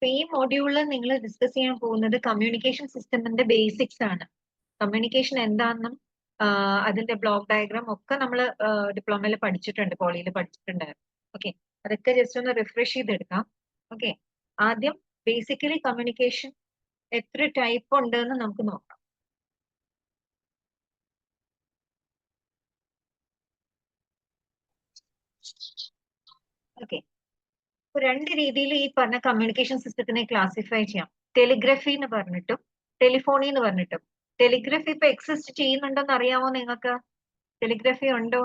അപ്പൊ ഈ മോഡ്യൂളിൽ നിങ്ങൾ ഡിസ്കസ് ചെയ്യാൻ പോകുന്നത് കമ്മ്യൂണിക്കേഷൻ സിസ്റ്റമിന്റെ ബേസിക്സ് ആണ്. കമ്മ്യൂണിക്കേഷൻ എന്താണെന്നും അതിന്റെ ബ്ലോക്ക് ഡയഗ്രാം ഒക്കെ നമ്മൾ ഡിപ്ലോമയിൽ പഠിച്ചിട്ടുണ്ട്, പോളിയിൽ പഠിച്ചിട്ടുണ്ടായിരുന്നു. ഓക്കെ, അതൊക്കെ ജസ്റ്റ് ഒന്ന് റിഫ്രഷ് ചെയ്തെടുക്കാം. ഓക്കെ, ആദ്യം ബേസിക്കലി കമ്മ്യൂണിക്കേഷൻ എത്ര ടൈപ്പ് ഉണ്ട് എന്ന് നമുക്ക് നോക്കാം. ഓക്കെ, രണ്ട് രീതിയിൽ ഈ പറഞ്ഞ കമ്മ്യൂണിക്കേഷൻ സിസ്റ്റത്തിനെ ക്ലാസിഫൈ ചെയ്യാം. ടെലിഗ്രഫി എന്ന് പറഞ്ഞിട്ടും ടെലിഫോണി എന്ന് പറഞ്ഞിട്ടും. ടെലിഗ്രഫി ഇപ്പൊ എക്സിസ്റ്റ് ചെയ്യുന്നുണ്ടോന്ന് അറിയാമോ നിങ്ങൾക്ക്? ടെലിഗ്രഫി ഉണ്ടോ?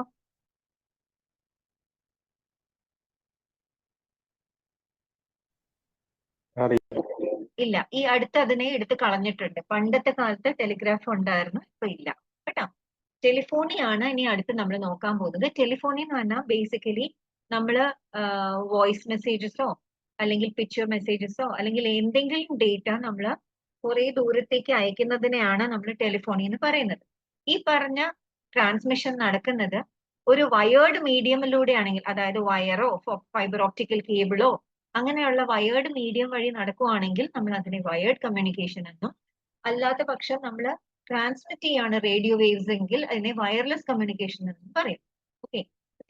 ഇല്ല, ഈ അടുത്ത് അതിനെ എടുത്ത് കളഞ്ഞിട്ടുണ്ട്. പണ്ടത്തെ കാലത്ത് ടെലിഗ്രാഫ് ഉണ്ടായിരുന്നു, ഇപ്പൊ ഇല്ല കേട്ടോ. ടെലിഫോണിയാണ് ഇനി അടുത്ത് നമ്മൾ നോക്കാൻ പോകുന്നത്. ടെലിഫോണി എന്ന് പറഞ്ഞാൽ ബേസിക്കലി നമ്മള് വോയിസ് മെസ്സേജസോ അല്ലെങ്കിൽ പിക്ചർ മെസ്സേജസോ അല്ലെങ്കിൽ എന്തെങ്കിലും ഡേറ്റ നമ്മൾ കുറെ ദൂരത്തേക്ക് അയക്കുന്നതിനെയാണ് നമ്മൾ ടെലിഫോണി എന്ന് പറയുന്നത്. ഈ പറഞ്ഞ ട്രാൻസ്മിഷൻ നടക്കുന്നത് ഒരു വയേർഡ് മീഡിയമിലൂടെ ആണെങ്കിൽ, അതായത് വയറോ ഫൈബർ ഓപ്റ്റിക്കൽ കേബിളോ അങ്ങനെയുള്ള വയേർഡ് മീഡിയം വഴി നടക്കുവാണെങ്കിൽ നമ്മൾ അതിനെ വയേർഡ് കമ്മ്യൂണിക്കേഷൻ എന്നും, അല്ലാത്ത പക്ഷം നമ്മൾ ട്രാൻസ്മിറ്റ് ചെയ്യാണ് റേഡിയോ വേവ്സ് എങ്കിൽ അതിനെ വയർലെസ് കമ്മ്യൂണിക്കേഷൻ എന്നും പറയും. ഓക്കെ,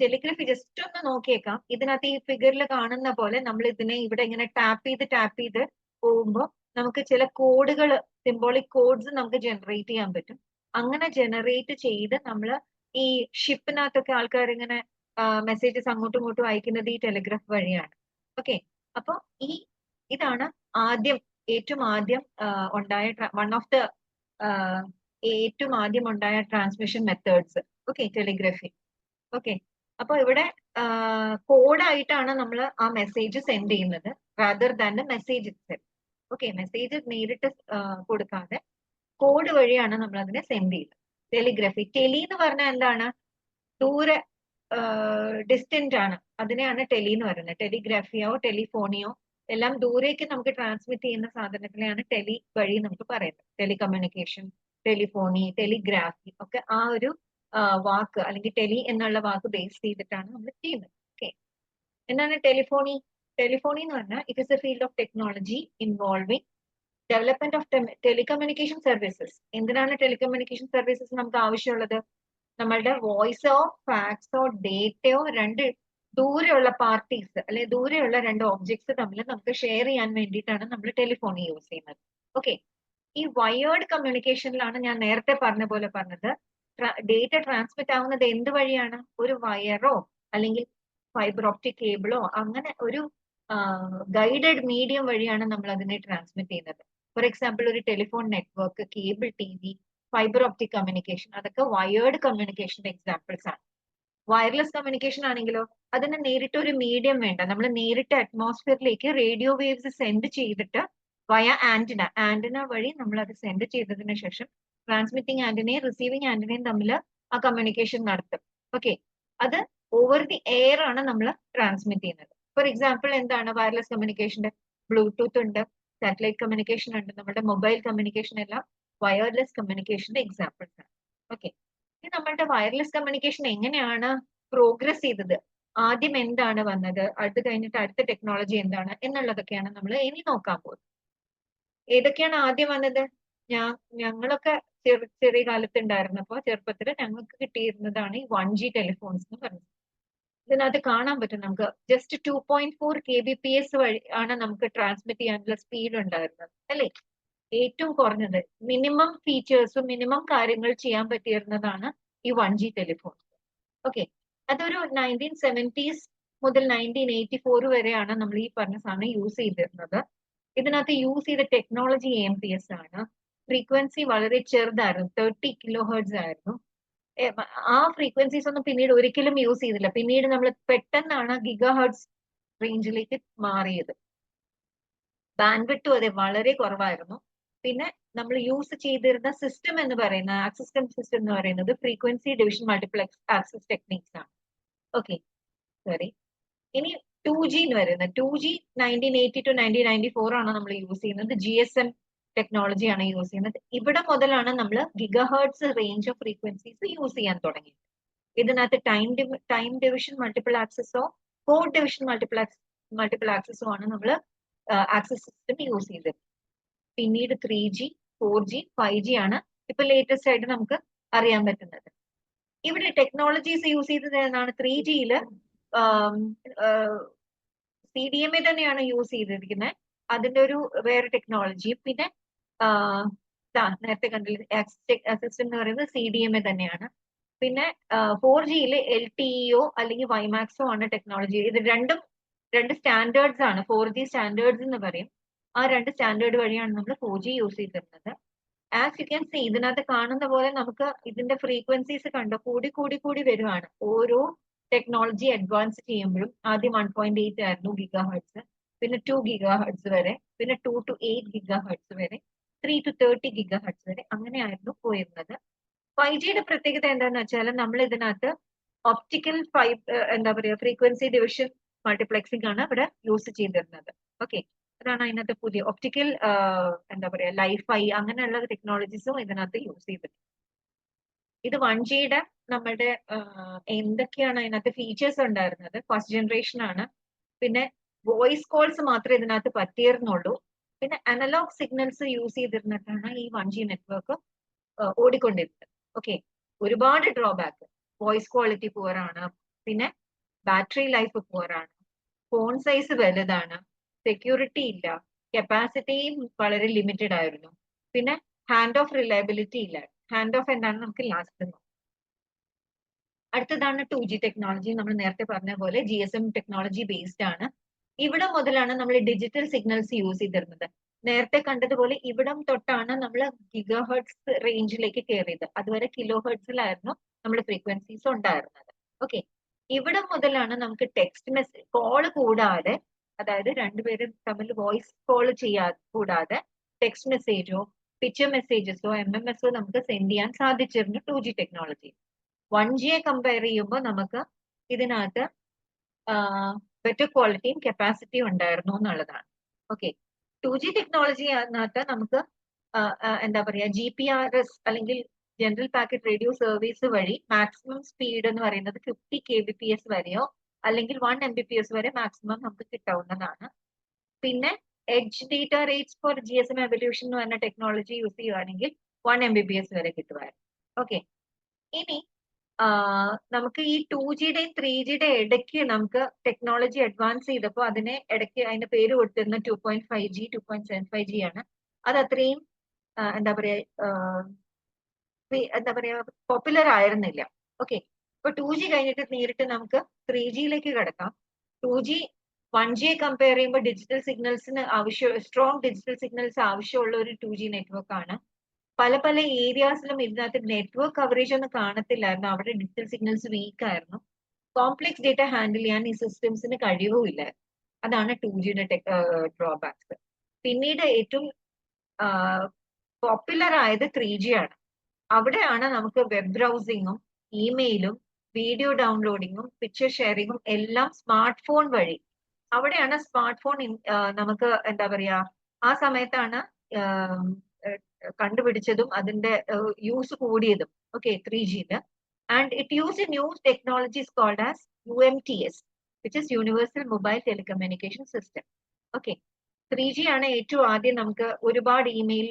ടെലിഗ്രഫി ജസ്റ്റ് ഒന്ന് നോക്കിയേക്കാം. ഇതിനകത്ത് ഈ ഫിഗറിൽ കാണുന്ന പോലെ നമ്മൾ ഇതിനെ ഇവിടെ ഇങ്ങനെ ടാപ്പ് ചെയ്ത് പോകുമ്പോൾ നമുക്ക് ചില കോഡുകൾ, സിംബോളിക് കോഡ്സ് നമുക്ക് ജനറേറ്റ് ചെയ്യാൻ പറ്റും. അങ്ങനെ ജനറേറ്റ് ചെയ്ത് നമ്മൾ ഈ ഷിപ്പിനകത്തൊക്കെ ആൾക്കാർ ഇങ്ങനെ മെസ്സേജസ് അങ്ങോട്ടും ഇങ്ങോട്ടും അയക്കുന്നത് ഈ ടെലിഗ്രാഫ് വഴിയാണ്. ഓക്കെ, അപ്പൊ ഇതാണ് ഏറ്റവും ആദ്യം ഉണ്ടായ വൺ ഓഫ് ദ ഏറ്റവും ആദ്യം ഉണ്ടായ ട്രാൻസ്മിഷൻ മെത്തേഡ്സ്. ഓക്കെ, ടെലിഗ്രഫി. ഓക്കെ, അപ്പൊ ഇവിടെ കോഡായിട്ടാണ് നമ്മൾ ആ മെസ്സേജ് സെൻഡ് ചെയ്യുന്നത്, rather than message itself. Okay, message നേരിട്ട് കൊടുക്കാതെ കോഡ് വഴിയാണ് നമ്മൾ അതിനെ സെൻഡ് ചെയ്യുന്നത്. ടെലിഗ്രഫി. ടെലി എന്ന് പറഞ്ഞാൽ എന്താണ്? ദൂരെ, ഡിസ്റ്റന്റ് ആണ്, അതിനെയാണ് ടെലി എന്ന് പറയുന്നത്. ടെലിഗ്രാഫിയോ ടെലിഫോണിയോ എല്ലാം ദൂരേക്ക് നമുക്ക് ട്രാൻസ്മിറ്റ് ചെയ്യുന്ന സാധനത്തിനെയാണ് ടെലി വഴി നമുക്ക് പറയുന്നത്. ടെലികമ്മ്യൂണിക്കേഷൻ, ടെലിഫോണി, ടെലിഗ്രാഫി ഒക്കെ ആ ഒരു വാക്ക് അല്ലെങ്കിൽ ടെലി എന്നുള്ള വാക്ക് ബേസ് ചെയ്തിട്ടാണ് നമ്മൾ ചെയ്യുന്നത്. ഓക്കെ, എന്താണ് ടെലിഫോണി? ടെലിഫോണി എന്ന് പറഞ്ഞാൽ it is A field of technology involving development of telecommunication services. എന്തിനാണ് ടെലികമ്മ്യൂണിക്കേഷൻ സർവീസസ് നമുക്ക് ആവശ്യമുള്ളത്? നമ്മളുടെ വോയിസോ ഫാക്സോ ഡേറ്റയോ രണ്ട് ദൂരെയുള്ള പാർട്ടീസ് അല്ലെ ദൂരെയുള്ള രണ്ട് ഒബ്ജക്ട്സ് തമ്മിൽ നമുക്ക് ഷെയർ ചെയ്യാൻ വേണ്ടിയിട്ടാണ് നമ്മൾ ടെലിഫോണി യൂസ് ചെയ്യുന്നത്. ഓക്കെ, ഈ വയേർഡ് കമ്മ്യൂണിക്കേഷനിലാണ് ഞാൻ നേരത്തെ പറഞ്ഞത് ഡേറ്റ ട്രാൻസ്മിറ്റ് ആവുന്നത് എന്ത് വഴിയാണ്? ഒരു വയറോ അല്ലെങ്കിൽ ഫൈബർ ഓപ്റ്റിക് കേബിളോ അങ്ങനെ ഒരു ഗൈഡഡ് മീഡിയം വഴിയാണ് നമ്മൾ അതിനെ ട്രാൻസ്മിറ്റ് ചെയ്യുന്നത്. ഫോർ എക്സാമ്പിൾ ഒരു telephone network, cable T V, fibre optic communication, അതൊക്കെ വയേർഡ് കമ്മ്യൂണിക്കേഷന്റെ എക്സാമ്പിൾസ് ആണ്. വയർലെസ് കമ്മ്യൂണിക്കേഷൻ ആണെങ്കിലോ അതിന് നേരിട്ട് ഒരു മീഡിയം വേണ്ട. നമ്മൾ നേരിട്ട് അറ്റ്മോസ്ഫിയറിലേക്ക് റേഡിയോ വേവ്സ് സെൻഡ് ചെയ്തിട്ട് വയ ആന്റിന വഴി നമ്മൾ അത് സെൻഡ് ചെയ്തതിനു ശേഷം ട്രാൻസ്മിറ്റിംഗ് ആന്റിനയും റിസീവിംഗ് ആന്റിനയും തമ്മിൽ ആ കമ്മ്യൂണിക്കേഷൻ നടത്തും. ഓക്കെ, അത് ഓവർ ദി എയർ ആണ് നമ്മൾ ട്രാൻസ്മിറ്റ് ചെയ്യുന്നത്. ഫോർ എക്സാമ്പിൾ എന്താണ് വയർലെസ് കമ്മ്യൂണിക്കേഷന്റെ? ബ്ലൂടൂത്ത് ഉണ്ട്, സാറ്റലൈറ്റ് കമ്മ്യൂണിക്കേഷൻ ഉണ്ട്, നമ്മുടെ മൊബൈൽ കമ്മ്യൂണിക്കേഷൻ എല്ലാം വയർലെസ് കമ്മ്യൂണിക്കേഷന്റെ എക്സാമ്പിൾസ് ആണ്. ഓക്കെ, ഇനി നമ്മളുടെ വയർലെസ് കമ്മ്യൂണിക്കേഷൻ എങ്ങനെയാണ് പ്രോഗ്രസ് ചെയ്തത്? ആദ്യം എന്താണ് വന്നത്, അത് കഴിഞ്ഞിട്ട് അടുത്ത ടെക്നോളജി എന്താണ് എന്നുള്ളതൊക്കെയാണ് നമ്മൾ ഇനി നോക്കാൻ പോകുന്നത്. ഏതൊക്കെയാണ് ആദ്യം വന്നത്? ഞങ്ങളൊക്കെ ചെറിയ കാലത്ത് ഉണ്ടായിരുന്നപ്പോ ചെറുപ്പത്തിൽ ഞങ്ങൾക്ക് കിട്ടിയിരുന്നതാണ് ഈ 1G ടെലിഫോൺസ് എന്ന് പറഞ്ഞത്. ഇതിനകത്ത് കാണാൻ പറ്റും നമുക്ക് ജസ്റ്റ് 2.4 kbps വഴി ആണ് നമുക്ക് ട്രാൻസ്മിറ്റ് ചെയ്യാനുള്ള സ്പീഡ് ഉണ്ടായിരുന്നത് അല്ലേ? ഏറ്റവും കുറഞ്ഞത് മിനിമം ഫീച്ചേഴ്സും മിനിമം കാര്യങ്ങൾ ചെയ്യാൻ പറ്റിയിരുന്നതാണ് ഈ 1G ടെലിഫോൺ. ഓക്കെ, അതൊരു 1970s മുതൽ 1984 വരെയാണ് നമ്മൾ ഈ പറഞ്ഞ സാധനം യൂസ് ചെയ്തിരുന്നത്. ഇതിനകത്ത് യൂസ് ചെയ്ത ടെക്നോളജി AMPS ആണ്. ഫ്രീക്വൻസി വളരെ ചെറുതായിരുന്നു, 30 kHz ആയിരുന്നു. ആ ഫ്രീക്വൻസീസ് ഒന്നും പിന്നീട് ഒരിക്കലും യൂസ് ചെയ്തില്ല. പിന്നീട് നമ്മൾ പെട്ടെന്നാണ് GHz റേഞ്ചിലേക്ക് മാറിയത്. ബാൻഡ്വിഡ്ത്തും അതെ വളരെ കുറവായിരുന്നു. പിന്നെ നമ്മൾ യൂസ് ചെയ്തിരുന്ന സിസ്റ്റം എന്ന് പറയുന്ന ആക്സസ് സിസ്റ്റം എന്ന് പറയുന്നത് frequency division multiplex access techniques ആണ്. Okay, sorry. ഇനി 2G എന്ന് പറയുന്നത് 2G 1980 to 1994 ആണ് നമ്മൾ യൂസ് ചെയ്യുന്നത്. GSM ടെക്നോളജിയാണ് യൂസ് ചെയ്യുന്നത്. ഇവിടെ മുതലാണ് നമ്മൾ GHz range of frequencies use ചെയ്യാൻ തുടങ്ങിയത്. ഇതിനകത്ത് ടൈം ഡിവിഷൻ മൾട്ടിപ്പിൾ ആക്സസോ കോഡ് ഡിവിഷൻ മൾട്ടിപ്പിൾ ആക്സസോ ആണ് നമ്മൾ ആക്സസ് സിസ്റ്റം യൂസ് ചെയ്തത്. പിന്നീട് 3G 4G 5G ആണ് ഇപ്പൊ ലേറ്റസ്റ്റ് ആയിട്ട് നമുക്ക് അറിയാൻ പറ്റുന്നത്. ഇവിടെ ടെക്നോളജീസ് യൂസ് ചെയ്തത് എന്നാണ് 3Gയില് CDMA തന്നെയാണ് യൂസ് ചെയ്തിരിക്കുന്നത്. അതിന്റെ ഒരു വേറെ ടെക്നോളജിയും പിന്നെ നേരത്തെ കണ്ടില്ല സിസ്റ്റം എന്ന് പറയുന്നത് CDMA തന്നെയാണ്. പിന്നെ 4Gയില് LTEO അല്ലെങ്കിൽ വൈമാക്സോ ആണ് ടെക്നോളജി. ഇത് രണ്ട് സ്റ്റാൻഡേർഡ്സ് ആണ്. 4G സ്റ്റാൻഡേർഡ്സ് എന്ന് പറയും. ആ രണ്ട് സ്റ്റാൻഡേർഡ് വഴിയാണ് നമ്മൾ 4G യൂസ് ചെയ്തിരുന്നത്. ആസ് യു ക്യാൻ സീ ഇതിനകത്ത് കാണുന്ന പോലെ നമുക്ക് ഇതിന്റെ ഫ്രീക്വൻസീസ് കണ്ടോ കൂടി വരുവാണ്. ഓരോ ടെക്നോളജി അഡ്വാൻസ് ചെയ്യുമ്പോഴും ആദ്യം 1.8 ആയിരുന്നു GHz, പിന്നെ 2 GHz വരെ, പിന്നെ 2 to 8 GHz വരെ, 3 to 30 GHz വരെ അങ്ങനെയായിരുന്നു പോയിരുന്നത്. 5Gയുടെ പ്രത്യേകത എന്താന്ന് വെച്ചാൽ നമ്മൾ ഇതിനകത്ത് ഒപ്റ്റിക്കൽ എന്താ പറയുക ഫ്രീക്വൻസി ഡിവിഷൻ മൾട്ടിപ്ലക്സിംഗ് ആണ് ഇവിടെ യൂസ് ചെയ്തിരുന്നത്. ഓക്കെ, അതാണ് അതിനകത്ത് പുതിയ ഒപ്റ്റിക്കൽ എന്താ പറയാ ലൈഫൈ അങ്ങനെയുള്ള ടെക്നോളജീസും ഇതിനകത്ത് യൂസ് ചെയ്തിട്ടുണ്ട്. ഇത് 1Gയുടെ നമ്മുടെ എന്തൊക്കെയാണ് അതിനകത്ത് ഫീച്ചേഴ്സ് ഉണ്ടായിരുന്നത്? ഫസ്റ്റ് ജനറേഷൻ ആണ്. പിന്നെ വോയിസ് കോൾസ് മാത്രമേ ഇതിനകത്ത് പറ്റിയിരുന്നുള്ളൂ. പിന്നെ അനലോഗ് സിഗ്നൽസ് യൂസ് ചെയ്തിരുന്നിട്ടാണ് ഈ 1G നെറ്റ്വർക്ക് ഓടിക്കൊണ്ടിരുന്നത്. ഓക്കെ, ഒരുപാട് ഡ്രോബാക്ക്. വോയിസ് ക്വാളിറ്റി പുവറാണ്, പിന്നെ ബാറ്ററി ലൈഫ് പുവറാണ്, ഫോൺ സൈസ് വലുതാണ്, സെക്യൂരിറ്റി ഇല്ല, കപ്പാസിറ്റിയും വളരെ ലിമിറ്റഡ് ആയിരുന്നു, പിന്നെ ഹാൻഡ് ഓഫ് റിലയബിലിറ്റി ഇല്ല. ഹാൻഡ് ഓഫ് എന്താണ് നമുക്ക് ലാസ്റ്റ് നോക്കാം. അടുത്തതാണ് 2G ടെക്നോളജി. നമ്മൾ നേരത്തെ പറഞ്ഞ പോലെ GSM ടെക്നോളജി ബേസ്ഡ് ആണ്. ഇവിടെ മുതലാണ് നമ്മൾ ഡിജിറ്റൽ സിഗ്നൽസ് യൂസ് ചെയ്തിരുന്നത്. നേരത്തെ കണ്ടതുപോലെ ഇവിടം തൊട്ടാണ് നമ്മൾ ഗിഗാഹെർട്സ് റേഞ്ചിലേക്ക് കയറിയത്. അതുവരെ കിലോഹെർട്സിലായിരുന്നു നമ്മുടെ ഫ്രീക്വൻസീസ് ഉണ്ടായിരുന്നത്. ഓക്കെ, ഇവിടെ മുതലാണ് നമുക്ക് ടെക്സ്റ്റ് മെസ്സേജ് കോള് കൂടാതെ, അതായത് രണ്ടുപേരും തമ്മിൽ വോയിസ് കോൾ കൂടാതെ ടെക്സ്റ്റ് മെസ്സേജോ പിക്ചർ മെസ്സേജസോ MMSO നമുക്ക് സെൻഡ് ചെയ്യാൻ സാധിച്ചിരുന്നു 2G ടെക്നോളജി. 1Gയെ കമ്പയർ ചെയ്യുമ്പോൾ നമുക്ക് ഇതിനകത്ത് ബെറ്റർ ക്വാളിറ്റിയും കപ്പാസിറ്റിയും ഉണ്ടായിരുന്നു എന്നുള്ളതാണ്. ഓക്കെ, 2G ടെക്നോളജിനകത്ത് നമുക്ക് എന്താ പറയാ GPRS അല്ലെങ്കിൽ ജനറൽ പാക്കറ്റ് റേഡിയോ സർവീസ് വഴി മാക്സിമം സ്പീഡ് എന്ന് പറയുന്നത് 50 kbps വരെയോ അല്ലെങ്കിൽ 1 Mbps വരെ മാക്സിമം നമുക്ക് കിട്ടാവുന്നതാണ്. പിന്നെ EDGE data rates for GSM evolution എന്ന് പറഞ്ഞ ടെക്നോളജി യൂസ് ചെയ്യുകയാണെങ്കിൽ 1 Mbps വരെ കിട്ടുമായിരുന്നു. ഓക്കെ, ഇനി നമുക്ക് ഈ 2Gയുടെയും 3Gയുടെ ഇടയ്ക്ക് നമുക്ക് ടെക്നോളജി അഡ്വാൻസ് ചെയ്തപ്പോൾ അതിന്റെ പേര് കൊടുത്തിരുന്ന 2.5G 2.75G ആണ്. അത് അത്രയും എന്താ പറയാ പോപ്പുലർ ആയിരുന്നില്ല. ഓക്കെ, ഇപ്പൊ 2G കഴിഞ്ഞിട്ട് നേരിട്ട് നമുക്ക് 3Gയിലേക്ക് കിടക്കാം. 2G 1Gയെ കമ്പയർ ചെയ്യുമ്പോൾ ഡിജിറ്റൽ സിഗ്നൽസിന് സ്ട്രോങ് ഡിജിറ്റൽ സിഗ്നൽസ് ആവശ്യമുള്ള ഒരു 2G നെറ്റ്വർക്ക് ആണ്. പല ഏരിയാസിലും ഇതിനകത്ത് നെറ്റ്വർക്ക് കവറേജ് ഒന്നും കാണത്തില്ലായിരുന്നു. അവിടെ ഡിജിറ്റൽ സിഗ്നൽസ് വീക്ക് ആയിരുന്നു. കോംപ്ലക്സ് ഡേറ്റ ഹാൻഡിൽ ചെയ്യാൻ ഈ സിസ്റ്റംസിന് കഴിവുമില്ല. അതാണ് 2Gയുടെ ഡ്രോബാക്സ്. പിന്നീട് ഏറ്റവും പോപ്പുലർ ആയത് 3G ആണ്. അവിടെയാണ് നമുക്ക് വെബ് ബ്രൗസിങ്ങും ഇമെയിലും വീഡിയോ ഡൗൺലോഡിങ്ങും പിക്ചർ ഷെയറിങ്ങും എല്ലാം സ്മാർട്ട് ഫോൺ വഴി. അവിടെയാണ് സ്മാർട്ട് ഫോൺ നമുക്ക് എന്താ പറയാ ആ സമയത്താണ് കണ്ടുപിടിച്ചതും അതിന്റെ യൂസ് കൂടിയതും. ഓക്കെ, 3Gയില്. And it use new technologies called as UMTS, which is universal mobile telecommunication system. Okay, 3G ആണ് ഏറ്റവും ആദ്യം നമുക്ക് ഒരുപാട് ഇമെയിൽ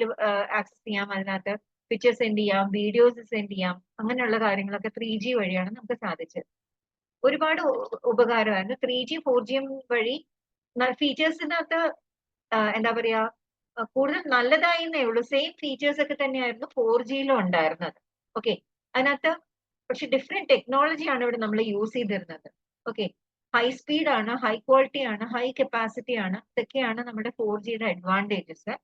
ആക്സസ് ചെയ്യാം, അതിനകത്ത് പിക്ചർ സെൻഡ് ചെയ്യാം, വീഡിയോസ് സെൻഡ് ചെയ്യാം, അങ്ങനെയുള്ള കാര്യങ്ങളൊക്കെ 3G വഴിയാണ് നമുക്ക് സാധിച്ചത്. ഒരുപാട് ഉപകാരമായിരുന്നു. 3G 4G വഴി ഫീച്ചേഴ്സിനകത്ത് എന്താ പറയാ കൂടുതൽ നല്ലതായിന്നേ ഉള്ളൂ. സെയിം ഫീച്ചേഴ്സ് ഒക്കെ തന്നെയായിരുന്നു 4Gയിലും ഉണ്ടായിരുന്നത്. ഓക്കെ, അതിനകത്ത് പക്ഷെ ഡിഫറെന്റ് ടെക്നോളജി ആണ് ഇവിടെ നമ്മൾ യൂസ് ചെയ്തിരുന്നത്. ഓക്കെ, ഹൈ സ്പീഡ് ആണ്, ഹൈ ക്വാളിറ്റി ആണ്, ഹൈ കപ്പാസിറ്റി ആണ്. ഇതൊക്കെയാണ് നമ്മുടെ 4Gയുടെ അഡ്വാൻറ്റേജസ്.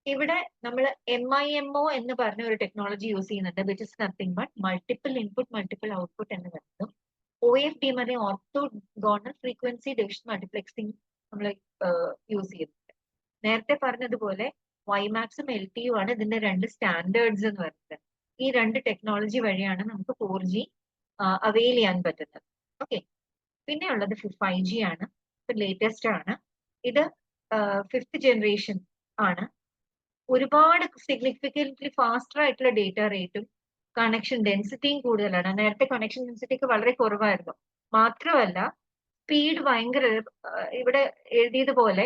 ഇവിടെ നമ്മൾ MIMO എന്ന് പറഞ്ഞ ഒരു ടെക്നോളജി യൂസ് ചെയ്യുന്നുണ്ട്, which is nothing but multiple input multiple output എന്ന് പറയുന്നത്. OFDM orthogonal frequency division multiplexing നമ്മൾ യൂസ് ചെയ്യുന്നുണ്ട്. നേരത്തെ പറഞ്ഞതുപോലെ വൈമാക്സും LTU ആണ് ഇതിന്റെ രണ്ട് സ്റ്റാൻഡേർഡ്സ് എന്ന് പറയുന്നത്. ഈ രണ്ട് ടെക്നോളജി വഴിയാണ് നമുക്ക് 4G അവെയിൽ ചെയ്യാൻ പറ്റുന്നത്. ഓക്കെ, പിന്നെ ഉള്ളത് 5G ആണ്, ലേറ്റസ്റ്റ് ആണ്. ഇത് 5th ജനറേഷൻ ആണ്. ഒരുപാട് സിഗ്നിഫിക്കന്റ്ലി ഫാസ്റ്റർ ആയിട്ടുള്ള ഡേറ്റ റേറ്റും കണക്ഷൻ ഡെൻസിറ്റിയും കൂടുതലാണ്. നേരത്തെ കണക്ഷൻ ഡെൻസിറ്റി ഒക്കെ വളരെ കുറവായിരുന്നു. മാത്രമല്ല സ്പീഡ് ഭയങ്കര ഇവിടെ എഴുതിയതുപോലെ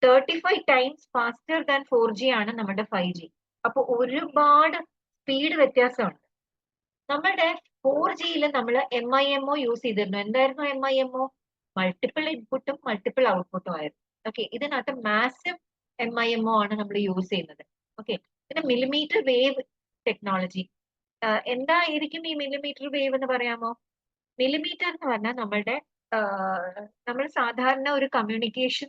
35 ടൈംസ് ഫാസ്റ്റർ ദാൻ 4G ആണ് നമ്മുടെ 5G. അപ്പൊ ഒരുപാട് സ്പീഡ് വ്യത്യാസമുണ്ട്. നമ്മുടെ 4Gയിൽ നമ്മൾ MIMO യൂസ് ചെയ്തിരുന്നു. എന്തായിരുന്നു MIMO? മൾട്ടിപ്പിൾ ഇൻപുട്ടും മൾട്ടിപ്പിൾ ഔട്ട്പുട്ടും ആയിരുന്നു. ഓക്കെ, ഇതിനകത്ത് മാസീവ് MIMO ആണ് നമ്മൾ യൂസ് ചെയ്യുന്നത്. ഓക്കെ, പിന്നെ മില്ലിമീറ്റർ വേവ് ടെക്നോളജി. എന്തായിരിക്കും ഈ മില്ലിമീറ്റർ വേവ് എന്ന് പറയാമോ? മില്ലിമീറ്റർ എന്ന് പറഞ്ഞാൽ നമ്മളുടെ നമ്മൾ സാധാരണ ഒരു കമ്മ്യൂണിക്കേഷൻ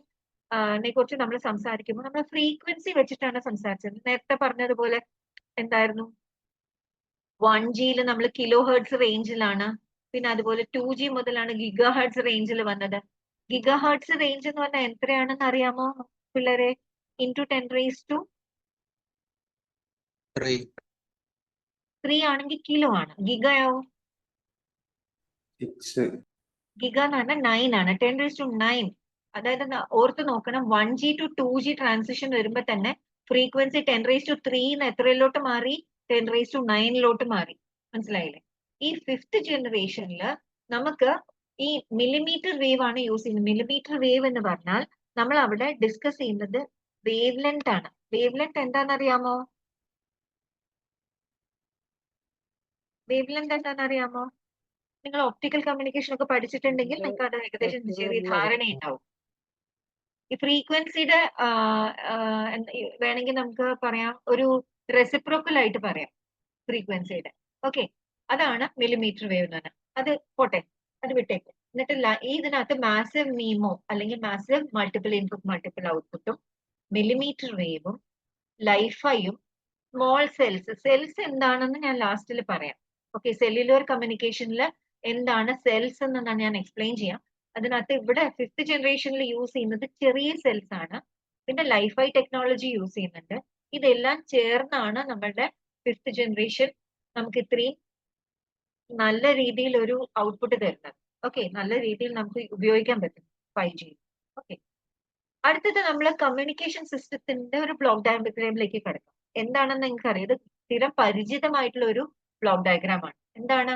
നെ കുറിച്ച് നമ്മൾ സംസാരിക്കുമ്പോൾ നമ്മൾ ഫ്രീക്വൻസി വെച്ചിട്ടാണ് സംസാരിച്ചത്. നേരത്തെ പറഞ്ഞതുപോലെ എന്തായിരുന്നു, 1Gയിൽ നമ്മൾ കിലോ ഹെർട്സ് റേഞ്ചിലാണ്. പിന്നെ അതുപോലെ 2G മുതലാണ് ഗിഗാ ഹെർട്സ് റേഞ്ചിൽ വന്നത്. ഗിഗാ ഹെർട്സ് റേഞ്ച് എന്ന് പറഞ്ഞാൽ എത്രയാണെന്ന് അറിയാമോ പിള്ളേരെ? ഇൻറ്റു 10⁻³ ആണെങ്കിൽ കിലോ ആണ്. ഗിഗയോ? 6. ഗിഗ എന്ന് പറഞ്ഞാൽ 9 ആണ്. 10⁻⁹. അതായത് ഓർത്ത് നോക്കണം, 1G to 2G ട്രാൻസിഷൻ വരുമ്പോ തന്നെ ഫ്രീക്വൻസി 10⁻³ എത്രയിലോട്ട് മാറി? 10⁻⁹ മാറി. മനസ്സിലായില്ലേ? ഈ 5th ജനറേഷനിൽ നമുക്ക് ഈ മില്ലിമീറ്റർ വേവ് ആണ് യൂസ് ചെയ്യുന്നത്. മില്ലിമീറ്റർ വേവ് എന്ന് പറഞ്ഞാൽ നമ്മൾ അവിടെ ഡിസ്കസ് ചെയ്യുന്നത് വേവ് ലെങ്ത് ആണ്. വേവ് ലെങ്ത് എന്താണെന്നറിയാമോ? വേവ് ലെങ്ത് എന്താണെന്നറിയാമോ? നിങ്ങൾ ഒപ്റ്റിക്കൽ കമ്മ്യൂണിക്കേഷൻ ഒക്കെ പഠിച്ചിട്ടുണ്ടെങ്കിൽ നിങ്ങൾക്ക് അത് ഏകദേശം ചെറിയ ധാരണയുണ്ടാവും. ഈ ഫ്രീക്വൻസിയുടെ വേണമെങ്കിൽ നമുക്ക് പറയാം, ഒരു റെസിപ്രോക്കൽ ആയിട്ട് പറയാം ഫ്രീക്വൻസിയുടെ. ഓക്കെ, അതാണ് മില്ലിമീറ്റർ വേവ് എന്ന് പറഞ്ഞാൽ. അത് പോട്ടെ, അത് വിട്ടേക്ക്. എന്നിട്ട് ഇതിനകത്ത് മാസീവ് മീമോ അല്ലെങ്കിൽ മാസീവ് മൾട്ടിപ്പിൾ ഇൻപുട്ട് മൾട്ടിപ്പിൾ ഔട്ട്പുട്ടും മില്ലിമീറ്റർ വേവും ലൈഫൈയും സ്മോൾ സെൽസ് എന്താണെന്ന് ഞാൻ ലാസ്റ്റിൽ പറയാം. ഓക്കെ, സെല്ലുലാർ കമ്മ്യൂണിക്കേഷനിൽ എന്താണ് സെൽസ് എന്ന് ഞാൻ എക്സ്പ്ലെയിൻ ചെയ്യാം. അതിനകത്ത് ഇവിടെ 5th ജനറേഷനിൽ യൂസ് ചെയ്യുന്നത് ചെറിയ സെൽസ് ആണ്. പിന്നെ ലൈഫൈ ടെക്നോളജി യൂസ് ചെയ്യുന്നുണ്ട്. ഇതെല്ലാം ചേർന്നാണ് നമ്മളുടെ 5th ജനറേഷൻ നമുക്ക് ഇത്രയും നല്ല രീതിയിൽ ഒരു ഔട്ട്പുട്ട് തരുന്നത്. ഓക്കെ, നല്ല രീതിയിൽ നമുക്ക് ഉപയോഗിക്കാൻ പറ്റും 5G. ഓക്കെ, അടുത്തത് നമ്മൾ കമ്മ്യൂണിക്കേഷൻ സിസ്റ്റത്തിന്റെ ഒരു ബ്ലോക്ക് ഡയഗ്രാമിലേക്ക് കിടക്കാം. എന്താണെന്ന് നിങ്ങൾക്ക് അറിയാം, ഇത് സ്ഥിരം പരിചിതമായിട്ടുള്ള ഒരു ബ്ലോക്ക് ഡയഗ്രാം ആണ്. എന്താണ്?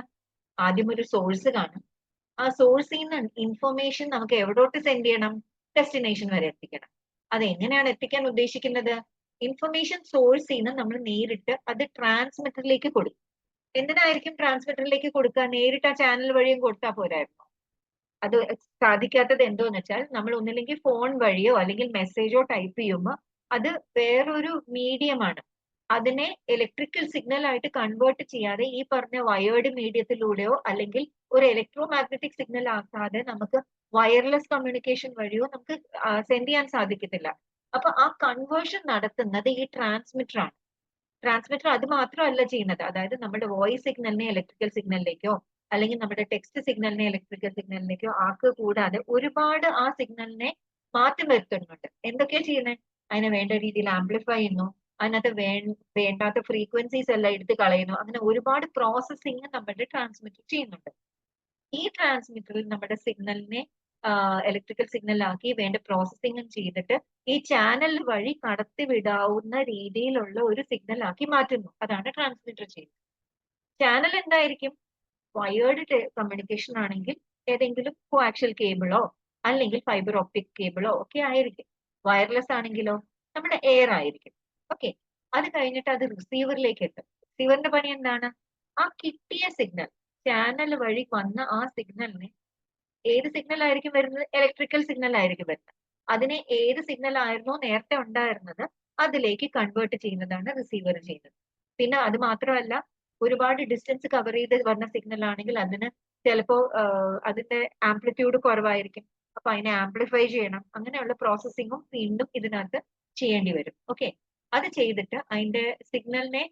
ആദ്യം ഒരു സോഴ്സ് കാണും. ആ സോഴ്സിൽ നിന്ന് ഇൻഫർമേഷൻ നമുക്ക് എവിടോട്ട് സെൻഡ് ചെയ്യണം? ഡെസ്റ്റിനേഷൻ വരെ എത്തിക്കണം. അത് എങ്ങനെയാണ് എത്തിക്കാൻ ഉദ്ദേശിക്കുന്നത്? ഇൻഫർമേഷൻ സോഴ്സിൽ നിന്ന് നമ്മൾ നേരിട്ട് അത് ട്രാൻസ്മിറ്ററിലേക്ക് കൊടുക്കും. എന്തിനായിരിക്കും ട്രാൻസ്മിറ്ററിലേക്ക് കൊടുക്കുക? നേരിട്ട് ആ ചാനൽ വഴിയും കൊടുത്താൽ പോരായിരുന്നു. അത് സാധിക്കാത്തത് എന്തോന്ന് വെച്ചാൽ നമ്മൾ ഒന്നില്ലെങ്കിൽ ഫോൺ വഴിയോ അല്ലെങ്കിൽ മെസ്സേജോ ടൈപ്പ് ചെയ്യുമ്പോൾ അത് വേറൊരു മീഡിയമാണ്. അതിനെ ഇലക്ട്രിക്കൽ സിഗ്നൽ ആയിട്ട് കൺവേർട്ട് ചെയ്യാതെ ഈ പറഞ്ഞ വയേർഡ് മീഡിയത്തിലൂടെയോ അല്ലെങ്കിൽ ഒരു ഇലക്ട്രോ മാഗ്നറ്റിക് സിഗ്നൽ ആക്കാതെ നമുക്ക് വയർലെസ് കമ്മ്യൂണിക്കേഷൻ വഴിയോ നമുക്ക് സെൻഡ് ചെയ്യാൻ സാധിക്കത്തില്ല. അപ്പൊ ആ കൺവേർഷൻ നടത്തുന്നത് ഈ ട്രാൻസ്മിറ്റർ ആണ്. ട്രാൻസ്മിറ്റർ അത് മാത്രമല്ല ചെയ്യുന്നത്, അതായത് നമ്മുടെ വോയിസ് സിഗ്നലിനെ ഇലക്ട്രിക്കൽ സിഗ്നലിലേക്കോ അല്ലെങ്കിൽ നമ്മുടെ ടെക്സ്റ്റ് സിഗ്നലിനെ ഇലക്ട്രിക്കൽ സിഗ്നലിലേക്കോ ആക്കുക കൂടാതെ ഒരുപാട് ആ സിഗ്നലിനെ മാറ്റം വരുത്തുന്നുണ്ട്. എന്തൊക്കെയാ ചെയ്യുന്നത്? അതിനെ വേണ്ട രീതിയിൽ ആംപ്ലിഫൈ ചെയ്യുന്നു, അതിനകത്ത് വേണ്ടാത്ത ഫ്രീക്വൻസീസ് എല്ലാം എടുത്ത് കളയുന്നു. അങ്ങനെ ഒരുപാട് പ്രോസസ്സിങ് നമ്മുടെ ട്രാൻസ്മിറ്റർ ചെയ്യുന്നുണ്ട്. ഈ ട്രാൻസ്മിറ്ററിൽ നമ്മുടെ സിഗ്നലിനെ ഇലക്ട്രിക്കൽ സിഗ്നലാക്കി വേണ്ട പ്രോസസ്സിംഗും ചെയ്തിട്ട് ഈ ചാനൽ വഴി കടത്തിവിടാവുന്ന രീതിയിലുള്ള ഒരു സിഗ്നൽ ആക്കി മാറ്റുന്നു. അതാണ് ട്രാൻസ്മിറ്റർ ചെയ്യുന്നത്. ചാനൽ എന്തായിരിക്കും? വയേർഡ് കമ്മ്യൂണിക്കേഷൻ ആണെങ്കിൽ ഏതെങ്കിലും കോആക്ഷ്യൽ കേബിളോ അല്ലെങ്കിൽ ഫൈബർ ഓപ്റ്റിക് കേബിളോ ഒക്കെ ആയിരിക്കും. വയർലെസ് ആണെങ്കിലോ നമ്മുടെ എയർ ആയിരിക്കും. ഓക്കെ, അത് കഴിഞ്ഞിട്ട് അത് റിസീവറിലേക്ക് എത്തും. റിസീവറിന്റെ പണി എന്താണ്? ആ കിട്ടിയ സിഗ്നൽ, ചാനൽ വഴി വന്ന ആ സിഗ്നലിനെ, ഏത് സിഗ്നൽ ആയിരിക്കും വരുന്നത്? ഇലക്ട്രിക്കൽ സിഗ്നൽ ആയിരിക്കും വരുന്നത്. അതിനെ ഏത് സിഗ്നൽ ആയിരുന്നോ നേരത്തെ ഉണ്ടായിരുന്നത് അതിലേക്ക് കൺവേർട്ട് ചെയ്യുന്നതാണ് റിസീവർ ചെയ്യുന്നത്. പിന്നെ അത് മാത്രമല്ല, ഒരുപാട് ഡിസ്റ്റൻസ് കവർ ചെയ്ത് വരുന്ന സിഗ്നൽ ആണെങ്കിൽ അതിന് ചിലപ്പോ അതിന്റെ ആംപ്ലിറ്റ്യൂഡ് കുറവായിരിക്കും. അപ്പൊ അതിനെ ആംപ്ലിഫൈ ചെയ്യണം. അങ്ങനെയുള്ള പ്രോസസ്സിങ്ങും വീണ്ടും ഇതിനകത്ത് ചെയ്യേണ്ടി വരും. ഓക്കെ, അത് ചെയ്തിട്ട് അതിന്റെ സിഗ്നലിനെ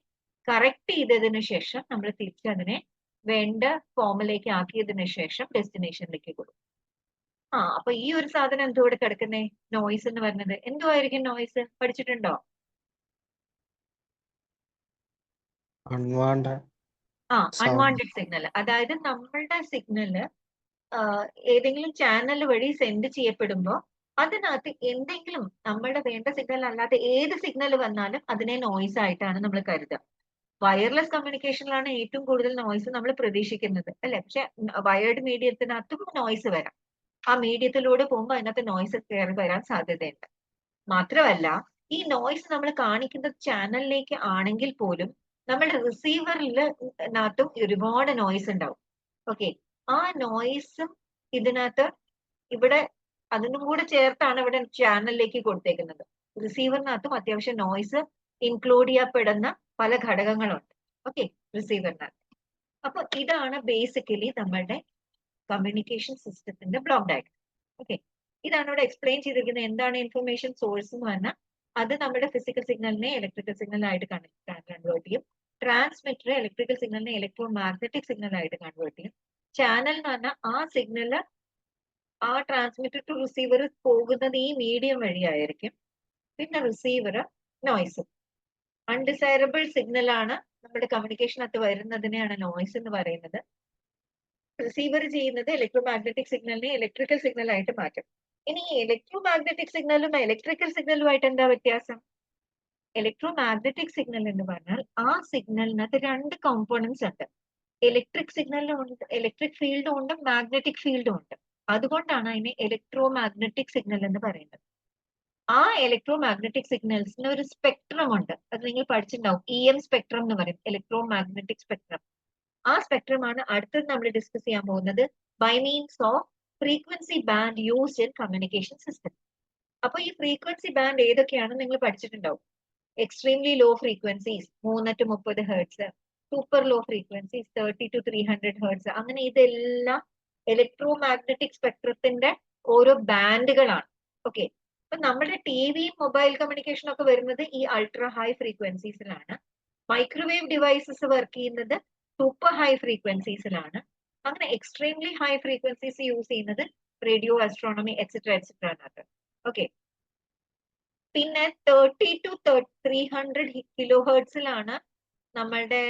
കറക്റ്റ് ചെയ്തതിനു ശേഷം നമ്മൾ തിരിച്ചതിനെ വേണ്ട ഫോമിലേക്ക് ആക്കിയതിനു ശേഷം ഡെസ്റ്റിനേഷനിലേക്ക് കൊടുക്കും. അപ്പൊ ഈ ഒരു സാധനം എന്തോ ഇവിടെ കിടക്കുന്നേ? നോയ്സ് എന്ന് പറഞ്ഞത് എന്തുവായിരിക്കും? നോയ്സ് പഠിച്ചിട്ടുണ്ടോ? Unwanted signal. അതായത് നമ്മളുടെ സിഗ്നല് ഏതെങ്കിലും ചാനൽ വഴി സെൻഡ് ചെയ്യപ്പെടുമ്പോൾ അതിനകത്ത് എന്തെങ്കിലും നമ്മളുടെ വേണ്ട സിഗ്നൽ അല്ലാതെ ഏത് സിഗ്നൽ വന്നാലും അതിനെ നോയ്സ് ആയിട്ടാണ് നമ്മൾ കരുതുക. വയർലെസ് കമ്മ്യൂണിക്കേഷനിലാണ് ഏറ്റവും കൂടുതൽ നോയ്സ് നമ്മൾ പ്രതീക്ഷിക്കുന്നത്, അല്ലെ? പക്ഷെ വയേർഡ് മീഡിയത്തിനകത്തും നോയ്സ് വരാം. ആ മീഡിയത്തിലൂടെ പോകുമ്പോൾ അതിനകത്ത് നോയ്സ് കയറി വരാൻ സാധ്യതയുണ്ട്. മാത്രമല്ല ഈ നോയ്സ് നമ്മൾ കാണിക്കുന്ന ചാനലിലേക്ക് ആണെങ്കിൽ പോലും നമ്മുടെ റിസീവറിനകത്തും ഒരുപാട് നോയ്സ് ഉണ്ടാവും. ഓക്കെ, ആ നോയ്സും ഇതിനകത്ത് ഇവിടെ അതിനും കൂടെ ചേർത്താണ് ഇവിടെ ചാനലിലേക്ക് കൊടുത്തേക്കുന്നത്. റിസീവറിനകത്തും അത്യാവശ്യം നോയ്സ് ഇൻക്ലൂഡ് ചെയ്യപ്പെടുന്ന പല ഘടകങ്ങളുണ്ട്. ഓക്കെ, റിസീവറിനകത്ത്. അപ്പൊ ഇതാണ് ബേസിക്കലി നമ്മളുടെ കമ്മ്യൂണിക്കേഷൻ സിസ്റ്റത്തിന്റെ ബ്ലോക്ക് ഡയഗ്രം. ഓക്കെ, ഇതാണ് ഇവിടെ എക്സ്പ്ലെയിൻ ചെയ്തിരിക്കുന്നത്. എന്താണ് ഇൻഫർമേഷൻ സോഴ്സ് എന്ന് പറഞ്ഞാൽ അത് നമ്മുടെ ഫിസിക്കൽ സിഗ്നലിനെ ഇലക്ട്രിക്കൽ സിഗ്നലായിട്ട് കൺവേർട്ട് ചെയ്യും. ട്രാൻസ്മിറ്റർ ഇലക്ട്രിക്കൽ സിഗ്നലിനെ ഇലക്ട്രോ മാഗ്നറ്റിക് സിഗ്നലായിട്ട് കൺവേർട്ട് ചെയ്യും. ചാനൽ എന്ന് പറഞ്ഞാൽ ആ സിഗ്നൽ ആ ട്രാൻസ്മിറ്റർ ടു റിസീവർ പോകുന്നത് ഈ മീഡിയം വഴിയായിരിക്കും. പിന്നെ റിസീവർ നോയ്സ്. അൺഡിസൈറബിൾ സിഗ്നൽ ആണ് നമ്മുടെ കമ്മ്യൂണിക്കേഷനകത്ത് വരുന്നതിനെയാണ് നോയ്സ് എന്ന് പറയുന്നത്. റിസീവർ ചെയ്യുന്നത് ഇലക്ട്രോ മാഗ്നറ്റിക് സിഗ്നലിനെ ഇലക്ട്രിക്കൽ സിഗ്നലായിട്ട് മാറ്റും. ഇനി ഈ ഇലക്ട്രോ മാഗ്നറ്റിക് സിഗ്നലും ഇലക്ട്രിക്കൽ സിഗ്നലുമായിട്ട് എന്താ വ്യത്യാസം? ഇലക്ട്രോ മാഗ്നറ്റിക് സിഗ്നൽ എന്ന് പറഞ്ഞാൽ ആ സിഗ്നലിനകത്ത് രണ്ട് കോമ്പോണൻസ് ഉണ്ട്. ഇലക്ട്രിക് സിഗ്നലും ഉണ്ട്, ഇലക്ട്രിക് ഫീൽഡും ഉണ്ട്, മാഗ്നറ്റിക് ഫീൽഡും ഉണ്ട്. അതുകൊണ്ടാണ് അതിനെ ഇലക്ട്രോ മാഗ്നറ്റിക് സിഗ്നൽ എന്ന് പറയുന്നത്. ആ ഇലക്ട്രോ മാഗ്നറ്റിക് സിഗ്നൽസിന് ഒരു സ്പെക്ട്രം ഉണ്ട്. അത് നിങ്ങൾ പഠിച്ചിട്ടുണ്ടാവും. EM സ്പെക്ട്രം എന്ന് പറയും, ഇലക്ട്രോ മാഗ്നറ്റിക് സ്പെക്ട്രം. ആ സ്പെക്ട്രം ആണ് അടുത്തത് നമ്മൾ ഡിസ്കസ് ചെയ്യാൻ പോകുന്നത്, by means of frequency band used in communication system. അപ്പൊ ഈ ഫ്രീക്വൻസി ബാൻഡ് ഏതൊക്കെയാണെന്ന് നിങ്ങൾ പഠിച്ചിട്ടുണ്ടാവും. Extremely low frequencies 3 to 30 hertz, super low frequencies 30 to 300 hertz. അങ്ങനെ ഇതെല്ലാം ഇലക്ട്രോ മാഗ്നറ്റിക് സ്പെക്ട്രത്തിന്റെ ഓരോ ബാൻഡുകളാണ്. ഓക്കെ, അപ്പൊ നമ്മുടെ TV മൊബൈൽ കമ്മ്യൂണിക്കേഷൻ ഒക്കെ വരുന്നത് ഈ അൾട്രാ ഹൈ ഫ്രീക്വൻസീസിലാണ്. മൈക്രോവേവ് ഡിവൈസസ് വർക്ക് ചെയ്യുന്നത് സൂപ്പർ ഹൈ ഫ്രീക്വൻസീസിലാണ്. അങ്ങനെ എക്സ്ട്രീംലി ഹൈ ഫ്രീക്വൻസീസ് യൂസ് ചെയ്യുന്നത് റേഡിയോ, ആസ്ട്രോണമി എക്സെട്ര ആണ്. ഓക്കെ, പിന്നെ 30 to 300 കിലോ ഹെർട്സിലാണ് നമ്മളുടെ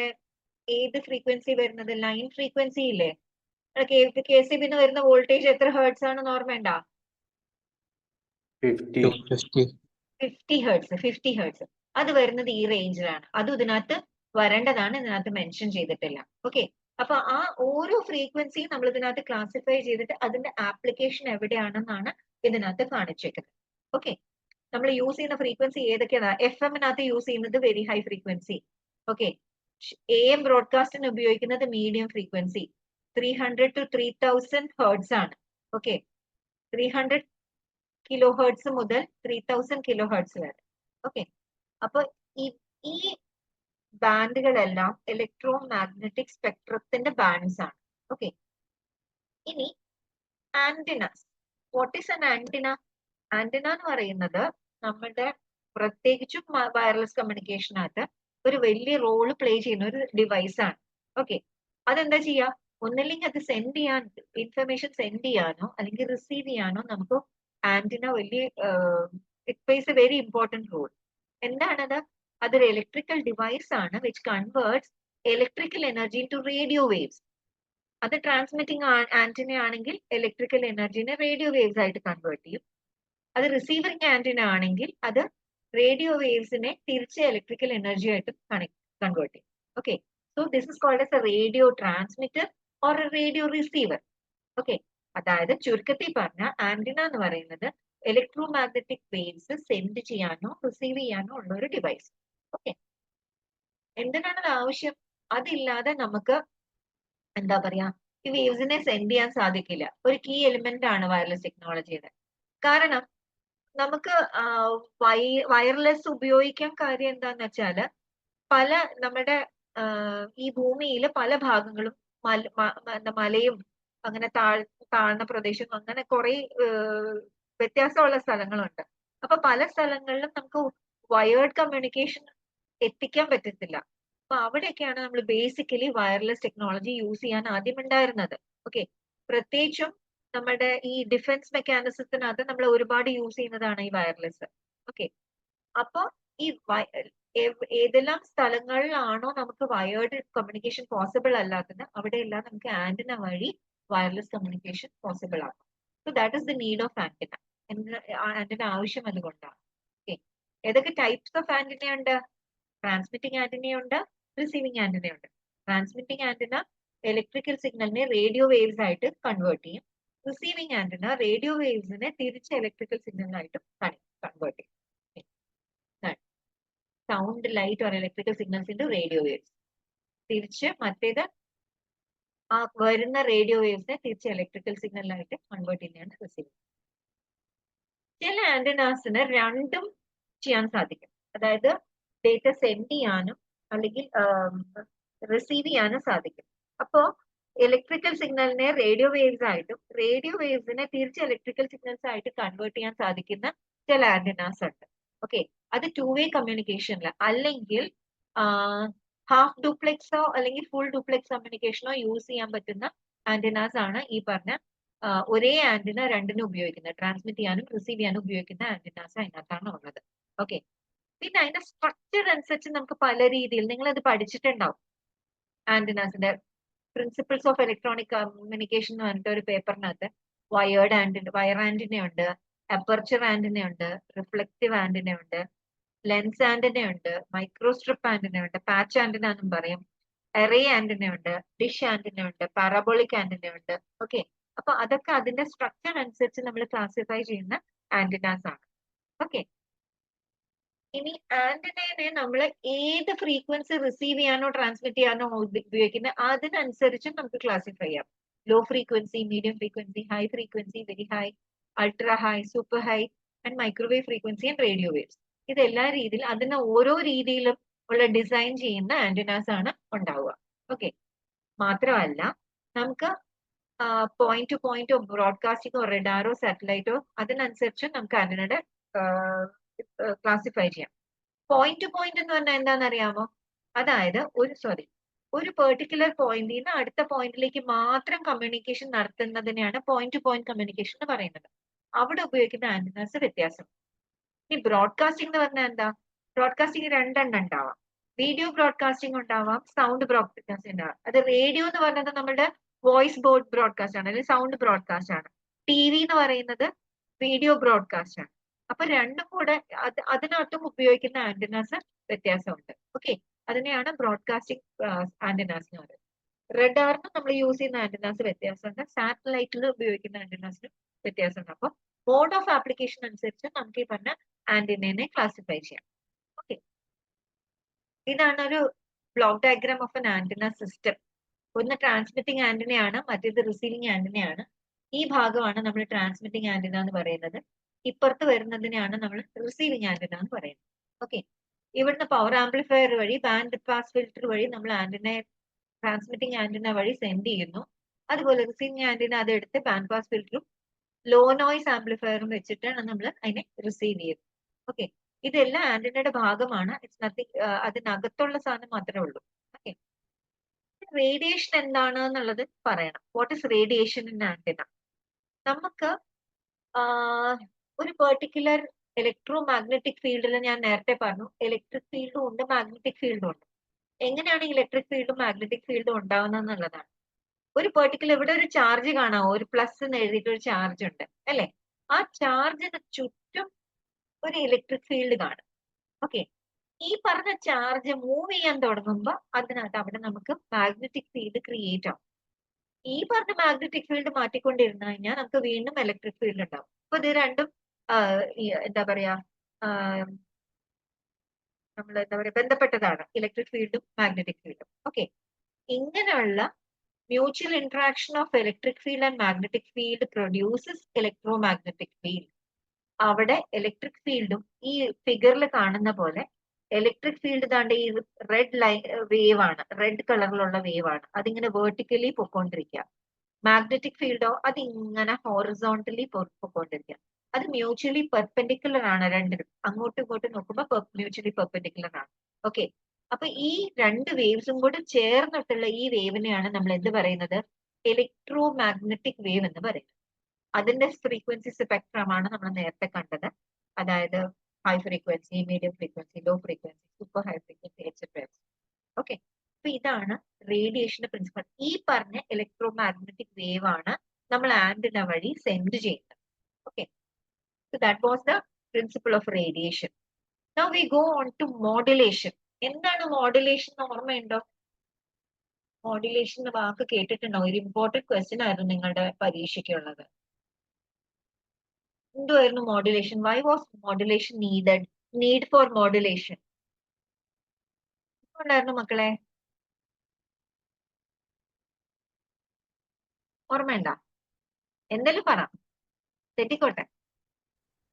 ഏത് ഫ്രീക്വൻസി വരുന്നത്? ലൈൻ ഫ്രീക്വൻസി ഇല്ലേ? KCB വരുന്ന വോൾട്ടേജ് എത്ര ഹെർട്സ് ആണെന്ന് ഓർമ്മയുണ്ടോ? 50 ഹെർട്സ്. അത് വരുന്നത് ഈ റേഞ്ചിലാണ്. അതും ഇതിനകത്ത് വരേണ്ടതാണ്, ഇതിനകത്ത് മെൻഷൻ ചെയ്തിട്ടില്ല. ഓക്കെ, അപ്പൊ ആ ഓരോ ഫ്രീക്വൻസിയും നമ്മൾ ഇതിനകത്ത് ക്ലാസിഫൈ ചെയ്തിട്ട് അതിന്റെ ആപ്ലിക്കേഷൻ എവിടെയാണെന്നാണ് ഇതിനകത്ത് കാണിച്ചേക്കുന്നത്. ഓക്കെ, നമ്മൾ യൂസ് ചെയ്യുന്ന ഫ്രീക്വൻസി ഏതൊക്കെയാണ്? FM-നകത്ത് യൂസ് ചെയ്യുന്നത് very high frequency. Okay, AM ബ്രോഡ്കാസ്റ്റിന് ഉപയോഗിക്കുന്നത് മീഡിയം ഫ്രീക്വൻസി 300 to 3000 ഹെർട്സ് ആണ്. ഓക്കെ, 300 കിലോ ഹെർട്സ് മുതൽ 3000 കിലോ ഹെർട്സ് വരെ. ഓക്കെ, അപ്പൊ ഈ ബാൻഡുകളെല്ലാം ഇലക്ട്രോ മാഗ്നറ്റിക് സ്പെക്ട്രത്തിന്റെ ബാൻഡ്സ് ആണ്. ഓക്കെ, ഇനി antennas. What is an antenna? Antenna എന്ന് പറയുന്നത് നമ്മുടെ പ്രത്യേകിച്ചും വയർലെസ് കമ്മ്യൂണിക്കേഷനകത്ത് ഒരു വലിയ റോള് പ്ലേ ചെയ്യുന്ന ഒരു ഡിവൈസ് ആണ്. ഓക്കെ, അതെന്താ ചെയ്യാ? ഒന്നല്ലെങ്കിൽ അത് സെൻഡ് ചെയ്യാൻ, ഇൻഫർമേഷൻ സെൻഡ് ചെയ്യാനോ അല്ലെങ്കിൽ റിസീവ് ചെയ്യാനോ നമുക്ക് ആന്റിന വലിയ it plays a very important role. എന്താണത്? അതൊരു ഇലക്ട്രിക്കൽ ഡിവൈസ് ആണ് which converts electrical energy to radio waves. അത് ട്രാൻസ്മിറ്റിംഗ് ആന്റിന ആണെങ്കിൽ ഇലക്ട്രിക്കൽ എനർജിനെ റേഡിയോ വേവ്സ് ആയിട്ട് കൺവേർട്ട് ചെയ്യും. അത് റിസീവിംഗ് ആന്റിന ആണെങ്കിൽ അത് റേഡിയോ വേവ്സിനെ തിരിച്ച് ഇലക്ട്രിക്കൽ എനർജി ആയിട്ട് കൺവേർട്ട് ചെയ്യും. Okay, so this is called as a radio transmitter or a radio receiver. Okay, അതായത് ചുരുക്കത്തിൽ പറഞ്ഞ ആന്റിന എന്ന് പറയുന്നത് ഇലക്ട്രോ മാഗ്നറ്റിക് വേവ്സ് സെൻഡ് ചെയ്യാനോ റിസീവ് ചെയ്യാനോ ഉള്ള ഒരു ഡിവൈസ്. ഓക്കെ, എന്തിനാണ് അത് ആവശ്യം? അതില്ലാതെ നമുക്ക് എന്താ പറയാ, ഈ വേവ്സിനെ സെൻഡ് ചെയ്യാൻ സാധിക്കില്ല. ഒരു കീ എലിമെന്റ് ആണ് വയർലെസ് ടെക്നോളജിയുടെ. കാരണം നമുക്ക് വയർലെസ് ഉപയോഗിക്കാൻ കാര്യം എന്താന്ന് വെച്ചാല് പല നമ്മുടെ ഈ ഭൂമിയിലെ പല ഭാഗങ്ങളും മലയും അങ്ങനെ താഴ്ന്ന പ്രദേശവും അങ്ങനെ കുറെ വ്യത്യാസമുള്ള സ്ഥലങ്ങളുണ്ട്. അപ്പൊ പല സ്ഥലങ്ങളിലും നമുക്ക് വയേർഡ് കമ്മ്യൂണിക്കേഷൻ എത്തിക്കാൻ പറ്റത്തില്ല. അപ്പൊ അവിടെയൊക്കെയാണ് നമ്മൾ ബേസിക്കലി വയർലെസ് ടെക്നോളജി യൂസ് ചെയ്യാൻ ആദ്യം ഉണ്ടായിരുന്നത്. ഓക്കെ, പ്രത്യേകിച്ചും നമ്മുടെ ഈ ഡിഫൻസ് മെക്കാനിസത്തിനകത്ത് നമ്മൾ ഒരുപാട് യൂസ് ചെയ്യുന്നതാണ് ഈ വയർലെസ്. ഓക്കെ, അപ്പൊ ഈ ഏതെല്ലാം സ്ഥലങ്ങളിലാണോ നമുക്ക് വയേർഡ് കമ്മ്യൂണിക്കേഷൻ പോസിബിൾ അല്ലാത്തത് അവിടെയെല്ലാം നമുക്ക് ആന്റിന വഴി വയർലെസ് കമ്മ്യൂണിക്കേഷൻ പോസിബിൾ ആകും. So that is the need of antenna. Antenna ആവശ്യം അതുകൊണ്ടാണ്. ഓക്കെ, ഏതൊക്കെ ടൈപ്സ് ഓഫ് ആന്റിന ഉണ്ട്? ട്രാൻസ്മിറ്റിംഗ് ആന്റിന ഉണ്ട്, റിസീവിംഗ് ആന്റിന ഉണ്ട്. ട്രാൻസ്മിറ്റിംഗ് ആന്റിന ഇലക്ട്രിക്കൽ സിഗ്നലിനെ റേഡിയോ വേവ്സ് ആയിട്ട് കൺവേർട്ട് ചെയ്യും. റിസീവിംഗ് ആന്റിന റേഡിയോ വേവ്സിനെ തിരിച്ച് ഇലക്ട്രിക്കൽ സിഗ്നലായിട്ട് കൺവേർട്ട് ചെയ്യും. Sound, light or electrical signals into radio waves. തിരിച്ച് മറ്റേത് ആ വരുന്ന റേഡിയോ വേവ്സിനെ തിരിച്ച് ഇലക്ട്രിക്കൽ സിഗ്നലായിട്ട് കൺവേർട്ട് ചെയ്യുന്നതാണ് റിസീവിംഗ്. ചില ആന്റിനാസിന് രണ്ടും ചെയ്യാൻ സാധിക്കും. അതായത് ഡേറ്റ സെൻഡ് ചെയ്യാനും അല്ലെങ്കിൽ റിസീവ് ചെയ്യാനും സാധിക്കും. അപ്പോ ഇലക്ട്രിക്കൽ സിഗ്നലിനെ റേഡിയോ വേവ്സ് ആയിട്ടും റേഡിയോ വേവ്സിനെ തിരിച്ച് ഇലക്ട്രിക്കൽ സിഗ്നൽസ് ആയിട്ട് കൺവേർട്ട് ചെയ്യാൻ സാധിക്കുന്ന ചില ആന്റിനാസ് ഉണ്ട്. ഓക്കെ, അത് ടു വേ കമ്മ്യൂണിക്കേഷനിൽ അല്ലെങ്കിൽ ഹാഫ് ഡ്യൂപ്ലെക്സോ അല്ലെങ്കിൽ ഫുൾ ഡ്യൂപ്ലെക്സ് കമ്മ്യൂണിക്കേഷനോ യൂസ് ചെയ്യാൻ പറ്റുന്ന ആന്റിനാസ് ആണ് ഈ പറഞ്ഞ ഒരേ ആന്റിന രണ്ടിനും ഉപയോഗിക്കുന്നത്. ട്രാൻസ്മിറ്റ് ചെയ്യാനും റിസീവ് ചെയ്യാനും ഉപയോഗിക്കുന്ന ആന്റിനാസ് അതിനകത്താണ് ഉള്ളത്. ഓക്കെ, പിന്നെ അതിന്റെ സ്ട്രക്ചർ അനുസരിച്ച് നമുക്ക് പല രീതിയിൽ നിങ്ങൾ അത് പഠിച്ചിട്ടുണ്ടാവും. ആന്റിനാസിന്റെ പ്രിൻസിപ്പിൾസ് ഓഫ് ഇലക്ട്രോണിക് കമ്മ്യൂണിക്കേഷൻ എന്ന് പറഞ്ഞിട്ട് ഒരു പേപ്പറിനകത്ത് വയർ ആന്റിന ഉണ്ട്, അപ്പർച്ചർ ആന്റിന ഉണ്ട്, റിഫ്ലക്റ്റീവ് ആന്റിന ഉണ്ട്, ലെൻസ് ആന്റിന ഉണ്ട്, മൈക്രോസ്ട്രിപ്പ് ആന്റിന ഉണ്ട്, പാച്ച് ആന്റിന എന്നും പറയും, എറേ ആന്റിന ഉണ്ട്, ഡിഷ് ആന്റിന ഉണ്ട്, പാരബോളിക് ആന്റിന ഉണ്ട്. ഓക്കെ, അപ്പൊ അതൊക്കെ അതിന്റെ സ്ട്രക്ചർ അനുസരിച്ച് നമ്മൾ ക്ലാസിഫൈ ചെയ്യുന്ന ആന്റിനാസ് ആണ്. ഓക്കെ, ഇനി ആന്റിനെ നമ്മൾ ഏത് ഫ്രീക്വൻസി റിസീവ് ചെയ്യാനോ ട്രാൻസ്മിറ്റ് ചെയ്യാനോ ഉപയോഗിക്കുന്നത് അതിനനുസരിച്ചും നമുക്ക് ക്ലാസിഫൈ ചെയ്യാം. Low frequency, medium frequency, high frequency, very high, ultra high, super high and microwave frequency and radio waves. ഇതെല്ലാ രീതിയിലും അതിന് ഓരോ രീതിയിലും ഉള്ള ഡിസൈൻ ചെയ്യുന്ന ആന്റിനാസ് ആണ് ഉണ്ടാവുക. ഓക്കെ, മാത്രമല്ല നമുക്ക് പോയിന്റ് ടു പോയിന്റ് ബ്രോഡ്കാസ്റ്റിംഗോ റഡാറോ സാറ്റലൈറ്റോ അതിനനുസരിച്ച് നമുക്ക് ആന്റിനയുടെ ക്ലാസിഫൈ ചെയ്യാം. പോയിന്റ് ടു പോയിന്റ് എന്ന് പറഞ്ഞാൽ എന്താണെന്ന് അറിയാമോ? അതായത് ഒരു പെർട്ടിക്കുലർ പോയിന്റിൽ നിന്ന് അടുത്ത പോയിന്റിലേക്ക് മാത്രം കമ്മ്യൂണിക്കേഷൻ നടത്തുന്നതിനെയാണ് പോയിന്റ് ടു പോയിന്റ് കമ്മ്യൂണിക്കേഷൻ എന്ന് പറയുന്നത്. അവിടെ ഉപയോഗിക്കുന്ന ആന്റിനാസ് വ്യത്യാസം. ഇനി ബ്രോഡ്കാസ്റ്റിംഗ് എന്ന് പറഞ്ഞാൽ എന്താ? ബ്രോഡ്കാസ്റ്റിംഗ് രണ്ടെണ്ണം ഉണ്ടാവാം. വീഡിയോ ബ്രോഡ്കാസ്റ്റിംഗ് ഉണ്ടാവാം, സൗണ്ട് ബ്രോഡ്കാസ്റ്റിംഗ് ഉണ്ടാവാം. അത് റേഡിയോ എന്ന് പറയുന്നത് നമ്മുടെ വോയിസ് ബോർഡ് ബ്രോഡ്കാസ്റ്റ് ആണ്, അല്ലെങ്കിൽ സൗണ്ട് ബ്രോഡ്കാസ്റ്റ് ആണ്. TV എന്ന് പറയുന്നത് വീഡിയോ ബ്രോഡ്കാസ്റ്റ് ആണ്. അപ്പൊ രണ്ടും കൂടെ അതിനകത്തും ഉപയോഗിക്കുന്ന ആന്റിനാസ് വ്യത്യാസമുണ്ട്. ഓക്കെ, അതിനെയാണ് ബ്രോഡ്കാസ്റ്റിംഗ് ആന്റിനാസ് എന്ന് പറയുന്നത്. റഡാറിന് നമ്മൾ യൂസ് ചെയ്യുന്ന ആന്റിനാസ് വ്യത്യാസമുണ്ട്, സാറ്റലൈറ്റിൽ ഉപയോഗിക്കുന്ന ആന്റിനാസിന് വ്യത്യാസമുണ്ട്. അപ്പൊ മോഡ് ഓഫ് ആപ്ലിക്കേഷൻ അനുസരിച്ച് നമുക്ക് ഈ പറഞ്ഞ ആന്റിനെ ക്ലാസിഫൈ ചെയ്യാം. ഓക്കെ, ഇതാണ് ഒരു block diagram of N antenna system. ഒന്ന് ട്രാൻസ്മിറ്റിംഗ് ആന്റിനയാണ്, മറ്റേത് റിസീവിംഗ് ആന്റിനയാണ്. ഈ ഭാഗമാണ് നമ്മൾ ട്രാൻസ്മിറ്റിംഗ് ആന്റിന എന്ന് പറയുന്നത്. ഇപ്പുറത്ത് വരുന്നതിനെയാണ് നമ്മൾ റിസീവിംഗ് ആന്റിന എന്ന് പറയുന്നത്. ഓക്കെ, ഇവിടുന്ന് പവർ ആംപ്ലിഫയർ വഴി ബാൻഡ് പാസ് ഫിൽറ്റർ വഴി നമ്മൾ ആന്റിനെ ട്രാൻസ്മിറ്റിംഗ് ആന്റിന വഴി സെൻഡ് ചെയ്യുന്നു. അതുപോലെ റിസീവിംഗ് ആന്റിന അതെടുത്ത് ബാൻഡ് പാസ് ഫിൽറ്ററും ലോ നോയ്സ് ആംപ്ലിഫയറും വെച്ചിട്ടാണ് നമ്മൾ അതിനെ റിസീവ് ചെയ്യുന്നത്. ഓക്കെ, ഇതെല്ലാം ആന്റിനയുടെ ഭാഗമാണ്. ഇറ്റ്സ് നത്തിങ്, അതിനകത്തുള്ള സാധനം മാത്രമേ ഉള്ളൂ. ഓക്കെ, റേഡിയേഷൻ എന്താണ് എന്നുള്ളത് പറയണം. What is radiation in antenna? നമുക്ക് ഒരു പെർട്ടിക്കുലർ ഇലക്ട്രോ മാഗ്നറ്റിക് ഫീൽഡിൽ ഞാൻ നേരത്തെ പറഞ്ഞു ഇലക്ട്രിക് ഫീൽഡും ഉണ്ട്, മാഗ്നറ്റിക് ഫീൽഡും ഉണ്ട്. എങ്ങനെയാണ് ഇലക്ട്രിക് ഫീൽഡും മാഗ്നറ്റിക് ഫീൽഡും ഉണ്ടാവുന്നത് എന്നുള്ളതാണ്. ഒരു പെർട്ടിക്കുലർ ഇവിടെ ഒരു ചാർജ് കാണാമോ? ഒരു പ്ലസ് എന്ന് എഴുതിയിട്ട് ഒരു ചാർജ് ഉണ്ട് അല്ലെ? ആ ചാർജിന് ചുറ്റും ഒരു ഇലക്ട്രിക് ഫീൽഡ് കാണും. ഓക്കെ, ഈ പറഞ്ഞ ചാർജ് മൂവ് ചെയ്യാൻ തുടങ്ങുമ്പോൾ അതിനകത്ത് അവിടെ നമുക്ക് മാഗ്നറ്റിക് ഫീൽഡ് ക്രിയേറ്റ് ആവും. ഈ പറഞ്ഞ മാഗ്നറ്റിക് ഫീൽഡ് മാറ്റിക്കൊണ്ടിരുന്നു കഴിഞ്ഞാൽ നമുക്ക് വീണ്ടും ഇലക്ട്രിക് ഫീൽഡ് ഉണ്ടാവും. അപ്പൊ ഇത് രണ്ടും എന്താ പറയാ നമ്മൾ എന്താ പറയാ ബന്ധപ്പെട്ടതാണ്, ഇലക്ട്രിക് ഫീൽഡും മാഗ്നറ്റിക് ഫീൽഡും. ഓക്കെ, ഇങ്ങനെയുള്ള mutual interaction of electric field and magnetic field produces electromagnetic field. അവിടെ ഇലക്ട്രിക് ഫീൽഡും ഈ ഫിഗറിൽ കാണുന്ന പോലെ ഇലക്ട്രിക് ഫീൽഡ് താണ്ട് ഈ റെഡ് വേവ് ആണ്, റെഡ് കളറിലുള്ള വേവ് ആണ്. അതിങ്ങനെ വേർട്ടിക്കലി പൊക്കോണ്ടിരിക്കുക. മാഗ്നറ്റിക് ഫീൽഡോ അതിങ്ങനെ ഹോറിസോണ്ടലി പൊക്കോണ്ടിരിക്കുക. അത് മ്യൂച്വലി പെർപെൻഡിക്കുലർ ആണ് രണ്ടിനും. അങ്ങോട്ടും ഇങ്ങോട്ടും നോക്കുമ്പോൾ മ്യൂച്വലി പെർപെൻഡിക്കുലർ ആണ്. ഓക്കെ, അപ്പൊ ഈ രണ്ട് വേവ്സും കൂടെ ചേർന്നിട്ടുള്ള ഈ വേവിനെയാണ് നമ്മൾ എന്ത് പറയുന്നത്? ഇലക്ട്രോ മാഗ്നറ്റിക് വേവ് എന്ന് പറയുന്നത്. അതിന്റെ ഫ്രീക്വൻസി സ്പെക്ട്രം ആണ് നമ്മൾ നേരത്തെ കണ്ടത്. അതായത് high frequency, medium frequency, low frequency, super high frequency, etcetera. Okay, അപ്പൊ ഇതാണ് റേഡിയേഷന്റെ പ്രിൻസിപ്പൾ. ഈ പറഞ്ഞ ഇലക്ട്രോ മാഗ്നറ്റിക് വേവ് ആണ് നമ്മൾ ആന്റിന വഴി സെൻഡ് ചെയ്യുന്നത്. Okay, so that was the principle of radiation. Now we go on to modulation. എന്താണ് മോഡുലേഷൻ? ഓർമ്മയുണ്ടോ? മോഡുലേഷൻ എന്ന വാക്ക് കേട്ടിട്ടുണ്ടോ? ഒരു ഇമ്പോർട്ടന്റ് ക്വസ്റ്റ്യൻ ആയിരുന്നു നിങ്ങളുടെ പരീക്ഷയ്ക്കുള്ളത്. എന്തുവായിരുന്നു modulation? Why was modulation needed? Need for modulation ഉണ്ടായിരുന്നു മക്കളെ? ഓർമ്മയുണ്ടോ? എന്തെങ്കിലും പറ, തെറ്റിക്കോട്ടെ.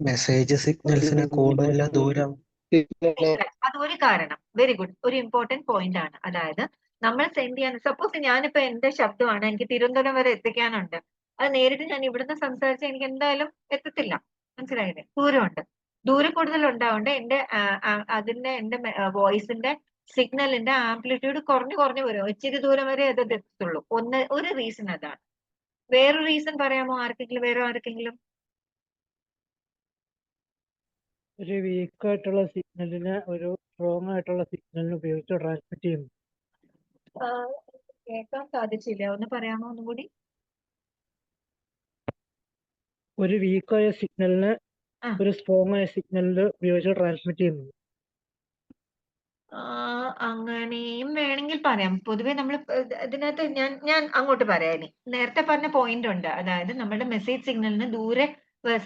മെസ്സേജ് സിഗ്നൽസിന് കൂടുതൽ ദൂരം അതൊരു കാരണം. വെരി ഗുഡ്, ഒരു ഇമ്പോർട്ടന്റ് പോയിന്റ് ആണ്. അതായത് നമ്മൾ സെൻഡ് ചെയ്യാൻ, സപ്പോസ് ഞാനിപ്പോ എന്റെ ശബ്ദമാണ് എനിക്ക് തിരുവനന്തപുരം വരെ എത്തിക്കാനുണ്ട്, അത് നേരിട്ട് ഞാൻ ഇവിടുന്ന് സംസാരിച്ചാൽ എനിക്ക് എന്തായാലും എത്തത്തില്ല. മനസ്സിലായില്ലേ? ദൂരമുണ്ട്. ദൂരം കൂടുതൽ ഉണ്ടാവുകൊണ്ട് അതിന്റെ എന്റെ വോയിസിന്റെ സിഗ്നലിന്റെ ആംപ്ലിറ്റ്യൂഡ് കുറഞ്ഞു കുറഞ്ഞു വരും. ഇച്ചിരി ദൂരം വരെ അത് എത്തത്തുള്ളൂ. ഒരു റീസൺ അതാണ്. വേറൊരു റീസൺ പറയാമോ ആർക്കെങ്കിലും? വേറെ ആർക്കെങ്കിലും? ഒരു വീക്ക് ആയിട്ടുള്ള സിഗ്നലിനെ ഒരു സ്ട്രോങ് ആയിട്ടുള്ള സിഗ്നലിന് ഉപയോഗിച്ച് ട്രാൻസ്മിറ്റ് ചെയ്യുന്നു. കേൾക്കാൻ സാധിച്ചില്ല, ഒന്ന് പറയാമോ ഒന്നും കൂടി? ഒരു വീക്കായ സിഗ്നലിനെ ഒരു സ്ട്രോങ് ആയ സിഗ്നലിൽ ഉപയോഗിച്ച് ട്രാൻസ്മിറ്റ് ചെയ്യുന്നു. അങ്ങനെയും വേണമെങ്കിൽ പറയാം. പൊതുവെ നമ്മൾ ഇതിനകത്ത് ഞാൻ അങ്ങോട്ട് പറയാം. ഇനി നേരത്തെ പറഞ്ഞ പോയിന്റ് ഉണ്ട്, അതായത് നമ്മുടെ മെസ്സേജ് സിഗ്നലിന് ദൂരെ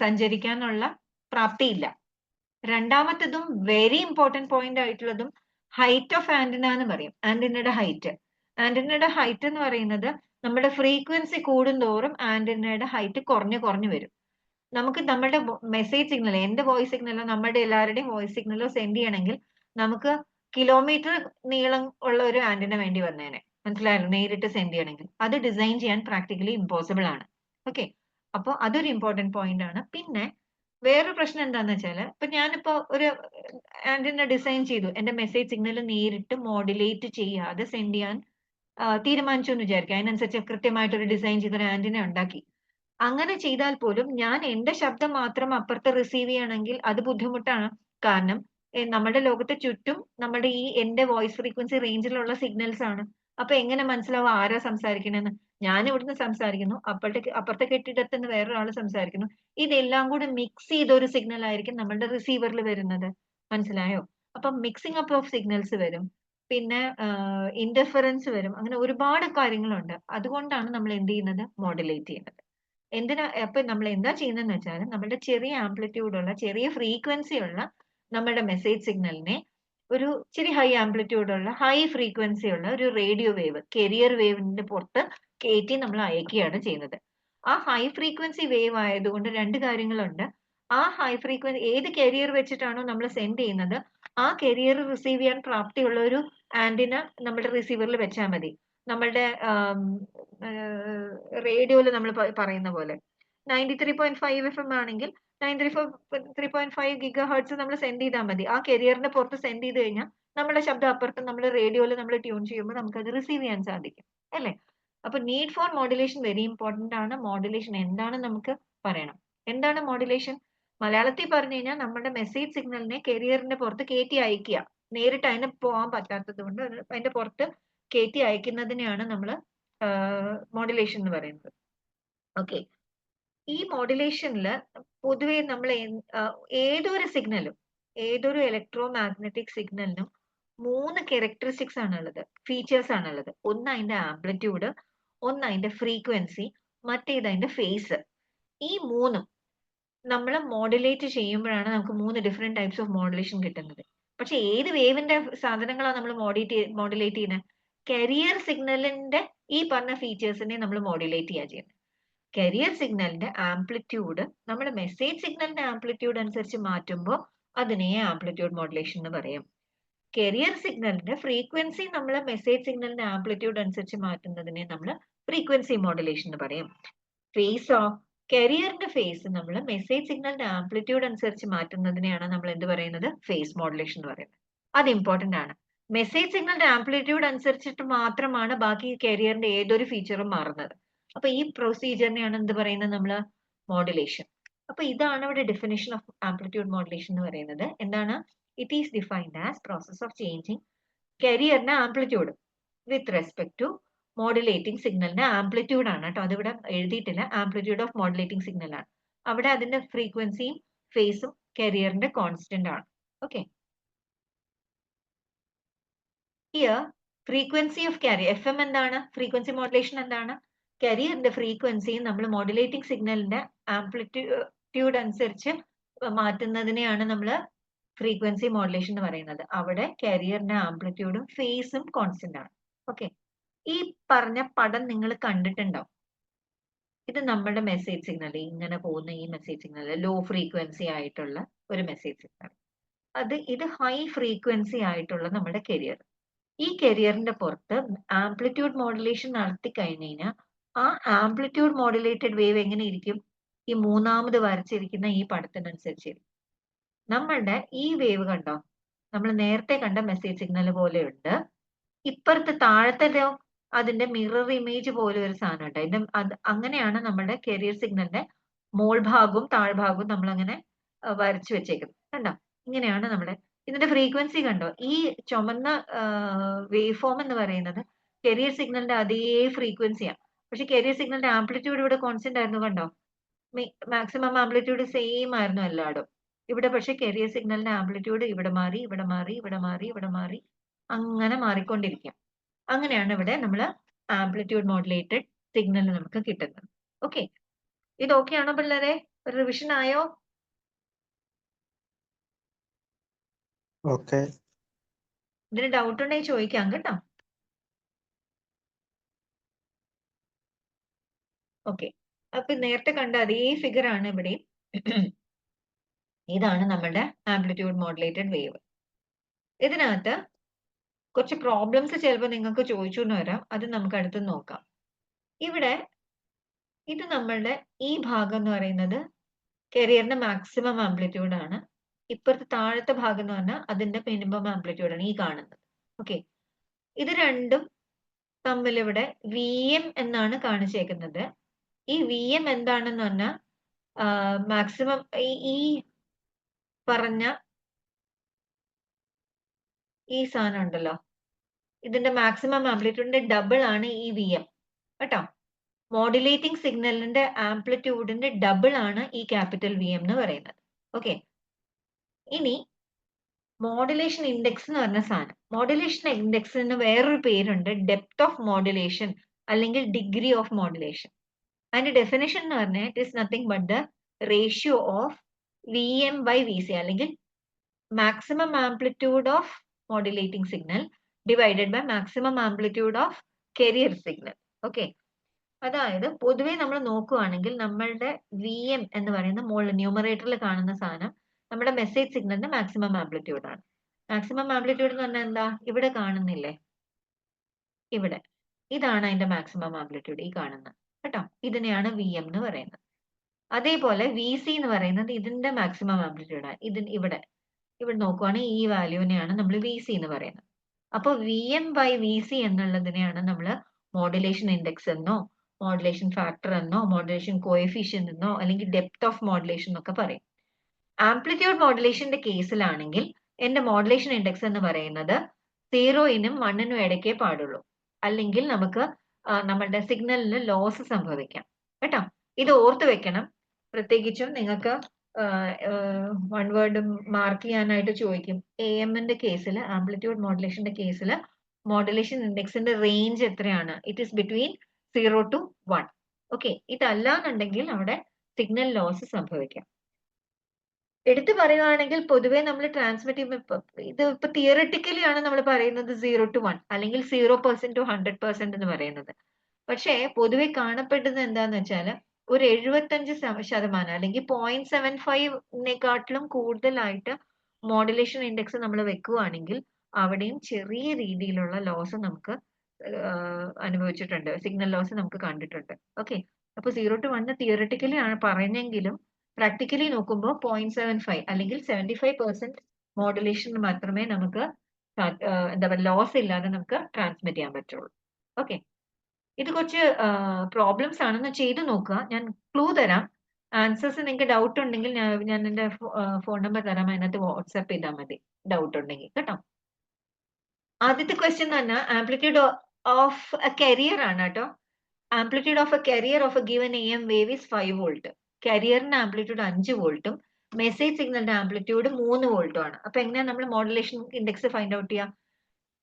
സഞ്ചരിക്കാനുള്ള പ്രാപ്തിയില്ല. രണ്ടാമത്തതും വെരി ഇമ്പോർട്ടന്റ് പോയിന്റ് ആയിട്ടുള്ളതും ഹൈറ്റ് ഓഫ് ആന്റിന എന്ന് പറയും. ആന്റിനയുടെ ഹൈറ്റ്. ആന്റിനയുടെ ഹൈറ്റ് എന്ന് പറയുന്നത് നമ്മുടെ ഫ്രീക്വൻസി കൂടുന്തോറും ആന്റിനയുടെ ഹൈറ്റ് കുറഞ്ഞു കുറഞ്ഞു വരും. നമുക്ക് നമ്മുടെ മെസ്സേജ് സിഗ്നൽ, എന്റെ വോയിസ് സിഗ്നലോ നമ്മുടെ എല്ലാവരുടെയും വോയിസ് സിഗ്നലോ സെൻഡ് ചെയ്യണമെങ്കിൽ നമുക്ക് കിലോമീറ്റർ നീളം ഉള്ള ഒരു ആന്റിന വേണ്ടി വന്നേനെ. മനസ്സിലായല്ലോ? നേരിട്ട് സെൻഡ് ചെയ്യണമെങ്കിൽ അത് ഡിസൈൻ ചെയ്യാൻ പ്രാക്ടിക്കലി ഇമ്പോസിബിൾ ആണ്. ഓക്കെ, അപ്പോൾ അതൊരു ഇമ്പോർട്ടന്റ് പോയിന്റ് ആണ്. പിന്നെ വേറൊരു പ്രശ്നം എന്താന്ന് വെച്ചാൽ, ഇപ്പൊ ഞാനിപ്പോ ഒരു ആന്റിന ഡിസൈൻ ചെയ്തു, എന്റെ മെസ്സേജ് സിഗ്നൽ നേരിട്ട് മോഡുലേറ്റ് ചെയ്യാതെ സെൻഡ് ചെയ്യാൻ തീരുമാനിച്ചു എന്ന് വിചാരിക്കുക. അതിനനുസരിച്ച് കൃത്യമായിട്ട് ഒരു ഡിസൈൻ ചെയ്ത ഒരു ആന്റിന ഉണ്ടാക്കി. അങ്ങനെ ചെയ്താൽ പോലും ഞാൻ എന്റെ ശബ്ദം മാത്രം അപ്പുറത്ത് റിസീവ് ചെയ്യണമെങ്കിൽ അത് ബുദ്ധിമുട്ടാണ്. കാരണം നമ്മുടെ ലോകത്തെ ചുറ്റും നമ്മുടെ ഈ എന്റെ വോയിസ് ഫ്രീക്വൻസി റേഞ്ചിലുള്ള സിഗ്നൽസ് ആണ്. അപ്പൊ എങ്ങനെ മനസ്സിലാവും ആരാ സംസാരിക്കണെന്ന്? ഞാൻ ഇവിടുന്ന് സംസാരിക്കുന്നു, അപ്പുറത്തെ കെട്ടിടത്തിൽ നിന്ന് വേറൊരാൾ സംസാരിക്കുന്നു. ഇതെല്ലാം കൂടി മിക്സ് ചെയ്ത ഒരു സിഗ്നൽ ആയിരിക്കും നമ്മുടെ റിസീവറിൽ വരുന്നത്. മനസ്സിലായോ? അപ്പൊ മിക്സിംഗ് അപ്പ് ഓഫ് സിഗ്നൽസ് വരും, പിന്നെ ഇന്റർഫറൻസ് വരും, അങ്ങനെ ഒരുപാട് കാര്യങ്ങളുണ്ട്. അതുകൊണ്ടാണ് നമ്മൾ എന്ത് ചെയ്യുന്നത്? മോഡുലേറ്റ് ചെയ്യുന്നത്. അപ്പൊ നമ്മൾ എന്താ ചെയ്യുന്നതെന്ന് വെച്ചാൽ, നമ്മുടെ ചെറിയ ആംപ്ലിറ്റ്യൂഡ് ഉള്ള, ചെറിയ ഫ്രീക്വൻസി ഉള്ള നമ്മുടെ മെസ്സേജ് സിഗ്നലിനെ ഒരു ഇച്ചിരി ഹൈ ആംപ്ലിറ്റ്യൂഡ് ഉള്ള, ഹൈ ഫ്രീക്വൻസി ഉള്ള ഒരു റേഡിയോ വേവ്, കെരിയർ വേവിന്റെ പുറത്ത് കയറ്റി നമ്മൾ അയക്കുകയാണ് ചെയ്യുന്നത്. ആ ഹൈ ഫ്രീക്വൻസി വേവ് ആയതുകൊണ്ട് രണ്ട് കാര്യങ്ങളുണ്ട്. ആ ഹൈ ഫ്രീക്വൻസി ഏത് കെരിയർ വെച്ചിട്ടാണോ നമ്മൾ സെൻഡ് ചെയ്യുന്നത്, ആ കെരിയർ റിസീവ് ചെയ്യാൻ പ്രാപ്തിയുള്ള ഒരു ആന്റിന നമ്മുടെ റിസീവറിൽ വെച്ചാൽ മതി. നമ്മളുടെ റേഡിയോയിൽ നമ്മൾ പറയുന്ന പോലെ 93.5 FM ആണെങ്കിൽ 93.5 GHz നമ്മൾ സെൻഡ് ചെയ്താൽ മതി. ആ കെരിയറിന്റെ പുറത്ത് സെൻഡ് ചെയ്ത് കഴിഞ്ഞാൽ നമ്മുടെ ശബ്ദം അപ്പുറത്ത് നമ്മുടെ റേഡിയോയിൽ നമ്മൾ ട്യൂൺ ചെയ്യുമ്പോൾ നമുക്ക് അത് റിസീവ് ചെയ്യാൻ സാധിക്കും, അല്ലേ? അപ്പൊ need for modulation very important ആണ്. മോഡുലേഷൻ എന്താണെന്ന് നമുക്ക് പറയണം. എന്താണ് മോഡുലേഷൻ? മലയാളത്തിൽ പറഞ്ഞു കഴിഞ്ഞാൽ നമ്മുടെ മെസ്സേജ് സിഗ്നലിനെ കെരിയറിന്റെ പുറത്ത് കയറ്റി അയക്കുക. നേരിട്ട് അതിന് പോകാൻ പറ്റാത്തത് കൊണ്ട് അതിന്റെ പുറത്ത് കയറ്റി അയക്കുന്നതിനെയാണ് നമ്മൾ മോഡുലേഷൻ എന്ന് പറയുന്നത്. ഓക്കെ, ഈ മോഡുലേഷനിൽ പൊതുവെ നമ്മൾ ഏതൊരു സിഗ്നലും, ഏതൊരു ഇലക്ട്രോ മാഗ്നറ്റിക് സിഗ്നലിനും 3 ക്യാരക്ടറിസ്റ്റിക്സ് ആണുള്ളത്, ഫീച്ചേഴ്സ് ആണുള്ളത്. ഒന്ന് അതിന്റെ ആംപ്ലിറ്റ്യൂഡ്, ഒന്ന് അതിന്റെ ഫ്രീക്വൻസി, മറ്റേത് അതിന്റെ ഫേസ്. ഈ മൂന്നും നമ്മൾ മോഡുലേറ്റ് ചെയ്യുമ്പോഴാണ് നമുക്ക് 3 ഡിഫറെന്റ് ടൈപ്സ് ഓഫ് മോഡുലേഷൻ കിട്ടുന്നത്. പക്ഷെ ഏത് വേവിന്റെ സാധനങ്ങളാണ് നമ്മൾ മോഡുലേറ്റ് ചെയ്യുന്നത്? കരിയർ സിഗ്നലിന്റെ ഈ പറഞ്ഞ ഫീച്ചേഴ്സിനെ നമ്മൾ മോഡുലേറ്റ് ചെയ്യുക ചെയ്യുന്നത്. കരിയർ സിഗ്നലിന്റെ ആംപ്ലിറ്റ്യൂഡ് നമ്മുടെ മെസ്സേജ് സിഗ്നലിന്റെ ആംപ്ലിറ്റ്യൂഡ് അനുസരിച്ച് മാറ്റുമ്പോൾ അതിനെ ആംപ്ലിറ്റ്യൂഡ് മോഡുലേഷൻ എന്ന് പറയും. കരിയർ സിഗ്നലിന്റെ ഫ്രീക്വൻസി നമ്മൾ മെസ്സേജ് സിഗ്നലിന്റെ ആംപ്ലിറ്റ്യൂഡ് അനുസരിച്ച് മാറ്റുന്നതിനെ നമ്മൾ ഫ്രീക്വൻസി മോഡുലേഷൻ എന്ന് പറയും. ഫേസോ, കരിയറിന്റെ ഫേസ് നമ്മൾ മെസ്സേജ് സിഗ്നലിന്റെ ആംപ്ലിറ്റ്യൂഡ് അനുസരിച്ച് മാറ്റുന്നതിനെയാണ് നമ്മൾ എന്ത് പറയുന്നത്? ഫേസ് മോഡുലേഷൻ എന്ന് പറയുന്നത്. അത് ഇമ്പോർട്ടന്റ് ആണ്. മെസ്സേജ് സിഗ്നലിന്റെ ആംപ്ലിറ്റ്യൂഡ് അനുസരിച്ചിട്ട് മാത്രമാണ് ബാക്കി കരിയറിന്റെ ഏതൊരു ഫീച്ചറും മാറുന്നത്. അപ്പൊ ഈ പ്രൊസീജിയറിനെയാണ് എന്ത് പറയുന്നത്? നമ്മള് മോഡുലേഷൻ. അപ്പൊ ഇതാണ് ഇവിടെ ഡെഫിനിഷൻ ഓഫ് ആംപ്ലിറ്റ്യൂഡ് മോഡുലേഷൻ എന്ന് പറയുന്നത്. എന്താണ്? It is defined as process of changing കരിയറിന്റെ amplitude with respect to modulating സിഗ്നലിന്റെ ആംപ്ലിറ്റ്യൂഡ് ആണ് കേട്ടോ. അതിവിടെ എഴുതിയിട്ടില്ല. ആംപ്ലിറ്റ്യൂഡ് ഓഫ് മോഡുലേറ്റിംഗ് സിഗ്നൽ ആണ്. അവിടെ അതിന്റെ ഫ്രീക്വൻസിയും ഫേസും കരിയറിന്റെ കോൺസ്റ്റന്റ് ആണ്. Okay, here frequency of carrier, FM എന്താണ്? ഫ്രീക്വൻസി മോഡുലേഷൻ എന്താണ്? കരിയറിന്റെ ഫ്രീക്വൻസിയും നമ്മൾ മോഡുലേറ്റിംഗ് സിഗ്നലിന്റെ ആംപ്ലിറ്റ്യൂഡ് അനുസരിച്ച് മാറ്റുന്നതിനെയാണ് നമ്മൾ ഫ്രീക്വൻസി മോഡുലേഷൻ എന്ന് പറയുന്നത്. അവിടെ കാരിയറിന്റെ ആംപ്ലിറ്റ്യൂഡും ഫേസും കോൺസ്റ്റന്റ് ആണ്. ഓക്കെ, ഈ പറഞ്ഞ പടം നിങ്ങൾ കണ്ടിട്ടുണ്ടാവും. ഇത് നമ്മുടെ മെസ്സേജ് സിഗ്നൽ, ഇങ്ങനെ പോകുന്ന ഈ മെസ്സേജ് സിഗ്നൽ ലോ ഫ്രീക്വൻസി ആയിട്ടുള്ള ഒരു മെസ്സേജ് സിഗ്നൽ. ഇത് ഹൈ ഫ്രീക്വൻസി ആയിട്ടുള്ള നമ്മുടെ കരിയർ. ഈ കരിയറിന്റെ പുറത്ത് ആംപ്ലിറ്റ്യൂഡ് മോഡുലേഷൻ നടത്തി കഴിഞ്ഞു കഴിഞ്ഞാൽ ആ ആംപ്ലിറ്റ്യൂഡ് മോഡുലേറ്റഡ് വേവ് എങ്ങനെ ഇരിക്കും? ഈ മൂന്നാമത് വരച്ചിരിക്കുന്ന ഈ പടത്തിനനുസരിച്ചിരിക്കും. നമ്മളുടെ ഈ വേവ് കണ്ടോ, നമ്മൾ നേരത്തെ കണ്ട മെസ്സേജ് സിഗ്നൽ പോലെയുണ്ട്. ഇപ്പുറത്ത് താഴത്തെ അതിന്റെ മിറർ ഇമേജ് പോലെ ഒരു സാധനം ഉണ്ട്. അങ്ങനെയാണ് നമ്മുടെ കരിയർ സിഗ്നലിന്റെ മോൾ ഭാഗവും താഴ്ഭാഗവും നമ്മൾ അങ്ങനെ വരച്ചു വെച്ചേക്കുന്നത്. കണ്ടോ, ഇങ്ങനെയാണ് നമ്മുടെ ഇതിന്റെ ഫ്രീക്വൻസി കണ്ടോ. ഈ ചുമന്ന വേവ് ഫോം എന്ന് പറയുന്നത് കരിയർ സിഗ്നലിന്റെ അതേ ഫ്രീക്വൻസിയാണ്. പക്ഷെ കരിയർ സിഗ്നലിന്റെ ആംപ്ലിറ്റ്യൂഡ് ഇവിടെ കോൺസ്റ്റന്റ് ആയിരുന്നു. കണ്ടോ, മാക്സിമം ആംപ്ലിറ്റ്യൂഡ് സെയിം ആയിരുന്നു എല്ലായിടും. ഇവിടെ പക്ഷെ കരിയർ സിഗ്നലിന്റെ ആംപ്ലിറ്റ്യൂഡ് ഇവിടെ മാറി, ഇവിടെ മാറി, ഇവിടെ മാറി, ഇവിടെ മാറി, അങ്ങനെ മാറിക്കൊണ്ടിരിക്കും. അങ്ങനെയാണ് ഇവിടെ നമ്മൾ ആംപ്ലിറ്റ്യൂഡ് മോഡുലേറ്റഡ് സിഗ്നൽ നമുക്ക് കിട്ടുന്നത്. ഓക്കെ, ഇത് ഓക്കെ ആണോ പിള്ളേരെ? ഒരു റിവിഷൻ ആയോ? ഓക്കെ. ഇതിന് ഡൗട്ട് ഉണ്ടെങ്കിൽ ചോദിക്കാം കേട്ടോ. ഓക്കെ, അപ്പൊ നേരത്തെ കണ്ട അതേ ഫിഗർ ആണ് ഇവിടെ. ഇതാണ് നമ്മുടെ ആംപ്ലിറ്റ്യൂഡ് മോഡുലേറ്റഡ് വേവ്. ഇതിനകത്ത് കുറച്ച് പ്രോബ്ലംസ് ചിലപ്പോൾ നിങ്ങൾക്ക് ചോദിച്ചു എന്ന് വരാം. അത് നമുക്ക് അടുത്ത് നോക്കാം. ഇവിടെ ഇത് നമ്മളുടെ ഈ ഭാഗം എന്ന് പറയുന്നത് കരിയറിന്റെ മാക്സിമം ആംപ്ലിറ്റ്യൂഡ് ആണ്. ഇപ്പുറത്തെ താഴത്തെ ഭാഗം എന്ന് പറഞ്ഞാൽ അതിന്റെ മിനിമം ആംപ്ലിറ്റ്യൂഡ് ആണ് ഈ കാണുന്നത്. ഓക്കെ, ഇത് രണ്ടും തമ്മിൽ ഇവിടെ VM എന്നാണ് കാണിച്ചേക്കുന്നത്. ഈ VM എന്താണെന്ന് പറഞ്ഞാൽ മാക്സിമം ഈ പറഞ്ഞ ഈ സാധനം ഉണ്ടല്ലോ, ഇതിന്റെ മാക്സിമം ആംപ്ലിറ്റ്യൂഡിന്റെ ഡബിൾ ആണ് ഈ VM കേട്ടോ. മോഡുലേറ്റിംഗ് സിഗ്നലിന്റെ ആംപ്ലിറ്റ്യൂഡിന്റെ ഡബിൾ ആണ് ഈ ക്യാപിറ്റൽ VM എന്ന് പറയുന്നത്. ഓക്കെ, ഇനി മോഡുലേഷൻ ഇൻഡെക്സ് എന്ന് പറഞ്ഞ സാധനം. മോഡുലേഷൻ ഇൻഡെക്സിന് വേറൊരു പേരുണ്ട്, ഡെപ്ത് ഓഫ് മോഡുലേഷൻ അല്ലെങ്കിൽ ഡിഗ്രി ഓഫ് മോഡുലേഷൻ. അതിന്റെ ഡെഫിനേഷൻ എന്ന് പറഞ്ഞാൽ it is nothing but the ratio of VM by VC അല്ലെങ്കിൽ maximum amplitude of modulating signal divided by maximum amplitude of carrier signal. Okay, അതായത് പൊതുവെ നമ്മൾ നോക്കുകയാണെങ്കിൽ നമ്മളുടെ VM എന്ന് പറയുന്ന മുകളിൽ ന്യൂമറേറ്ററിൽ കാണുന്ന സാധനം നമ്മുടെ മെസ്സേജ് സിഗ്നലിന്റെ മാക്സിമം ആംപ്ലിറ്റ്യൂഡ് ആണ്. മാക്സിമം ആംപ്ലിറ്റ്യൂഡ് എന്ന് പറഞ്ഞാൽ എന്താ, ഇവിടെ കാണുന്നില്ലേ, ഇവിടെ ഇതാണ് അതിന്റെ മാക്സിമം ആംപ്ലിറ്റ്യൂഡ്, ഈ കാണുന്ന കേട്ടോ. ഇതിനെയാണ് VM എന്ന് പറയുന്നത്. അതേപോലെ VC എന്ന് പറയുന്നത് ഇതിന്റെ മാക്സിമം ആംപ്ലിറ്റ്യൂഡ് ആണ്. ഇവിടെ നോക്കുവാണെങ്കിൽ ഈ വാല്യൂവിനെയാണ് നമ്മൾ VC എന്ന് പറയുന്നത്. അപ്പൊ VM ബൈ VC എന്നുള്ളതിനെയാണ് നമ്മൾ മോഡുലേഷൻ ഇൻഡെക്സ് എന്നോ മോഡുലേഷൻ ഫാക്ടർ എന്നോ മോഡുലേഷൻ കോഎഫിഷ്യന്റ് എന്നോ അല്ലെങ്കിൽ ഡെപ്ത് ഓഫ് മോഡുലേഷൻ എന്നൊക്കെ പറയും. ആംപ്ലിറ്റ്യൂഡ് മോഡുലേഷന്റെ കേസിലാണെങ്കിൽ എന്റെ മോഡുലേഷൻ ഇൻഡെക്സ് എന്ന് പറയുന്നത് 0നും 1നും ഇടയ്ക്കേ പാടുള്ളൂ. അല്ലെങ്കിൽ നമുക്ക് നമ്മുടെ സിഗ്നലിന് ലോസ് സംഭവിക്കാം കേട്ടോ. ഇത് ഓർത്ത് വെക്കണം. പ്രത്യേകിച്ചും നിങ്ങൾക്ക് 1 വേർഡ് മാർക്ക് ചെയ്യാനായിട്ട് ചോദിക്കും. AMന്റെ കേസിൽ, ആംപ്ലിറ്റ്യൂഡ് മോഡുലേഷന്റെ കേസിൽ മോഡുലേഷൻ ഇൻഡെക്സിന്റെ റേഞ്ച് എത്രയാണ്? It is between 0 to 1. Okay, ഇതല്ലാന്നുണ്ടെങ്കിൽ അവിടെ സിഗ്നൽ ലോസ് സംഭവിക്കാം. എടുത്തു പറയുകയാണെങ്കിൽ പൊതുവെ നമ്മൾ ട്രാൻസ്മിറ്റ് ഇത് ഇപ്പൊ തിയററ്റിക്കലി ആണ് നമ്മൾ പറയുന്നത് 0 to 1 അല്ലെങ്കിൽ 0% to 100% എന്ന് പറയുന്നത്. പക്ഷേ പൊതുവെ കാണപ്പെടുന്നത് എന്താന്ന് വെച്ചാൽ ഒരു 75% അല്ലെങ്കിൽ 0.75-നെക്കാട്ടിലും കൂടുതലായിട്ട് മോഡുലേഷൻ ഇൻഡെക്സ് നമ്മൾ വെക്കുകയാണെങ്കിൽ അവിടെയും ചെറിയ രീതിയിലുള്ള ലോസ് നമുക്ക് അനുഭവിച്ചിട്ടുണ്ട്, സിഗ്നൽ ലോസ് നമുക്ക് കണ്ടിട്ടുണ്ട്. ഓക്കെ, അപ്പൊ 0 to 1 തിയററ്റിക്കലി ആണ് പറഞ്ഞെങ്കിലും പ്രാക്ടിക്കലി നോക്കുമ്പോൾ 0.75 അല്ലെങ്കിൽ 75% മോഡുലേഷൻ മാത്രമേ നമുക്ക് എന്താ പറയുക ലോസ് ഇല്ലാതെ നമുക്ക് ട്രാൻസ്മിറ്റ് ചെയ്യാൻ പറ്റുള്ളൂ. ഓക്കെ, ഇത് കുറച്ച് പ്രോബ്ലംസ് ആണെന്ന് ചെയ്ത് നോക്കുക. ഞാൻ ക്ലൂ തരാം. ആൻസേഴ്സ് നിങ്ങൾക്ക് ഡൗട്ട് ഉണ്ടെങ്കിൽ ഞാൻ എൻ്റെ ഫോൺ നമ്പർ തരാം, അതിനകത്ത് വാട്സാപ്പ് ചെയ്താൽ മതി ഡൗട്ട് ഉണ്ടെങ്കിൽ കേട്ടോ. ആദ്യത്തെ ക്വസ്റ്റ്യൻ എന്ന് പറഞ്ഞാൽ ആംപ്ലിറ്റ്യൂഡ് ഓഫ് എ കരിയർ ആണ് കേട്ടോ. Amplitude of A career of A given AM wave is 5 volt. കരിയറിന്റെ ആംപ്ലിറ്റ്യൂഡ് 5 വോൾട്ടും മെസ്സേജ് സിഗ്നലിന്റെ ആംപ്ലിറ്റ്യൂഡ് 3 വോൾട്ടും ആണ്. അപ്പൊ എങ്ങനെയാ നമ്മൾ മോഡുലേഷൻ ഇൻഡെക്സ് ഫൈൻഡ് ഔട്ട് ചെയ്യുക?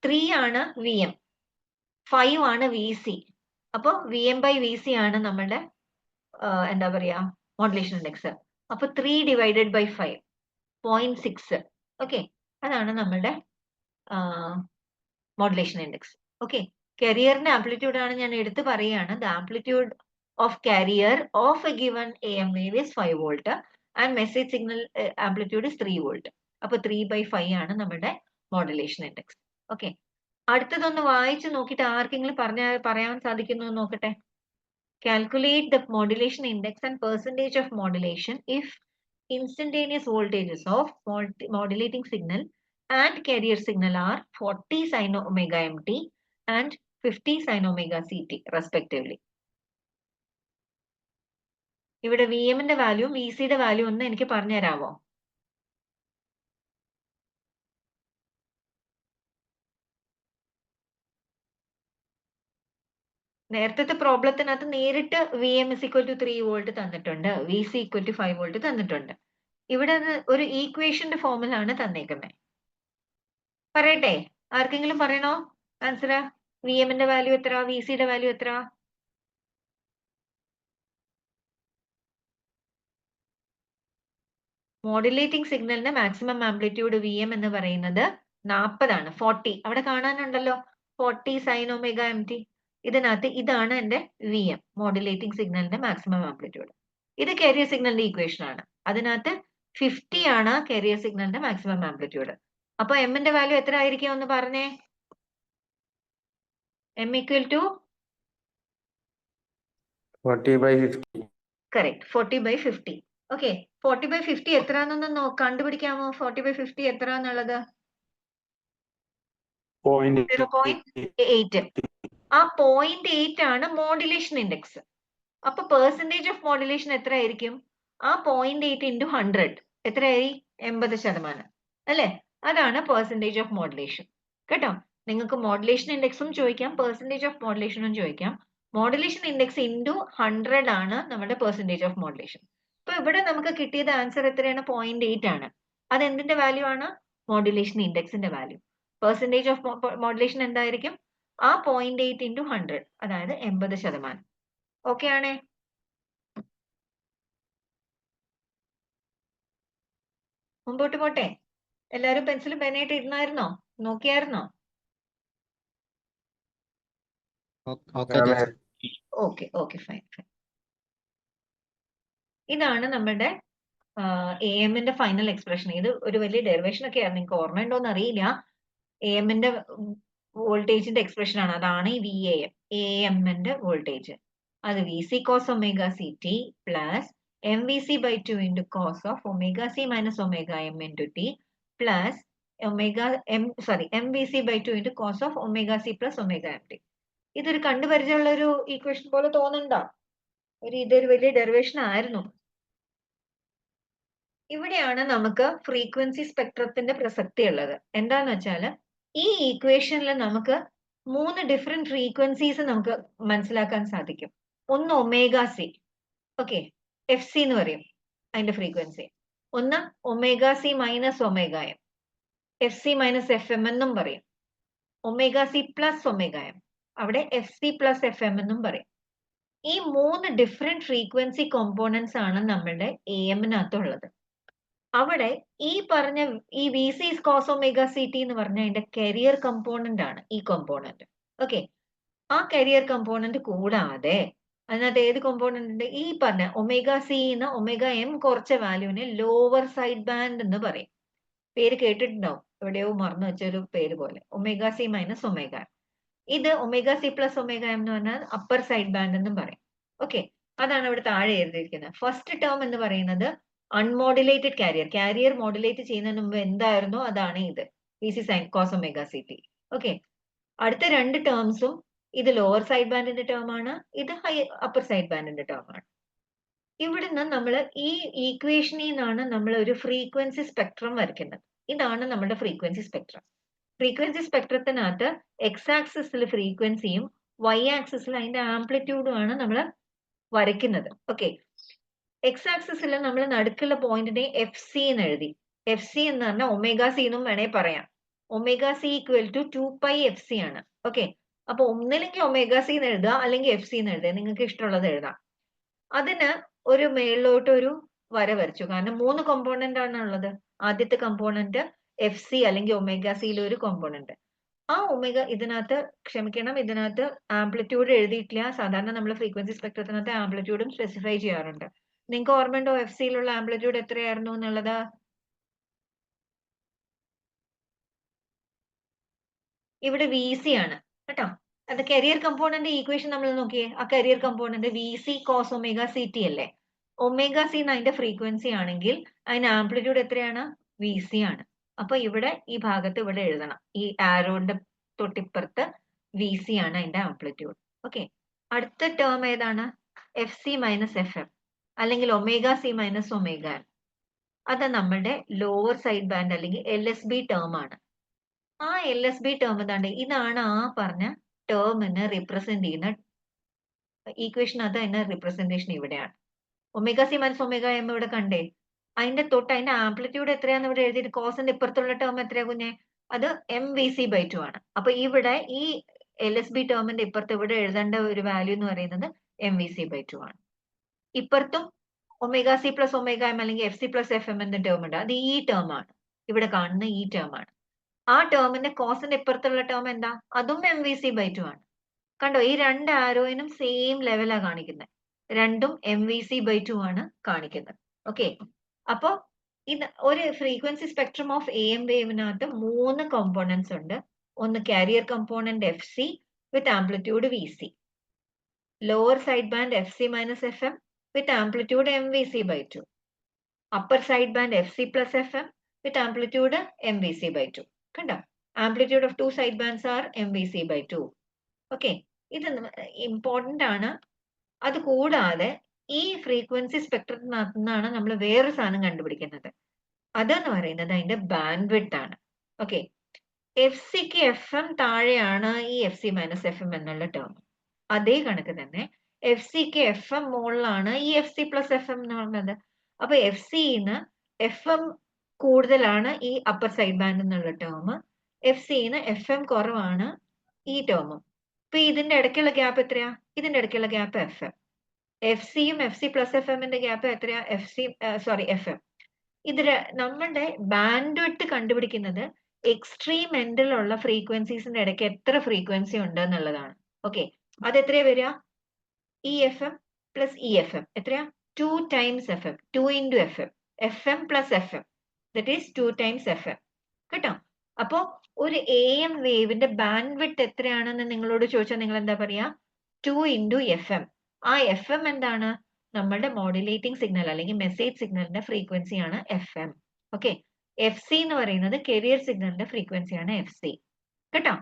3 ആണ് VM, 5 ആണ് VC. അപ്പൊ VM ബൈ VC ആണ് നമ്മുടെ എന്താ പറയാ മോഡുലേഷൻ ഇൻഡെക്സ്. അപ്പൊ 3 ഡിവൈഡഡ് ബൈ 5 0.6. ഓക്കെ, അതാണ് നമ്മളുടെ മോഡുലേഷൻ ഇൻഡെക്സ്. ഓക്കെ, കാരിയറിന്റെ ആംപ്ലിറ്റ്യൂഡ് ആണ് ഞാൻ എടുത്ത് പറയുകയാണ്. The amplitude of carrier of A given AM wave is 5 volt and message signal amplitude is 3 volt. അപ്പൊ 3/5 ആണ് നമ്മുടെ മോഡുലേഷൻ ഇൻഡെക്സ്. ഓക്കെ, അടുത്തതൊന്ന് വായിച്ചു നോക്കിയിട്ട് ആർക്കെങ്കിലും പറയാൻ സാധിക്കുന്നു നോക്കട്ടെ. Calculate the modulation index and percentage of modulation if instantaneous voltages of modulating signal and carrier signal are 40 sin omega mt and 50 sin omega ct respectively. ഇവിടെ VM ന്റെ വാല്യൂ VC യുടെ value ഒന്ന് എനിക്ക് പറഞ്ഞു തരാമോ? നേരത്തെ പ്രോബ്ലത്തിനകത്ത് നേരിട്ട് VM is equal to 3 volt തന്നിട്ടുണ്ട്, VC equal to 5 volt തന്നിട്ടുണ്ട്. ഇവിടെ ഒരു ഈക്വേഷന്റെ ഫോമിലാണ് തന്നേക്കുന്നത്. പറയട്ടെ, ആർക്കെങ്കിലും പറയണോ ആൻസർ? VM ന്റെ വാല്യൂ എത്ര, VC യുടെ വാല്യൂ എത്ര? മോഡുലേറ്റിംഗ് സിഗ്നലിന്റെ മാക്സിമം ആംപ്ലിറ്റ്യൂഡ് VM എന്ന് പറയുന്നത് 40 ആണ്. 40 അവിടെ കാണാനുണ്ടല്ലോ, 40 സൈൻ ഒമേഗ MT. ഇതിനകത്ത് ഇതാണ് എന്റെ VM, മോഡുലേറ്റിംഗ് സിഗ്നലിന്റെ മാക്സിമം ആംപ്ലിറ്റ്യൂഡ്. ഇത് കാരിയർ സിഗ്നലിന്റെ ഇക്വേഷൻ ആണ്. അതിനകത്ത് 50 ആണ് കാരിയർ സിഗ്നലിന്റെ മാക്സിമം ആംപ്ലിറ്റ്യൂഡ്. അപ്പൊ M ന്റെ വാല്യൂ എത്ര ആയിരിക്കും ഒന്ന് പറഞ്ഞേ? M equal to 40/50. correct, 40/50. Okay, 40/50 എത്രയാണെന്നൊന്ന് കണ്ടുപിടിക്കാമോ? 40/50 എത്ര എന്നുള്ളത്? 0.8. ആ 0.8 ആണ് മോഡുലേഷൻ ഇൻഡെക്സ്. അപ്പൊ പെർസെന്റേജ് ഓഫ് മോഡുലേഷൻ എത്ര ആയിരിക്കും? ആ 0.8 into 100 എത്രയായി? 80%, അല്ലെ? അതാണ് പെർസെന്റേജ് ഓഫ് മോഡുലേഷൻ. കേട്ടോ, നിങ്ങൾക്ക് മോഡുലേഷൻ ഇൻഡെക്സും ചോദിക്കാം, പെർസെന്റേജ് ഓഫ് മോഡുലേഷനും ചോദിക്കാം. മോഡുലേഷൻ ഇൻഡെക്സ് ഇൻറ്റു 100 ആണ് നമ്മുടെ പെർസെന്റേജ് ഓഫ് മോഡുലേഷൻ. അപ്പൊ ഇവിടെ നമുക്ക് കിട്ടിയത് ആൻസർ എത്രയാണ്? 0.8 ആണ്. അത് എന്തിന്റെ വാല്യൂ ആണ്? മോഡുലേഷൻ ഇൻഡെക്സിന്റെ വാല്യൂ. പെർസെന്റേജ് ഓഫ് മോഡുലേഷൻ എന്തായിരിക്കും? ആ 0.8 into 100, അതായത് 80%. ഓക്കെ ആണേ? മുമ്പോട്ട് പോട്ടെ. എല്ലാവരും പെൻസിലും പേനയായിട്ട് ഇരുന്നായിരുന്നോ? നോക്കിയായിരുന്നോ? Okay teacher. Okay okay, fine fine. ഇതാണ് നമ്മുടെ AM ന്റെ ഫൈനൽ എക്സ്പ്രഷൻ. ഇത് ഒരു വലിയ ഡെറിവേഷൻ ഒക്കെ ആണ്, നിങ്ങൾക്ക് ഓർമ്മയുണ്ടോന്ന് അറിയില്ല. AM ന്റെ വോൾട്ടേജിന്റെ എക്സ്പ്രഷൻ ആണ്, അതാണ് ഈ VAM. AM ന്റെ വോൾട്ടേജ് അത് VC cos omega CT plus MVC/2 into cos of omega C minus omega M into T plus MVC/2 into cos of omega C plus omega MT. ഇതൊരു കണ്ടുപരിചയമുള്ള ഒരു equation പോലെ തോന്നുന്നുണ്ടോ? ഇതൊരു വലിയ ഡെറിവേഷൻ ആയിരുന്നു. ഇവിടെയാണ് നമുക്ക് ഫ്രീക്വൻസി സ്പെക്ട്രത്തിന്റെ പ്രസക്തി ഉള്ളത്. എന്താന്ന് വെച്ചാൽ ഈ ഈക്വേഷനിൽ നമുക്ക് 3 ഡിഫറെന്റ് ഫ്രീക്വൻസീസ് നമുക്ക് മനസ്സിലാക്കാൻ സാധിക്കും. ഒന്ന് ഒമേഗ സി, ഓക്കെ, FC എന്ന് പറയും അതിന്റെ ഫ്രീക്വൻസി. ഒന്ന് omega C minus omega M, FC minus FM എന്നും പറയും. Omega C plus omega M, അവിടെ FC പ്ലസ് FM എന്നും പറയും. ഈ 3 ഡിഫറെന്റ് ഫ്രീക്വൻസി കോമ്പോണൻസ് ആണ് നമ്മുടെ AM-നകത്തുള്ളത്. അവിടെ ഈ പറഞ്ഞ ഈ VC cos omega CT എന്ന് പറഞ്ഞ അതിന്റെ കരിയർ കമ്പോണന്റ് ആണ് ഈ കോമ്പോണന്റ്. ഓക്കെ, ആ കരിയർ കമ്പോണന്റ് കൂടാതെ അതിനകത്ത് ഏത് കോമ്പോണന്റ് ഉണ്ട്? ഈ പറഞ്ഞ ഒമേഗ സി എന്ന് ഒമേഗ എം കുറച്ച വാല്യൂവിനെ ലോവർ സൈഡ് ബാൻഡ് എന്ന് പറയും. പേര് കേട്ടിട്ടുണ്ടാവും, എവിടെയോ മറന്നു വെച്ചൊരു പേര് പോലെ, ഒമേഗ സി മൈനസ് ഒമേഗ. ഇത് omega C plus omega M എന്ന് പറഞ്ഞാൽ അപ്പർ സൈഡ് ബാൻഡ് എന്ന് പറയും. ഓക്കെ, അതാണ് ഇവിടെ താഴെ എഴുതിയിരിക്കുന്നത്. ഫസ്റ്റ് ടേം എന്ന് പറയുന്നത് അൺമോഡുലേറ്റഡ് കാരിയർ. കാരിയർ മോഡുലേറ്റ് ചെയ്യുന്നതിന് മുമ്പ് എന്തായിരുന്നോ അതാണ് ഇത്, VC sin cos omega CT. Okay, അടുത്ത 2 ടേംസും ഇത് ലോവർ സൈഡ് ബാൻഡിന്റെ ടേം ആണ്, ഇത് അപ്പർ സൈഡ് ബാൻഡിന്റെ ടേം ആണ്. ഇവിടുന്ന് നമ്മൾ ഈ ഈക്വേഷനിൽ നിന്നാണ് നമ്മൾ ഒരു ഫ്രീക്വൻസി സ്പെക്ട്രം വരയ്ക്കുന്നത്. ഇതാണ് നമ്മുടെ ഫ്രീക്വൻസി സ്പെക്ട്രം. ഫ്രീക്വൻസി സ്പെക്ട്രത്തിനകത്ത് X ആക്സിസിൽ ഫ്രീക്വൻസിയും Y ആക്സിസിൽ അതിന്റെ ആംപ്ലിറ്റ്യൂഡും ആണ് നമ്മൾ വരയ്ക്കുന്നത്. ഓക്കെ, X ആക്സിസിൽ നമ്മൾ നടുക്കുള്ള പോയിന്റിനെ FC എന്ന് എഴുതി. FC എന്ന് പറഞ്ഞാൽ ഒമേഗ സി എന്നും വേണേ പറയാം. Omega C equal to 2πFC ആണ്. ഓക്കെ, അപ്പൊ ഒന്നില്ലെങ്കിൽ ഒമേഗ സി എന്ന് എഴുതുക, അല്ലെങ്കിൽ FC എന്ന് എഴുതുക, നിങ്ങൾക്ക് ഇഷ്ടമുള്ളത് എഴുതാം. അതിന് ഒരു മേളിലോട്ട് ഒരു വര വരച്ചു. കാരണം 3 കോമ്പോണന്റ് ആണ് ഉള്ളത്. ആദ്യത്തെ കോമ്പോണന്റ് എഫ് സി അല്ലെങ്കിൽ ഒമേഗ സിയിലെ ഒരു കോമ്പോണന്റ്. ആ ഒമേഗ ഇതിനകത്ത് ക്ഷമിക്കണം, ഇതിനകത്ത് ആംപ്ലിറ്റ്യൂഡ് എഴുതിയിട്ടില്ല. സാധാരണ നമ്മൾ ഫ്രീക്വൻസി സ്പെക്ട്രത്തിനകത്ത് ആംപ്ലിറ്റ്യൂഡും സ്പെസിഫൈ ചെയ്യാറുണ്ട്. നിങ്ങൾക്ക് ഓർമ്മയുണ്ടോ എഫ് സിയിലുള്ള ആംപ്ലിറ്റ്യൂഡ് എത്രയായിരുന്നു എന്നുള്ളത്? ഇവിടെ വി സി ആണ് കേട്ടോ. അത് കരിയർ കമ്പോണന്റ് ഈക്വേഷൻ നമ്മൾ നോക്കിയേ. ആ carrier component V C cos omega C T അല്ലേ. ഒമേഗ സി അതിന്റെ ഫ്രീക്വൻസി ആണെങ്കിൽ അതിന് ആംപ്ലിറ്റ്യൂഡ് എത്രയാണ്? വി സി ആണ്. അപ്പൊ ഇവിടെ ഈ ഭാഗത്ത് ഇവിടെ എഴുതണം. ഈ ആരോന്റെ തൊട്ടിപ്പുറത്ത് വി സി ആണ് അതിന്റെ ആംപ്ലിറ്റ്യൂഡ്. ഓക്കെ. അടുത്ത ടേം ഏതാണ്? F C minus F M അല്ലെങ്കിൽ omega C minus omega M. അത് നമ്മുടെ ലോവർ സൈഡ് ബാൻഡ് അല്ലെങ്കിൽ എൽ എസ് ബി ടേം ആണ്. ആ എൽ എസ് ബി ടേം ഇതാണ് ആ പറഞ്ഞ ടേമിന് റിപ്രസെന്റ് ചെയ്യുന്ന ഈക്വേഷനകത്ത് അതിന്റെ റിപ്രസെന്റേഷൻ ഇവിടെയാണ്. Omega C minus omega M ഇവിടെ കണ്ടേ. അതിന്റെ തൊട്ട് അതിന്റെ ആംപ്ലിറ്റ്യൂഡ് എത്രയാന്ന് ഇവിടെ എഴുതിയിട്ട് കോസിന്റെ ഇപ്പുറത്തുള്ള ടേം എത്രയാ കുഞ്ഞെ? അത് എം വി സി ബൈ 2 ആണ്. അപ്പൊ ഇവിടെ ഈ എൽ എസ് ബി ടേമിന്റെ ഇപ്പുറത്ത് ഇവിടെ എഴുതേണ്ട ഒരു വാല്യൂ എന്ന് പറയുന്നത് എം വി സി ബൈ 2 ആണ്. ഇപ്പുറത്തും omega C plus omega M അല്ലെങ്കിൽ F C plus F M എന്ന ടേം ഉണ്ട്. അത് ഈ ടേം ആണ്. ഇവിടെ കാണുന്ന ഈ ടേം ആണ്. ആ ടേമിന്റെ കോസിന്റെ ഇപ്പുറത്തുള്ള ടേം എന്താ? അതും എം വി സി ബൈ 2 ആണ്. കണ്ടോ, ഈ രണ്ട് ആരോയിനും സെയിം ലെവലാ കാണിക്കുന്നത്. രണ്ടും എം വി സി ബൈ 2 ആണ് കാണിക്കുന്നത്. ഓക്കെ. അപ്പോ ഇത് ഒരു frequency spectrum of A M വേവിനകത്ത് 3 കോമ്പോണൻസ് ഉണ്ട്. ഒന്ന് carrier component F C with amplitude V C, lower side band F C minus F M with amplitude M V C by 2, upper side band F C plus F M with amplitude M V C by 2. കണ്ടോ, amplitude of 2 side bands are M V C by 2. Okay. ഇത് important ആണ്. അത് കൂടാതെ ഈ frequency സ്പെക്ട്രത്തിനകത്ത് നിന്നാണ് നമ്മൾ വേറൊരു സാധനം കണ്ടുപിടിക്കുന്നത്. അതെന്ന് പറയുന്നത് അതിന്റെ ബാൻഡ് വിഡ്ത്ത് ആണ്. ഓക്കെ. എഫ് സിക്ക് എഫ് എം താഴെയാണ് ഈ F C minus F M എന്നുള്ള ടേം. അതേ കണക്ക് തന്നെ എഫ് സിക്ക് എഫ് എം മുകളിലാണ് ഈ F C plus F M എന്ന് പറയുന്നത്. അപ്പൊ എഫ് സിന്ന് എഫ് എം കൂടുതലാണ് ഈ അപ്പർ സൈഡ് ബാൻഡ് എന്നുള്ള ടേം. എഫ് സിന്ന് എഫ് എം കുറവാണ് ഈ ടേമും. ഇപ്പൊ ഇതിന്റെ ഇടയ്ക്കുള്ള ഗ്യാപ്പ് എത്രയാ? ഇതിന്റെ ഇടയ്ക്കുള്ള ഗ്യാപ്പ് എഫ് എം. എഫ് സിയും എഫ് സി പ്ലസ് എഫ് എമ്മിന്റെ ഗ്യാപ്പ് എത്രയാ? F M. ഇതില് നമ്മളുടെ ബാൻഡ് വിഡ്ത്ത് കണ്ടുപിടിക്കുന്നത് എക്സ്ട്രീം എൻഡിലുള്ള ഫ്രീക്വൻസീസിന്റെ ഇടയ്ക്ക് എത്ര ഫ്രീക്വൻസി ഉണ്ട് എന്നുള്ളതാണ്. ഓക്കെ. അത് എത്രയാ വരിക? E F M plus E F M എത്രയാ? 2 times F M. 2 into F M. F M plus F M that is 2 times F M. കേട്ടോ. അപ്പോ ഒരു എ എം വേവിന്റെ ബാൻഡ് വിഡ്ത്ത് എത്രയാണെന്ന് നിങ്ങളോട് ചോദിച്ചാൽ നിങ്ങൾ എന്താ പറയാ? 2 ഇൻറ്റു എഫ് എം. ആ എഫ് എം എന്താണ്? നമ്മളുടെ മോഡുലേറ്റിംഗ് സിഗ്നൽ അല്ലെങ്കിൽ മെസ്സേജ് സിഗ്നലിന്റെ ഫ്രീക്വൻസിയാണ് F M. Okay. F C എന്ന് പറയുന്നത് കെരിയർ സിഗ്നലിന്റെ ഫ്രീക്വൻസിയാണ് എഫ് സി. കേട്ടോ.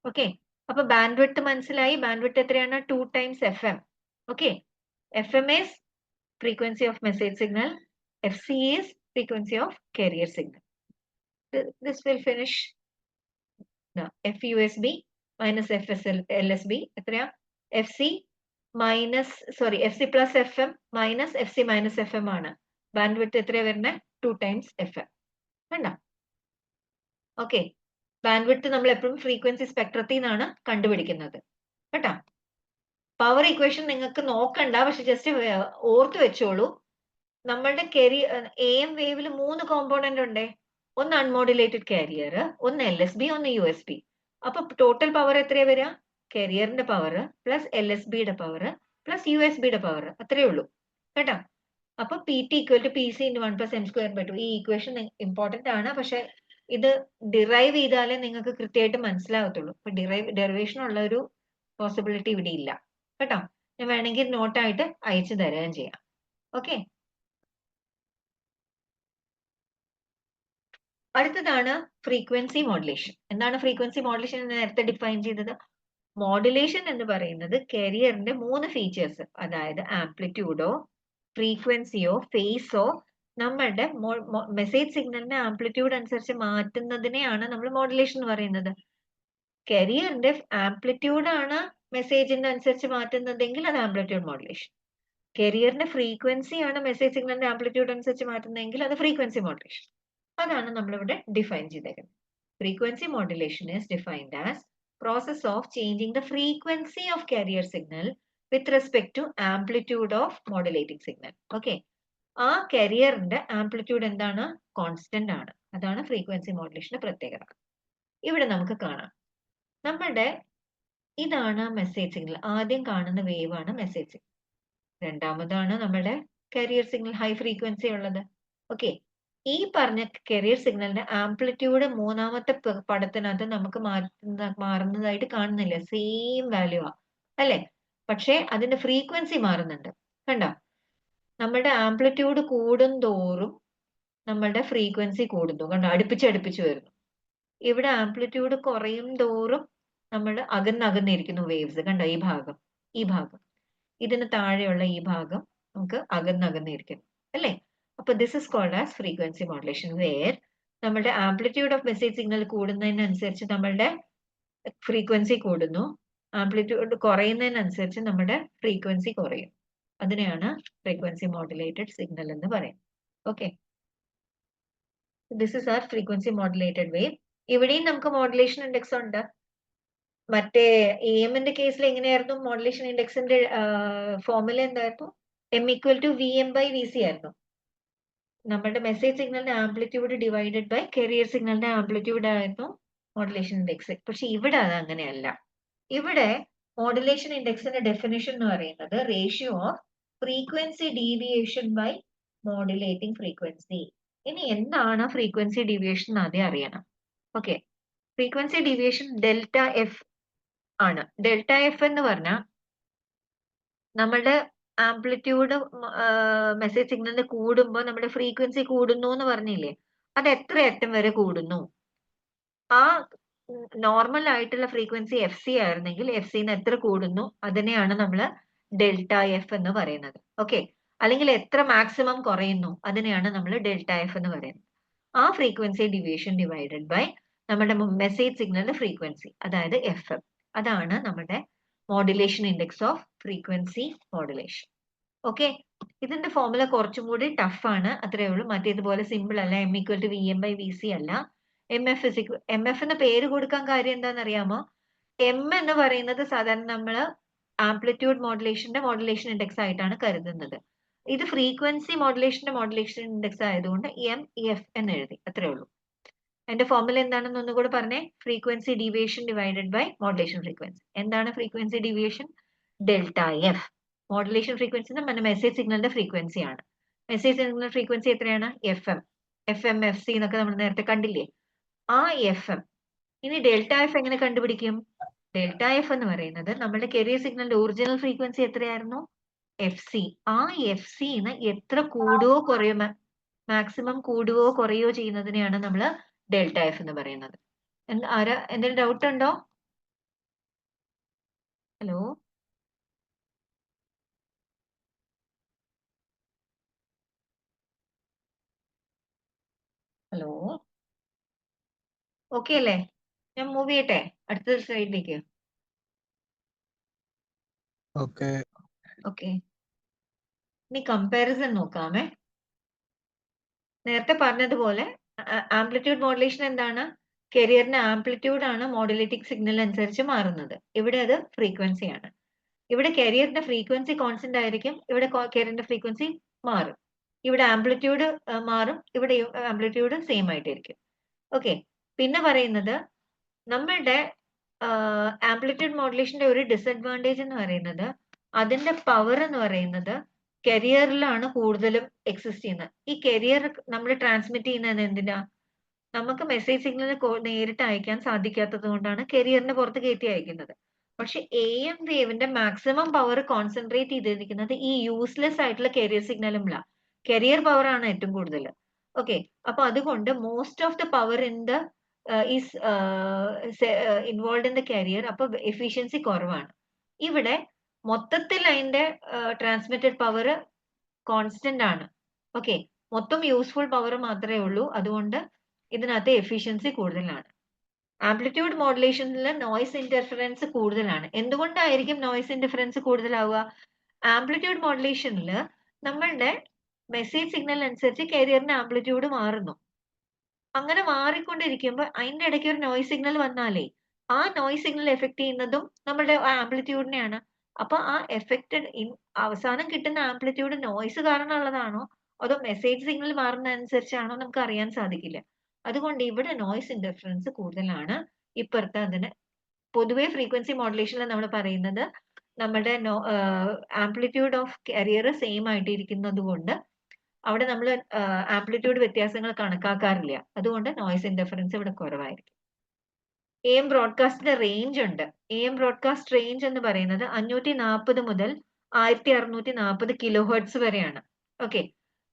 ഓക്കെ. അപ്പൊ ബാൻഡ് വിഡ്ത്ത് മനസ്സിലായി. ബാൻഡ് വിഡ്ത്ത് എത്രയാണ്? 2 times F M. Okay. F M is frequency of message signal, F C is frequency of carrier signal. This will finish. F U S B minus F S L S B എത്രയാ? F C minus F C plus F M minus F C minus F M ആണ്. Band width എത്രയാ വരുന്നത്? 2 times F M. കണ്ടോ? Okay. Band width നമ്മൾ എപ്പോഴും frequency സ്പെക്ട്രത്തിൽ നിന്നാണ് കണ്ടുപിടിക്കുന്നത്. കേട്ടോ. പവർ ഇക്വേഷൻ നിങ്ങൾക്ക് നോക്കണ്ട, പക്ഷെ ജസ്റ്റ് ഓർത്ത് വെച്ചോളൂ. നമ്മളുടെ എ എം വേവിൽ 3 കോമ്പോണന്റ് ഉണ്ടേ. ഒന്ന് അൺമോഡുലേറ്റഡ് കാരിയർ, ഒന്ന് എൽ എസ് ബി, ഒന്ന് യു എസ് ബി. അപ്പൊ ടോട്ടൽ പവർ എത്രയാ വരിക? കാരിയറിന്റെ പവർ പ്ലസ് എൽ എസ് ബിയുടെ പവർ പ്ലസ് യു എസ് ബിയുടെ പവർ, അത്രേ ഉള്ളൂ. കേട്ടോ. അപ്പൊ P T equal to P C into 1 plus M square by 2. ഈ ഈക്വേഷൻ ഇമ്പോർട്ടന്റ് ആണ്, പക്ഷെ ഇത് ഡിറൈവ് ചെയ്താലേ നിങ്ങൾക്ക് കൃത്യമായിട്ട് മനസ്സിലാകത്തുള്ളൂ. അപ്പൊ ഡെറിവേഷൻ ഉള്ള ഒരു പോസിബിലിറ്റി ഇവിടെ ഇല്ല. കേട്ടോ. ഞാൻ വേണമെങ്കിൽ നോട്ടായിട്ട് അയച്ചു തരാൻ ചെയ്യാം. ഓക്കെ. അടുത്തതാണ് ഫ്രീക്വൻസി മോഡുലേഷൻ. എന്താണ് ഫ്രീക്വൻസി മോഡുലേഷൻ എന്ന് നേരത്തെ ഡിഫൈൻ ചെയ്തത്? മോഡുലേഷൻ എന്ന് പറയുന്നത് കാരിയറിന്റെ 3 ഫീച്ചേഴ്സ്, അതായത് ആംപ്ലിറ്റ്യൂഡോ ഫ്രീക്വൻസിയോ ഫേസോ നമ്മളുടെ മെസ്സേജ് സിഗ്നലിന്റെ ആംപ്ലിറ്റ്യൂഡ് അനുസരിച്ച് മാറ്റുന്നതിനെയാണ് നമ്മൾ മോഡുലേഷൻ എന്ന് പറയുന്നത്. കാരിയറിന്റെ ആംപ്ലിറ്റ്യൂഡ് ആണ് മെസ്സേജിന്റെ അനുസരിച്ച് മാറ്റുന്നതെങ്കിൽ അത് ആംപ്ലിറ്റ്യൂഡ് മോഡുലേഷൻ. കാരിയറിന്റെ ഫ്രീക്വൻസി ആണ് മെസ്സേജ് സിഗ്നലിന്റെ ആംപ്ലിറ്റ്യൂഡ് അനുസരിച്ച് മാറ്റുന്നതെങ്കിൽ അത് ഫ്രീക്വൻസി മോഡുലേഷൻ. അതാണ് നമ്മളിവിടെ ഡിഫൈൻ ചെയ്തേക്കുന്നത്. Frequency modulation is defined as process of changing the frequency of carrier signal with respect to amplitude of modulating signal. Okay. ആ കാരിയറിന്റെ ആംപ്ലിറ്റ്യൂഡ് എന്താണ്? കോൺസ്റ്റന്റ് ആണ്. അതാണ് ഫ്രീക്വൻസി മോഡുലേഷന്റെ പ്രത്യേകത. ഇവിടെ നമുക്ക് കാണാം, നമ്മുടെ ഇതാണ് മെസ്സേജ് സിഗ്നൽ. ആദ്യം കാണുന്ന വേവ് ആണ് മെസ്സേജ് സിഗ്നൽ. രണ്ടാമതാണ് നമ്മുടെ കാരിയർ സിഗ്നൽ ഹൈ ഫ്രീക്വൻസി ഉള്ളത്. ഓക്കെ, ഈ പറഞ്ഞ കാരിയർ സിഗ്നലിന്റെ ആംപ്ലിറ്റ്യൂഡ് മൂന്നാമത്തെ പടത്തിനകത്ത് നമുക്ക് മാറുന്നതായിട്ട് കാണുന്നില്ല. സെയിം വാല്യൂ ആ, അല്ലെ? പക്ഷെ അതിന്റെ ഫ്രീക്വൻസി മാറുന്നുണ്ട്. കണ്ടോ? നമ്മുടെ ആംപ്ലിറ്റ്യൂഡ് കൂടുന്തോറും നമ്മളുടെ ഫ്രീക്വൻസി കൂടുന്നു. കണ്ടോ? അടുപ്പിച്ച് വരുന്നു. ഇവിടെ ആംപ്ലിറ്റ്യൂഡ് കുറയും തോറും നമ്മൾ അകന്നിരിക്കുന്നു വേവ്സ്. കണ്ടോ? ഈ ഭാഗം ഇതിന് താഴെയുള്ള ഈ ഭാഗം നമുക്ക് അകന്നിരിക്കുന്നു, അല്ലേ? അപ്പൊ this is called as frequency modulation, where നമ്മുടെ ആംപ്ലിറ്റ്യൂഡ് ഓഫ് മെസ്സേജ് സിഗ്നൽ കൂടുന്നതിനനുസരിച്ച് നമ്മളുടെ ഫ്രീക്വൻസി കൂടുന്നു, ആംപ്ലിറ്റ്യൂഡ് കുറയുന്നതിനനുസരിച്ച് നമ്മുടെ ഫ്രീക്വൻസി കുറയും. അതിനെയാണ് ഫ്രീക്വൻസി മോഡുലേറ്റഡ് സിഗ്നൽ എന്ന് പറയുന്നത്. Okay, this is are frequency modulated wave. ഇവിടെയും നമുക്ക് മോഡുലേഷൻ ഇൻഡെക്സ് ഉണ്ട്. മറ്റേ എമ്മിന്റെ കേസിൽ എങ്ങനെയായിരുന്നു? മോഡുലേഷൻ ഇൻഡെക്സിന്റെ ഫോർമുല എന്തായിരുന്നു? M=VM/Vc ആയിരുന്നു. നമ്മുടെ മെസ്സേജ് സിഗ്നലിന്റെ ആംപ്ലിറ്റ്യൂഡ് ഡിവൈഡഡ് ബൈ കാരിയർ സിഗ്നലിന്റെ ആംപ്ലിറ്റ്യൂഡ് ആയിരുന്നു മോഡുലേഷൻ ഇൻഡെക്സ്. പക്ഷെ ഇവിടെ അത് അങ്ങനെയല്ല. ഇവിടെ മോഡുലേഷൻ ഇൻഡെക്സിന്റെ ഡെഫിനിഷൻ എന്ന് പറയുന്നത് ratio of frequency deviation by modulating frequency. ഇനി എന്താണ് ഫ്രീക്വൻസി ഡീവിയേഷൻ എന്ന് ആദ്യം അറിയണം. Okay, frequency deviation delta F ആണ്. ഡെൽറ്റ എഫ് എന്ന് പറഞ്ഞാൽ നമ്മളുടെ ആംപ്ലിറ്റ്യൂഡ് മെസ്സേജ് സിഗ്നലിന് കൂടുമ്പോൾ നമ്മുടെ ഫ്രീക്വൻസി കൂടുന്നു എന്ന് പറഞ്ഞില്ലേ, അത് എത്ര അറ്റം വരെ കൂടുന്നു? ആ നോർമൽ ആയിട്ടുള്ള ഫ്രീക്വൻസി എഫ് സി ആയിരുന്നെങ്കിൽ എഫ് സിന്ന് എത്ര കൂടുന്നു അതിനെയാണ് നമ്മൾ ഡെൽറ്റ എഫ് എന്ന് പറയുന്നത്. ഓക്കെ, അല്ലെങ്കിൽ എത്ര മാക്സിമം കുറയുന്നു അതിനെയാണ് നമ്മൾ ഡെൽറ്റ എഫ് എന്ന് പറയുന്നത്. ആ ഫ്രീക്വൻസി ഡിവിയേഷൻ ഡിവൈഡഡ് ബൈ നമ്മുടെ മെസ്സേജ് സിഗ്നലിന്റെ ഫ്രീക്വൻസി, അതായത് എഫ് എം. അതാണ് നമ്മുടെ modulation index of frequency modulation. Okay, ഇതിന്റെ ഫോർമുല കുറച്ചും കൂടി ടഫ് ആണ്, അത്രേ ഉള്ളൂ. മറ്റേതുപോലെ സിമ്പിൾ അല്ല. M=VM/Vc അല്ല. MF എന്ന് പേര് കൊടുക്കാൻ കാര്യം എന്താണെന്ന് അറിയാമോ? M എന്ന് പറയുന്നത് സാധാരണ നമ്മൾ ആംപ്ലിറ്റ്യൂഡ് മോഡുലേഷന്റെ മോഡുലേഷൻ ഇൻഡെക്സ് ആയിട്ടാണ് കരുതുന്നത്. ഇത് ഫ്രീക്വൻസി മോഡുലേഷന്റെ മോഡുലേഷൻ ഇൻഡെക്സ് ആയതുകൊണ്ട് MEF എന്ന് എഴുതി, അത്രേ ഉള്ളൂ. എന്റെ ഫോർമുല എന്താണെന്ന് ഒന്നുകൂടെ പറഞ്ഞേ. Frequency deviation divided by modulation frequency. എന്താണ് frequency deviation? Delta F. Modulation frequency നമ്മുടെ മെസ്സേജ് സിഗ്നലിന്റെ ഫ്രീക്വൻസി ആണ്. മെസ്സേജ് സിഗ്നൽ ഫ്രീക്വൻസി എത്രയാണ്? FM, FC എന്നൊക്കെ നമ്മൾ നേരത്തെ കണ്ടില്ലേ, ആ FM. ഇനി ഡെൽറ്റ എഫ് എങ്ങനെ കണ്ടുപിടിക്കും? ഡെൽറ്റ എഫ് എന്ന് പറയുന്നത് നമ്മുടെ കാരിയർ സിഗ്നലിന്റെ ഒറിജിനൽ ഫ്രീക്വൻസി എത്രയായിരുന്നു? FC. ആ FCന്ന് എത്ര കൂടുവോ കുറയോ, മാക്സിമം കൂടുവോ കുറയോ ചെയ്യുന്നതിനെയാണ് നമ്മൾ ഡെൽറ്റ എഫ് എന്ന് പറയുന്നത്. എന്തെങ്കിലും ഡൗട്ട് ഉണ്ടോ? ഹലോ, ഹലോ, ഓക്കെ അല്ലേ? ഞാൻ മൂവ് ചെയ്യട്ടെ അടുത്ത സ്ലൈഡിലേക്ക്. ഓക്കെ. ഓക്കെ, ഇനി കമ്പാരിസൺ നോക്കാമേ. നേരത്തെ പറഞ്ഞതുപോലെ ആംപ്ലിറ്റ്യൂഡ് മോഡുലേഷൻ എന്താണ്? കാരിയറിന്റെ ആംപ്ലിറ്റ്യൂഡ് ആണ് മോഡുലേറ്റിംഗ് സിഗ്നൽ അനുസരിച്ച് മാറുന്നത്. ഇവിടെ അത് ഫ്രീക്വൻസി ആണ്. ഇവിടെ കാരിയറിന്റെ ഫ്രീക്വൻസി കോൺസ്റ്റന്റ് ആയിരിക്കും, ഇവിടെ കാരിയറിന്റെ ഫ്രീക്വൻസി മാറും. ഇവിടെ ആംപ്ലിറ്റ്യൂഡ് മാറും, ഇവിടെ ആംപ്ലിറ്റ്യൂഡ് സെയിം ആയിട്ടിരിക്കും. ഓക്കെ, പിന്നെ പറയുന്നത് നമ്മളുടെ ആംപ്ലിറ്റ്യൂഡ് മോഡുലേഷന്റെ ഒരു ഡിസഡ്വാൻറ്റേജ് എന്ന് പറയുന്നത് അതിന്റെ പവർ എന്ന് പറയുന്നത് കരിയറിലാണ് കൂടുതലും എക്സിസ്റ്റ് ചെയ്യുന്നത്. ഈ കരിയർ നമ്മൾ ട്രാൻസ്മിറ്റ് ചെയ്യുന്നത് എന്തിനാ? നമുക്ക് മെസ്സേജ് സിഗ്നൽ നേരിട്ട് അയക്കാൻ സാധിക്കാത്തത് കൊണ്ടാണ് കരിയറിന് പുറത്ത് കയറ്റി അയക്കുന്നത്. പക്ഷെ AM വേവിന്റെ മാക്സിമം പവർ കോൺസെൻട്രേറ്റ് ചെയ്തിരിക്കുന്നത് ഈ യൂസ്ലെസ് ആയിട്ടുള്ള കരിയർ സിഗ്നലുമില്ല. കരിയർ പവർ ആണ് ഏറ്റവും കൂടുതൽ. ഓക്കെ, അപ്പൊ അതുകൊണ്ട് most of the power in the is involve in the career. അപ്പൊ എഫിഷ്യൻസി കുറവാണ്. ഇവിടെ മൊത്തത്തിൽ അതിന്റെ ട്രാൻസ്മിറ്റഡ് പവർ കോൺസ്റ്റന്റ് ആണ്. ഓക്കെ, മൊത്തം യൂസ്ഫുൾ പവർ മാത്രമേ ഉള്ളൂ. അതുകൊണ്ട് ഇതിനകത്ത് എഫിഷ്യൻസി കൂടുതലാണ്. ആംപ്ലിറ്റ്യൂഡ് മോഡുലേഷനിൽ നോയ്സ് ഇന്റർഫറൻസ് കൂടുതലാണ്. എന്തുകൊണ്ടായിരിക്കും നോയ്സ് ഇന്റർഫറൻസ് കൂടുതലാവുക? ആംപ്ലിറ്റ്യൂഡ് മോഡുലേഷനിൽ നമ്മളുടെ മെസ്സേജ് സിഗ്നൽ അനുസരിച്ച് കാരിയറിന്റെ ആംപ്ലിറ്റ്യൂഡ് മാറുന്നു. അങ്ങനെ മാറിക്കൊണ്ടിരിക്കുമ്പോൾ അതിന്റെ ഇടയ്ക്ക് ഒരു നോയ്സ് സിഗ്നൽ വന്നാലേ ആ നോയ്സ് സിഗ്നൽ എഫക്ട് ചെയ്യുന്നതും നമ്മുടെ ആംപ്ലിറ്റ്യൂഡിനെയാണ്. അപ്പൊ ആ എഫക്റ്റഡ് അവസാനം കിട്ടുന്ന ആംപ്ലിറ്റ്യൂഡ് നോയ്സ് കാരണമുള്ളതാണോ അതോ മെസ്സേജ് സിഗ്നൽ മാറുന്ന അനുസരിച്ചാണോ നമുക്ക് അറിയാൻ സാധിക്കില്ല. അതുകൊണ്ട് ഇവിടെ നോയ്സ് ഇന്റർഫറൻസ് കൂടുതലാണ്. ഇപ്പുറത്ത് അതിന് പൊതുവെ ഫ്രീക്വൻസി മോഡുലേഷനിൽ നമ്മൾ പറയുന്നത് നമ്മുടെ ആംപ്ലിറ്റ്യൂഡ് ഓഫ് കാരിയർ സെയിം ആയിട്ട് ഇരിക്കുന്നത് കൊണ്ട് അവിടെ നമ്മൾ ആംപ്ലിറ്റ്യൂഡ് വ്യത്യാസങ്ങൾ കണക്കാക്കാറില്ല. അതുകൊണ്ട് നോയ്സ് ഇന്റർഫറൻസ് ഇവിടെ കുറവായിരിക്കും. AM ബ്രോഡ്കാസ്റ്റിന്റെ റേഞ്ച് ഉണ്ട്. AM ബ്രോഡ്കാസ്റ്റ് റേഞ്ച് എന്ന് പറയുന്നത് 540 മുതൽ 1640 കിലോ ഹെർട്സ് വരെയാണ്. ഓക്കെ,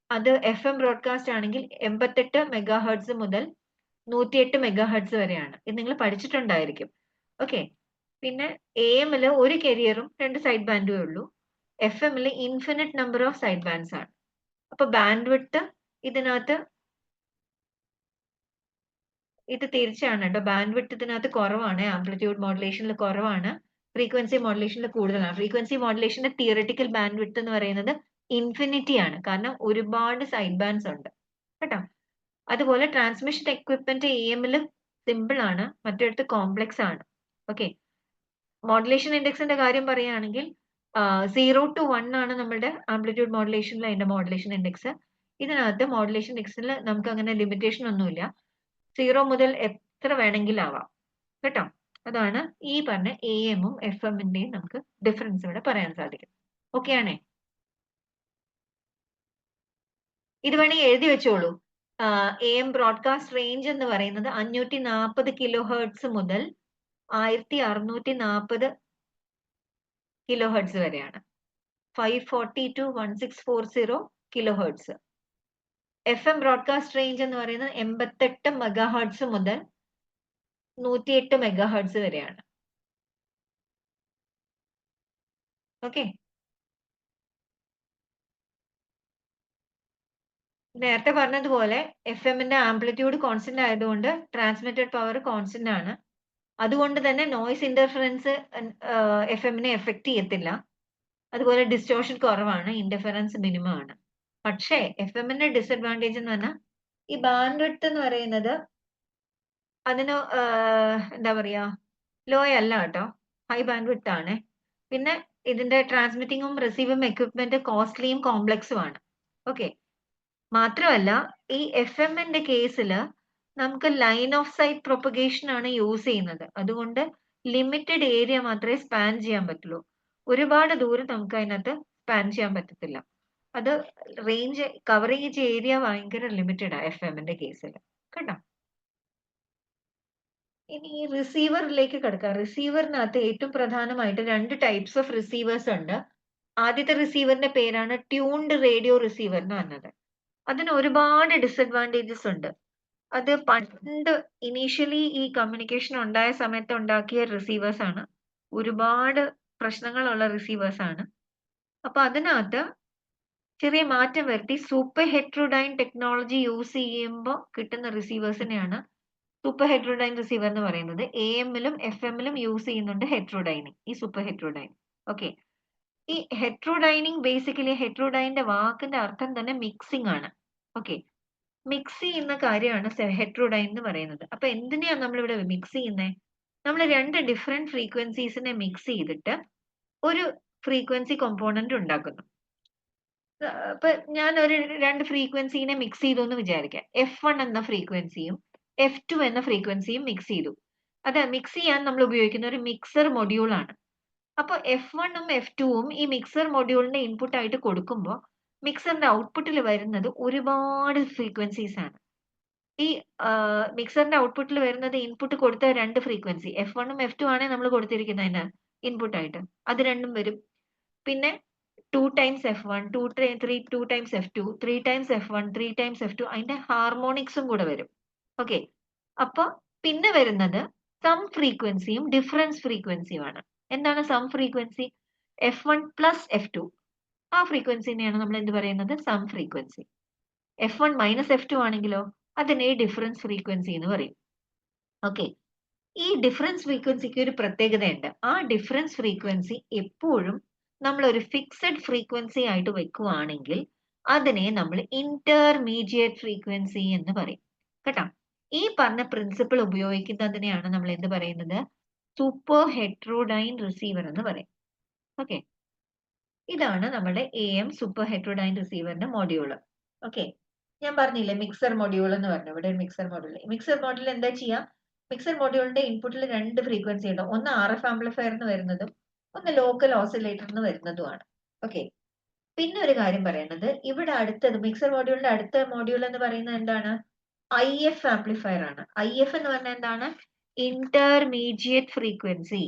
അത് FM ബ്രോഡ്കാസ്റ്റ് ആണെങ്കിൽ 88 മെഗാ ഹെർട്സ് മുതൽ 108 മെഗാ ഹെർട്സ് വരെയാണ്. ഇത് നിങ്ങൾ പഠിച്ചിട്ടുണ്ടായിരിക്കും. ഓക്കെ, പിന്നെ AM ഒരു കരിയറും 2 സൈഡ് ബാൻഡുമേ ഉള്ളൂ. FM infinite number of side bands ആണ്. അപ്പൊ ബാൻഡ് വിഡ്ത്ത് ഇതിനകത്ത് ഇത് തിരിച്ചാണ് കേട്ടോ. ബാൻഡ് വിഡ്ത്ത് ഇതിനകത്ത് കുറവാണ്, ആംപ്ലിറ്റ്യൂഡ് മോഡുലേഷനിൽ കുറവാണ്, ഫ്രീക്വൻസി മോഡുലേഷനിൽ കൂടുതലാണ്. ഫ്രീക്വൻസി മോഡുലേഷന്റെ തിയററ്റിക്കൽ ബാൻഡ് വിഡ്ത്ത് എന്ന് പറയുന്നത് ഇൻഫിനിറ്റി ആണ്, കാരണം ഒരുപാട് സൈഡ് ബാൻഡ്സ് ഉണ്ട് കേട്ടോ. അതുപോലെ ട്രാൻസ്മിഷൻ എക്വിപ്മെന്റ് AM സിമ്പിൾ ആണ്, മറ്റൊരിടത്ത് കോംപ്ലക്സ് ആണ്. ഓക്കെ, മോഡുലേഷൻ ഇൻഡെക്സിന്റെ കാര്യം പറയുകയാണെങ്കിൽ 0 to 1 ആണ് നമ്മുടെ ആംപ്ലിറ്റ്യൂഡ് മോഡുലേഷനിൽ അതിന്റെ മോഡുലേഷൻ ഇൻഡെക്സ്. ഇതിനകത്ത് മോഡുലേഷൻ ഇൻഡെക്സിൽ നമുക്ക് അങ്ങനെ ലിമിറ്റേഷൻ ഒന്നുമില്ല, 0 മുതൽ എത്ര വേണമെങ്കിലും ആവാം കേട്ടോ. അതാണ് ഈ പറഞ്ഞ AM-ഉം FM-ന്റെയും നമുക്ക് ഡിഫറൻസ് ഇവിടെ പറയാൻ സാധിക്കും. ഓക്കെ ആണേ? ഇത് വേണമെങ്കിൽ എഴുതി വെച്ചോളൂ. AM ബ്രോഡ്കാസ്റ്റ് റേഞ്ച് എന്ന് പറയുന്നത് 540 കിലോ ഹെർട്സ് മുതൽ 1640 കിലോ ഹെർട്സ് വരെയാണ്. 540 to 1640 kilo hertz. FM broadcast range എന്ന് പറയുന്നത് 88 മെഗാ ഹെർട്സ് മുതൽ 108 മെഗാ ഹെർട്സ് വരെയാണ്. ഓക്കെ, നേരത്തെ പറഞ്ഞതുപോലെ FM-ന്റെ ആംപ്ലിറ്റ്യൂഡ് കോൺസ്റ്റന്റ് ആയതുകൊണ്ട് ട്രാൻസ്മിറ്റഡ് പവർ കോൺസ്റ്റന്റ് ആണ്. അതുകൊണ്ട് തന്നെ നോയ്സ് ഇന്റർഫറൻസ് FM-നെ എഫക്ട് ചെയ്യത്തില്ല. അതുപോലെ ഡിസ്റ്റോർഷൻ കുറവാണ്, ഇന്റർഫറൻസ് മിനിമം ആണ്. പക്ഷേ FM-ന്റെ ഡിസഡ്വാൻറ്റേജ് എന്ന് പറഞ്ഞാൽ ഈ ബാൻഡ് വിഡ്ത്ത് എന്ന് പറയുന്നത് അതിന് എന്താ പറയാ, ലോ അല്ല കേട്ടോ, ഹൈ ബാൻഡ് വിഡ്ത്ത് ആണ്. പിന്നെ ഇതിന്റെ ട്രാൻസ്മിറ്റിങ്ങും റിസീവിംഗ് എക്വിപ്മെന്റ് കോസ്റ്റ്ലിയും കോംപ്ലക്സും ആണ്. ഓക്കെ, മാത്രമല്ല ഈ FM-ന്റെ കേസിൽ നമുക്ക് ലൈൻ ഓഫ് സൈറ്റ് പ്രൊപ്പഗേഷൻ ആണ് യൂസ് ചെയ്യുന്നത്. അതുകൊണ്ട് ലിമിറ്റഡ് ഏരിയ മാത്രമേ സ്പാൻ ചെയ്യാൻ പറ്റുള്ളൂ, ഒരുപാട് ദൂരം നമുക്ക് അതിനകത്ത് സ്പാൻ ചെയ്യാൻ പറ്റത്തില്ല. അത് റേഞ്ച് കവറേജ് ഏരിയ ഭയങ്കര ലിമിറ്റഡ് ആണ് FM-ന്റെ കേസിൽ കേട്ടോ. ഇനി റിസീവറിലേക്ക് കിടക്കാം. റിസീവറിനകത്ത് ഏറ്റവും പ്രധാനമായിട്ട് 2 ടൈപ്സ് ഓഫ് റിസീവേഴ്സ് ഉണ്ട്. ആദ്യത്തെ റിസീവറിന്റെ പേരാണ് ട്യൂൺഡ് റേഡിയോ റിസീവർ എന്ന് പറഞ്ഞത്. അതിന് ഒരുപാട് ഡിസഡ്വാൻറ്റേജസ് ഉണ്ട്. അത് പണ്ട് ഇനീഷ്യലി ഈ കമ്മ്യൂണിക്കേഷൻ ഉണ്ടായ സമയത്ത് ഉണ്ടാക്കിയ റിസീവേഴ്സ് ആണ്, ഒരുപാട് പ്രശ്നങ്ങളുള്ള റിസീവേഴ്സ് ആണ്. അപ്പൊ അതിനകത്ത് ചെറിയ മാറ്റം വരുത്തി സൂപ്പർ ഹെട്രോഡൈൻ ടെക്നോളജി യൂസ് ചെയ്യുമ്പോൾ കിട്ടുന്ന റിസീവേഴ്സിനെയാണ് സൂപ്പർ ഹെട്രോഡൈൻ റിസീവർ എന്ന് പറയുന്നത്. AM-ലും FM-ലും യൂസ് ചെയ്യുന്നുണ്ട് ഹെട്രോഡൈനിങ്, ഈ സൂപ്പർ ഹെട്രോഡൈൻ. ഓക്കെ, ഈ ഹെട്രോഡൈനിങ് ബേസിക്കലി ഹെട്രോഡൈനിന്റെ വാക്കിന്റെ അർത്ഥം തന്നെ മിക്സിംഗ് ആണ്. ഓക്കെ, മിക്സ് ചെയ്യുന്ന കാര്യമാണ് ഹെട്രോഡൈൻ എന്ന് പറയുന്നത്. അപ്പൊ എന്തിനെയാണ് നമ്മളിവിടെ മിക്സ് ചെയ്യുന്നത്? നമ്മൾ 2 ഡിഫറെന്റ് ഫ്രീക്വൻസീസിനെ മിക്സ് ചെയ്തിട്ട് ഒരു ഫ്രീക്വൻസി കോമ്പോണന്റ് ഉണ്ടാക്കുന്നു. അപ്പൊ ഞാൻ ഒരു 2 ഫ്രീക്വൻസീനെ മിക്സ് ചെയ്തു എന്ന് വിചാരിക്കാം. F1 എന്ന ഫ്രീക്വൻസിയും F2 എന്ന ഫ്രീക്വൻസിയും മിക്സ് ചെയ്തു. അത് മിക്സ് ചെയ്യാൻ നമ്മൾ ഉപയോഗിക്കുന്ന ഒരു മിക്സർ മൊഡ്യൂൾ ആണ്. അപ്പൊ F1-ഉം F2-ഉം ഈ മിക്സർ മൊഡ്യൂളിന്റെ ഇൻപുട്ട് ആയിട്ട് കൊടുക്കുമ്പോൾ മിക്സറിന്റെ ഔട്ട്പുട്ടിൽ വരുന്നത് ഒരുപാട് ഫ്രീക്വൻസീസ് ആണ്. ഈ മിക്സറിന്റെ ഔട്ട്പുട്ടിൽ വരുന്നത് ഇൻപുട്ട് കൊടുത്ത 2 ഫ്രീക്വൻസി F1-ഉം F2 ആണ് നമ്മൾ കൊടുത്തിരിക്കുന്നതിന് ഇൻപുട്ട് ആയിട്ട്, അത് രണ്ടും വരും. പിന്നെ 2 times F1, 2 times F2, 3 times F1, 3 times F2, അതിന്റെ ഹാർമോണിക്സും കൂടെ വരും. ഓക്കെ, അപ്പൊ പിന്നെ വരുന്നത് സം ഫ്രീക്വൻസിയും ഡിഫറൻസ് ഫ്രീക്വൻസിയുമാണ്. എന്താണ് some frequency? F1 plus F2, ആ ഫ്രീക്വൻസിനെയാണ് നമ്മൾ എന്ത് പറയുന്നത്? Some frequency. F1 minus F2 ആണെങ്കിലോ അതിനെ ഡിഫറൻസ് ഫ്രീക്വൻസി എന്ന് പറയും. ഓക്കെ, ഈ ഡിഫറൻസ് ഫ്രീക്വൻസിക്ക് ഒരു പ്രത്യേകതയുണ്ട്. ആ ഡിഫറൻസ് ഫ്രീക്വൻസി എപ്പോഴും നമ്മൾ ഒരു ഫിക്സഡ് ഫ്രീക്വൻസി ആയിട്ട് വെക്കുവാണെങ്കിൽ അതിനെ നമ്മൾ ഇന്റർമീഡിയറ്റ് ഫ്രീക്വൻസി എന്ന് പറയും കേട്ടോ. ഈ പറഞ്ഞ പ്രിൻസിപ്പിൾ ഉപയോഗിക്കുന്നതിനെയാണ് നമ്മൾ എന്ത് പറയുന്നത്? സൂപ്പർ ഹെട്രോഡൈൻ റിസീവർ എന്ന് പറയും. ഓക്കെ, ഇതാണ് നമ്മുടെ AM സൂപ്പർ ഹെട്രോഡൈൻ റിസീവറിന്റെ മൊഡ്യൂള്. ഓക്കെ, ഞാൻ പറഞ്ഞില്ലേ മിക്സർ മൊഡ്യൂൾ എന്ന് പറഞ്ഞു. ഇവിടെ ഒരു മിക്സർ മൊഡ്യൂൾ. മിക്സർ മൊഡ്യൂൾ എന്താ ചെയ്യാ? മിക്സർ മൊഡ്യൂളിന്റെ ഇൻപുട്ടിൽ 2 ഫ്രീക്വൻസി ഉണ്ട്. ഒന്ന് RF ആംപ്ലിഫയർ എന്ന് വരുന്നതും ഒന്ന് ലോക്കൽ ഓസിലേറ്റർ എന്ന് വരുന്നതുമാണ്. ഓക്കെ, പിന്നെ ഒരു കാര്യം പറയുന്നത്, ഇവിടെ അടുത്തത് മിക്സർ മൊഡ്യൂളിന്റെ അടുത്ത മൊഡ്യൂൾ എന്ന് പറയുന്നത് എന്താണ്? IF ആംപ്ലിഫയർ ആണ്. IF എന്ന് പറഞ്ഞാൽ എന്താണ്? Intermediate frequency.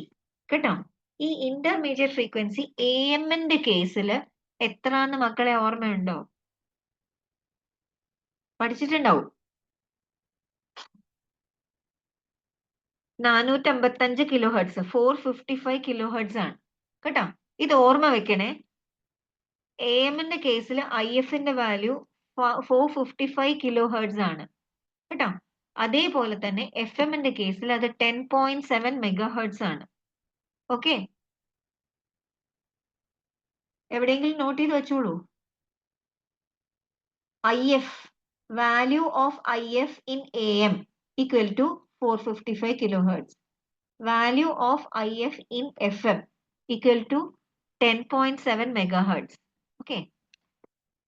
കേട്ടോ, ഈ ഇന്റർമീഡിയറ്റ് ഫ്രീക്വൻസി AM-ന്റെ കേസിൽ എത്രാന്ന് മക്കളെ ഓർമ്മയുണ്ടോ? പഠിച്ചിട്ടുണ്ടാവും. 455 കിലോ ഹെർട്സ്, 455 കിലോ ഹെർട്സ് ആണ്. കേട്ടോ, ഇത് ഓർമ്മ വെക്കണേ. AM-ന്റെ കേസിൽ IF-ന്റെ വാല്യൂ 455 കിലോ ഹെർട്സ് ആണ്. കേട്ടോ, അതേപോലെ തന്നെ FM-ന്റെ കേസിൽ അത് 10.7 മെഗാ ഹെർട്സ് ആണ്. ഓക്കെ, എവിടെയെങ്കിലും നോട്ട് ചെയ്ത് വെച്ചോളൂ. IF, value of IF in AM equal to 455 kilohertz. Value of IF in FM equal to 10.7 megahertz. Okay.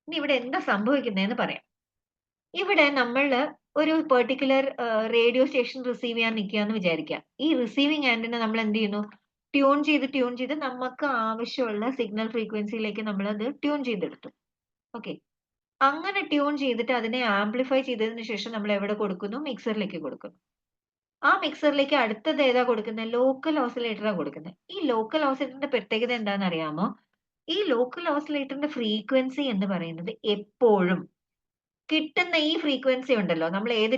ഇനി ഇവിടെ എന്താ സംഭവിക്കുന്നതെന്ന് പറയാം. ഇവിടെ നമ്മൾ ഒരു പെർട്ടിക്കുലർ റേഡിയോ സ്റ്റേഷൻ റിസീവ് ചെയ്യാൻ നിൽക്കുകയെന്ന് വിചാരിക്കുക. ഈ റിസീവിംഗ് ആൻഡിനെ നമ്മൾ എന്ത് ചെയ്യുന്നു? ട്യൂൺ ചെയ്ത് നമുക്ക് ആവശ്യമുള്ള സിഗ്നൽ ഫ്രീക്വൻസിയിലേക്ക് നമ്മൾ അത് ട്യൂൺ ചെയ്തെടുത്തു. ഓക്കെ, അങ്ങനെ ട്യൂൺ ചെയ്തിട്ട് അതിനെ ആംപ്ലിഫൈ ചെയ്തതിന് ശേഷം നമ്മൾ എവിടെ കൊടുക്കുന്നു? മിക്സറിലേക്ക് കൊടുക്കുന്നു. ആ മിക്സറിലേക്ക് അടുത്തത് ഏതാ കൊടുക്കുന്നത്? ലോക്കൽ ഓസിലേറ്ററാ കൊടുക്കുന്നത്. ഈ ലോക്കൽ ഓസിലേറ്ററിന്റെ പ്രത്യേകത എന്താണെന്ന് അറിയാമോ? ഈ ലോക്കൽ ഓസിലേറ്ററിന്റെ ഫ്രീക്വൻസി എന്ന് പറയുന്നത് എപ്പോഴും കിട്ടുന്ന ഈ ഫ്രീക്വൻസി ഉണ്ടല്ലോ, നമ്മൾ ഏത്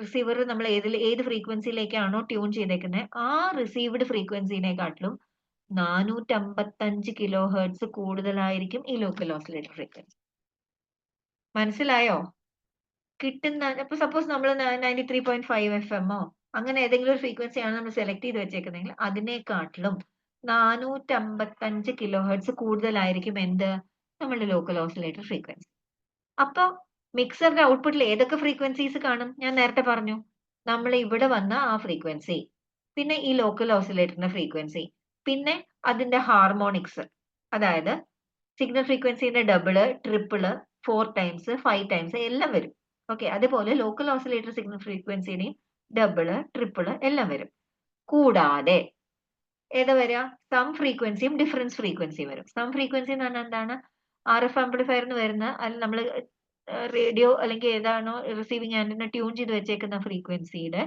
റിസീവർ നമ്മൾ ഏത് ഫ്രീക്വൻസിയിലേക്കാണോ ട്യൂൺ ചെയ്തേക്കുന്നത്, ആ റിസീവ്ഡ് ഫ്രീക്വൻസിനെക്കാട്ടിലും 455 കിലോ ഹെർട്സ് കൂടുതലായിരിക്കും ഈ ലോക്കൽ ഓസിലേറ്റർ ഫ്രീക്വൻസി. മനസ്സിലായോ? കിട്ടുന്ന ഇപ്പൊ സപ്പോസ് നമ്മൾ 93.5 FM അങ്ങനെ ഏതെങ്കിലും ഒരു ഫ്രീക്വൻസി ആണ് നമ്മൾ സെലക്ട് ചെയ്ത് വെച്ചേക്കുന്നതെങ്കിൽ അതിനെക്കാട്ടിലും 455 കിലോ ഹെർട്സ് കൂടുതലായിരിക്കും എന്ത്? നമ്മളുടെ ലോക്കൽ ഓസിലേറ്റർ ഫ്രീക്വൻസി. അപ്പൊ മിക്സറിന്റെ ഔട്ട്പുട്ടിൽ ഏതൊക്കെ ഫ്രീക്വൻസീസ് കാണും? ഞാൻ നേരത്തെ പറഞ്ഞു, നമ്മൾ ഇവിടെ വന്ന ആ ഫ്രീക്വൻസി, പിന്നെ ഈ ലോക്കൽ ഓസിലേറ്ററിന്റെ ഫ്രീക്വൻസി, പിന്നെ അതിന്റെ ഹാർമോണിക്സ്, അതായത് സിഗ്നൽ ഫ്രീക്വൻസിന്റെ ഡബിള്, ട്രിപ്പിള്, 4 ടൈംസ്, 5 ടൈംസ് എല്ലാം വരും. ഓക്കെ, അതുപോലെ ലോക്കൽ ഓസിലേറ്റർ സിഗ്നൽ ഫ്രീക്വൻസിയുടെയും ഡബിള്, ട്രിപ്പിള് എല്ലാം വരും. കൂടാതെ ഏതാ വരിക? സം ഫ്രീക്വൻസിയും ഡിഫറൻസ് ഫ്രീക്വൻസിയും വരും. സം ഫ്രീക്വൻസി എന്ന് പറഞ്ഞാൽ എന്താണ്? RF ആംപ്ലിഫയറിന് വരുന്ന, അല്ലെങ്കിൽ നമ്മൾ റേഡിയോ അല്ലെങ്കിൽ ഏതാണോ റിസീവിംഗ് ആൻഡിനെ ട്യൂൺ ചെയ്ത് വെച്ചേക്കുന്ന ഫ്രീക്വൻസിയുടെ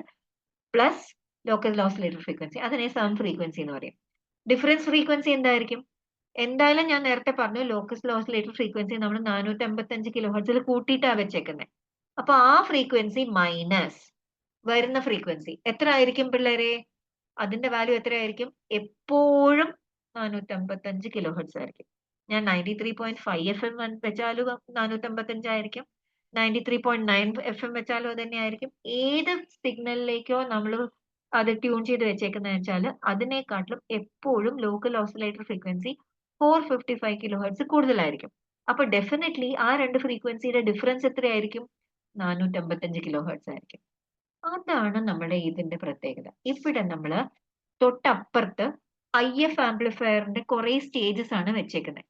പ്ലസ് ലോക്കൽ ഓസിലേറ്റർ ഫ്രീക്വൻസി, അതിനെ സം ഫ്രീക്വൻസി എന്ന് പറയും. ഡിഫറൻസ് ഫ്രീക്വൻസി എന്തായിരിക്കും? എന്തായാലും ഞാൻ നേരത്തെ പറഞ്ഞു, ലോക്കൽ ഓസിലേറ്റർ ഫ്രീക്വൻസി നമ്മൾ 455 കിലോ ഹെർട്സിൽ കൂട്ടിയിട്ടാണ് വെച്ചേക്കുന്നത്. അപ്പൊ ആ ഫ്രീക്വൻസി മൈനസ് വരുന്ന ഫ്രീക്വൻസി എത്ര ആയിരിക്കും പിള്ളേരെ? അതിന്റെ വാല്യൂ എത്രയായിരിക്കും? എപ്പോഴും 455 കിലോ ഹെർട്സ് ആയിരിക്കും. ഞാൻ 93.5 FM വെച്ചാലും 455 ആയിരിക്കും, 93.9 FM വെച്ചാലും അത് തന്നെ ആയിരിക്കും. ഏത് സിഗ്നലിലേക്കോ നമ്മൾ അത് ട്യൂൺ ചെയ്ത് വെച്ചേക്കുന്നത് വെച്ചാൽ അതിനെക്കാട്ടിലും എപ്പോഴും local oscillator frequency 455 kilo hertz കൂടുതലായിരിക്കും. അപ്പൊ ഡെഫിനറ്റ്ലി ആ രണ്ട് ഫ്രീക്വൻസിയുടെ ഡിഫറൻസ് എത്രയായിരിക്കും? 455 കിലോ ഹെർട്സ് ആയിരിക്കും. അതാണ് നമ്മുടെ ഇതിന്റെ പ്രത്യേകത. ഇവിടെ നമ്മൾ തൊട്ടപ്പുറത്ത് IF ആംപ്ലിഫയറിന്റെ കുറെ സ്റ്റേജസ് ആണ് വെച്ചേക്കുന്നത്.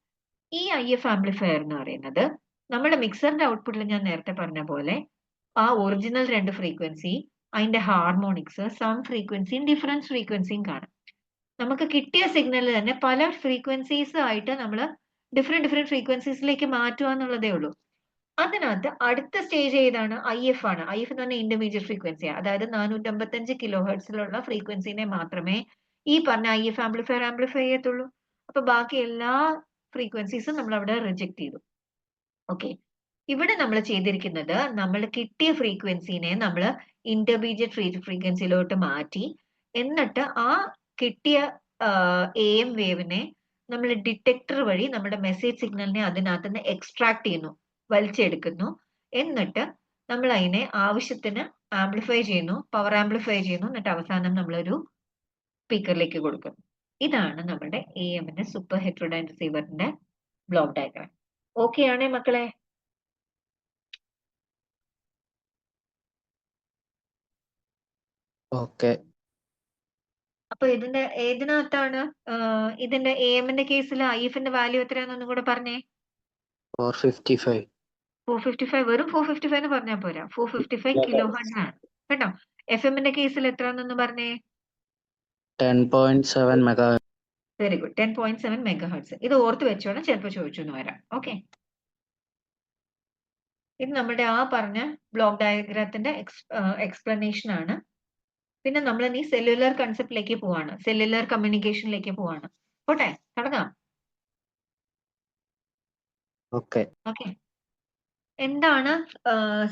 ഈ IF ആംപ്ലിഫയർ എന്ന് പറയുന്നത് നമ്മുടെ മിക്സറിന്റെ ഔട്ട്പുട്ടിൽ ഞാൻ നേരത്തെ പറഞ്ഞ പോലെ ആ ഒറിജിനൽ 2 ഫ്രീക്വൻസി, അതിന്റെ ഹാർമോണിക്സ്, സം ഫ്രീക്വൻസിയും ഡിഫറൻസ് ഫ്രീക്വൻസിയും കാണും. നമുക്ക് കിട്ടിയ സിഗ്നൽ തന്നെ പല ഫ്രീക്വൻസീസ് ആയിട്ട് നമ്മൾ ഡിഫറെന്റ് ഫ്രീക്വൻസീസിലേക്ക് മാറ്റുക എന്നുള്ളതേ ഉള്ളൂ. അതിനകത്ത് അടുത്ത സ്റ്റേജ് ഏതാണ്? IF ആണ്. IF എന്ന് പറഞ്ഞാൽ ഇന്റർമീഡിയറ്റ് ഫ്രീക്വൻസിയാണ്. അതായത് 455 കിലോ ഹെർട്സിലുള്ള ഫ്രീക്വൻസിനെ മാത്രമേ ഈ പറഞ്ഞ IF ആംപ്ലിഫയർ ആംപ്ലിഫൈ ചെയ്യത്തുള്ളൂ. അപ്പൊ ബാക്കി എല്ലാ ഫ്രീക്വൻസീസും നമ്മൾ അവിടെ റിജക്ട് ചെയ്തു. ഓക്കെ, ഇവിടെ നമ്മൾ ചെയ്തിരിക്കുന്നത്, നമ്മൾ കിട്ടിയ ഫ്രീക്വൻസിനെ നമ്മൾ ഇന്റർമീഡിയറ്റ് ഫ്രീക്വൻസിയിലോട്ട് മാറ്റി, എന്നിട്ട് ആ കിട്ടിയ AM വേവിനെ നമ്മൾ ഡിറ്റക്ടർ വഴി നമ്മുടെ മെസ്സേജ് സിഗ്നലിനെ അതിനകത്ത് നിന്ന് എക്സ്ട്രാക്ട് ചെയ്യുന്നു, വലിച്ചെടുക്കുന്നു. എന്നിട്ട് നമ്മൾ അതിനെ ആവശ്യത്തിന് ആംപ്ലിഫൈ ചെയ്യുന്നു, പവർ ആംപ്ലിഫൈ ചെയ്യുന്നു, എന്നിട്ട് അവസാനം നമ്മളൊരു സ്പീക്കറിലേക്ക് കൊടുക്കുന്നു. ഇതാണ് നമ്മുടെ AM-ന്റെ സൂപ്പർ ഹെറ്ററോഡൈൻ റിസീവറിന്റെ ബ്ലോക്ക് ഡയഗ്രാം. ഓക്കെ ആണേ മക്കളെ? ഓക്കെ. അപ്പൊ ഏതിനകത്താണ് ഇതിന്റെ AM-ന്റെ കേസിൽ IF-ന്റെ വാല്യൂ എത്രയാണെന്നൊന്നും കൂടെ പറഞ്ഞേ. 455. 455 വെറും 455 എന്ന് പറഞ്ഞാൽ പോരാ. 455 കിലോ ഹെർട്സ് ആണ് കേട്ടോ. FM-ന്റെ കേസിൽ എത്രയാണെന്ന് പറഞ്ഞേ? 10.7 megahertz. Very good. 10.7 മെഗാഹെർട്സ്. ഇത് ഓർത്ത് വെച്ചോണം, ചിലപ്പോൾ ചോദിച്ചു എന്ന് വരാം. ഓക്കെ, ഇത് നമ്മുടെ ആ പറഞ്ഞ ബ്ലോക്ക് ഡയഗ്രത്തിന്റെ എക്സ്പ്ലനേഷൻ ആണ്. പിന്നെ നമ്മൾ ഇനി സെല്ലുലാർ കൺസെപ്റ്റിലേക്ക് പോവാണ്, സെല്ലുലാർ കമ്മ്യൂണിക്കേഷനിലേക്ക് പോവാണ്. പോട്ടെ, തുടങ്ങാം. Okay. ഓക്കെ, എന്താണ്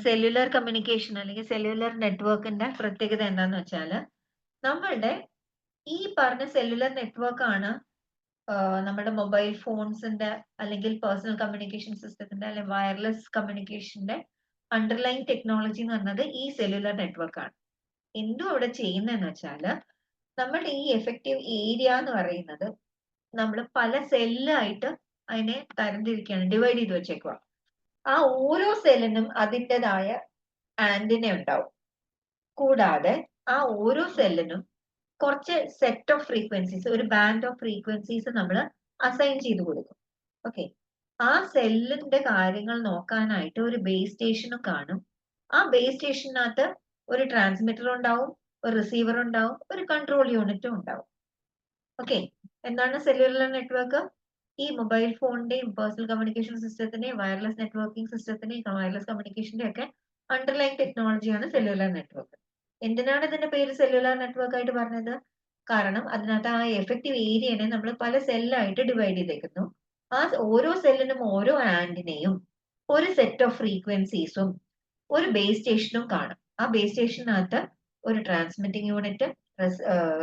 സെല്ലുലാർ കമ്മ്യൂണിക്കേഷൻ അല്ലെങ്കിൽ സെല്ലുലാർ നെറ്റ്വർക്കിന്റെ പ്രത്യേകത എന്താന്ന് വെച്ചാൽ, നമ്മളുടെ ഈ പറഞ്ഞ സെല്ലുലാർ നെറ്റ്വർക്ക് ആണ് നമ്മുടെ മൊബൈൽ ഫോൺസിന്റെ അല്ലെങ്കിൽ പേഴ്സണൽ കമ്മ്യൂണിക്കേഷൻ സിസ്റ്റത്തിന്റെ അല്ലെങ്കിൽ വയർലെസ് കമ്മ്യൂണിക്കേഷന്റെ അണ്ടർലൈൻ ടെക്നോളജി എന്ന് പറഞ്ഞത് ഈ സെല്ലുലാർ നെറ്റ്വർക്ക് ആണ്. എന്തും അവിടെ ചെയ്യുന്നതെന്ന് വെച്ചാല്, നമ്മുടെ ഈ എഫക്റ്റീവ് ഏരിയ എന്ന് പറയുന്നത് നമ്മൾ പല സെല്ലായിട്ട് അതിനെ തരംതിരിക്കുകയാണ്, ഡിവൈഡ് ചെയ്ത് വെച്ചേക്കുക. ആ ഓരോ സെല്ലിനും അതിൻ്റെതായ ആന്റിന ഉണ്ടാവും. കൂടാതെ ആ ഓരോ സെല്ലിനും കുറച്ച് സെറ്റ് ഓഫ് ഫ്രീക്വൻസീസ്, ഒരു ബാൻഡ് ഓഫ് ഫ്രീക്വൻസീസ് നമ്മൾ അസൈൻ ചെയ്ത് കൊടുക്കും. ഓക്കെ, ആ സെല്ലിന്റെ കാര്യങ്ങൾ നോക്കാനായിട്ട് ഒരു ബേസ് സ്റ്റേഷനും കാണും. ആ ബേസ് സ്റ്റേഷനകത്ത് ഒരു ട്രാൻസ്മിറ്റർ ഉണ്ടാവും, ഒരു റിസീവർ ഉണ്ടാവും, ഒരു കൺട്രോൾ യൂണിറ്റും ഉണ്ടാവും. ഓക്കെ, എന്താണ് സെല്ലുലാർ നെറ്റ്വർക്ക്? ഈ മൊബൈൽ ഫോണിന്റെയും പേഴ്സണൽ കമ്മ്യൂണിക്കേഷൻ സിസ്റ്റത്തിന്റെയും വയർലെസ് നെറ്റ്വർക്കിംഗ് സിസ്റ്റത്തിന്റെയും വയർലെസ് കമ്മ്യൂണിക്കേഷന്റെ ഒക്കെ അണ്ടർലൈൻ ടെക്നോളജിയാണ് സെല്ലുലാർ നെറ്റ്വർക്ക്. എന്തിനാണ് ഇതിന്റെ പേര് സെല്ലുലാർ നെറ്റ്വർക്ക് ആയിട്ട് പറഞ്ഞത്? കാരണം അതിനകത്ത് ആ എഫക്റ്റീവ് ഏരിയനെ നമ്മൾ പല സെല്ലായിട്ട് ഡിവൈഡ് ചെയ്തേക്കുന്നു. ആ ഓരോ സെല്ലിനും ഓരോ ആന്റിനെയും ഒരു സെറ്റ് ഓഫ് ഫ്രീക്വൻസീസും ഒരു ബേസ് സ്റ്റേഷനും കാണും. ആ ബേസ് സ്റ്റേഷനകത്ത് ഒരു ട്രാൻസ്മിറ്റിംഗ് യൂണിറ്റ്,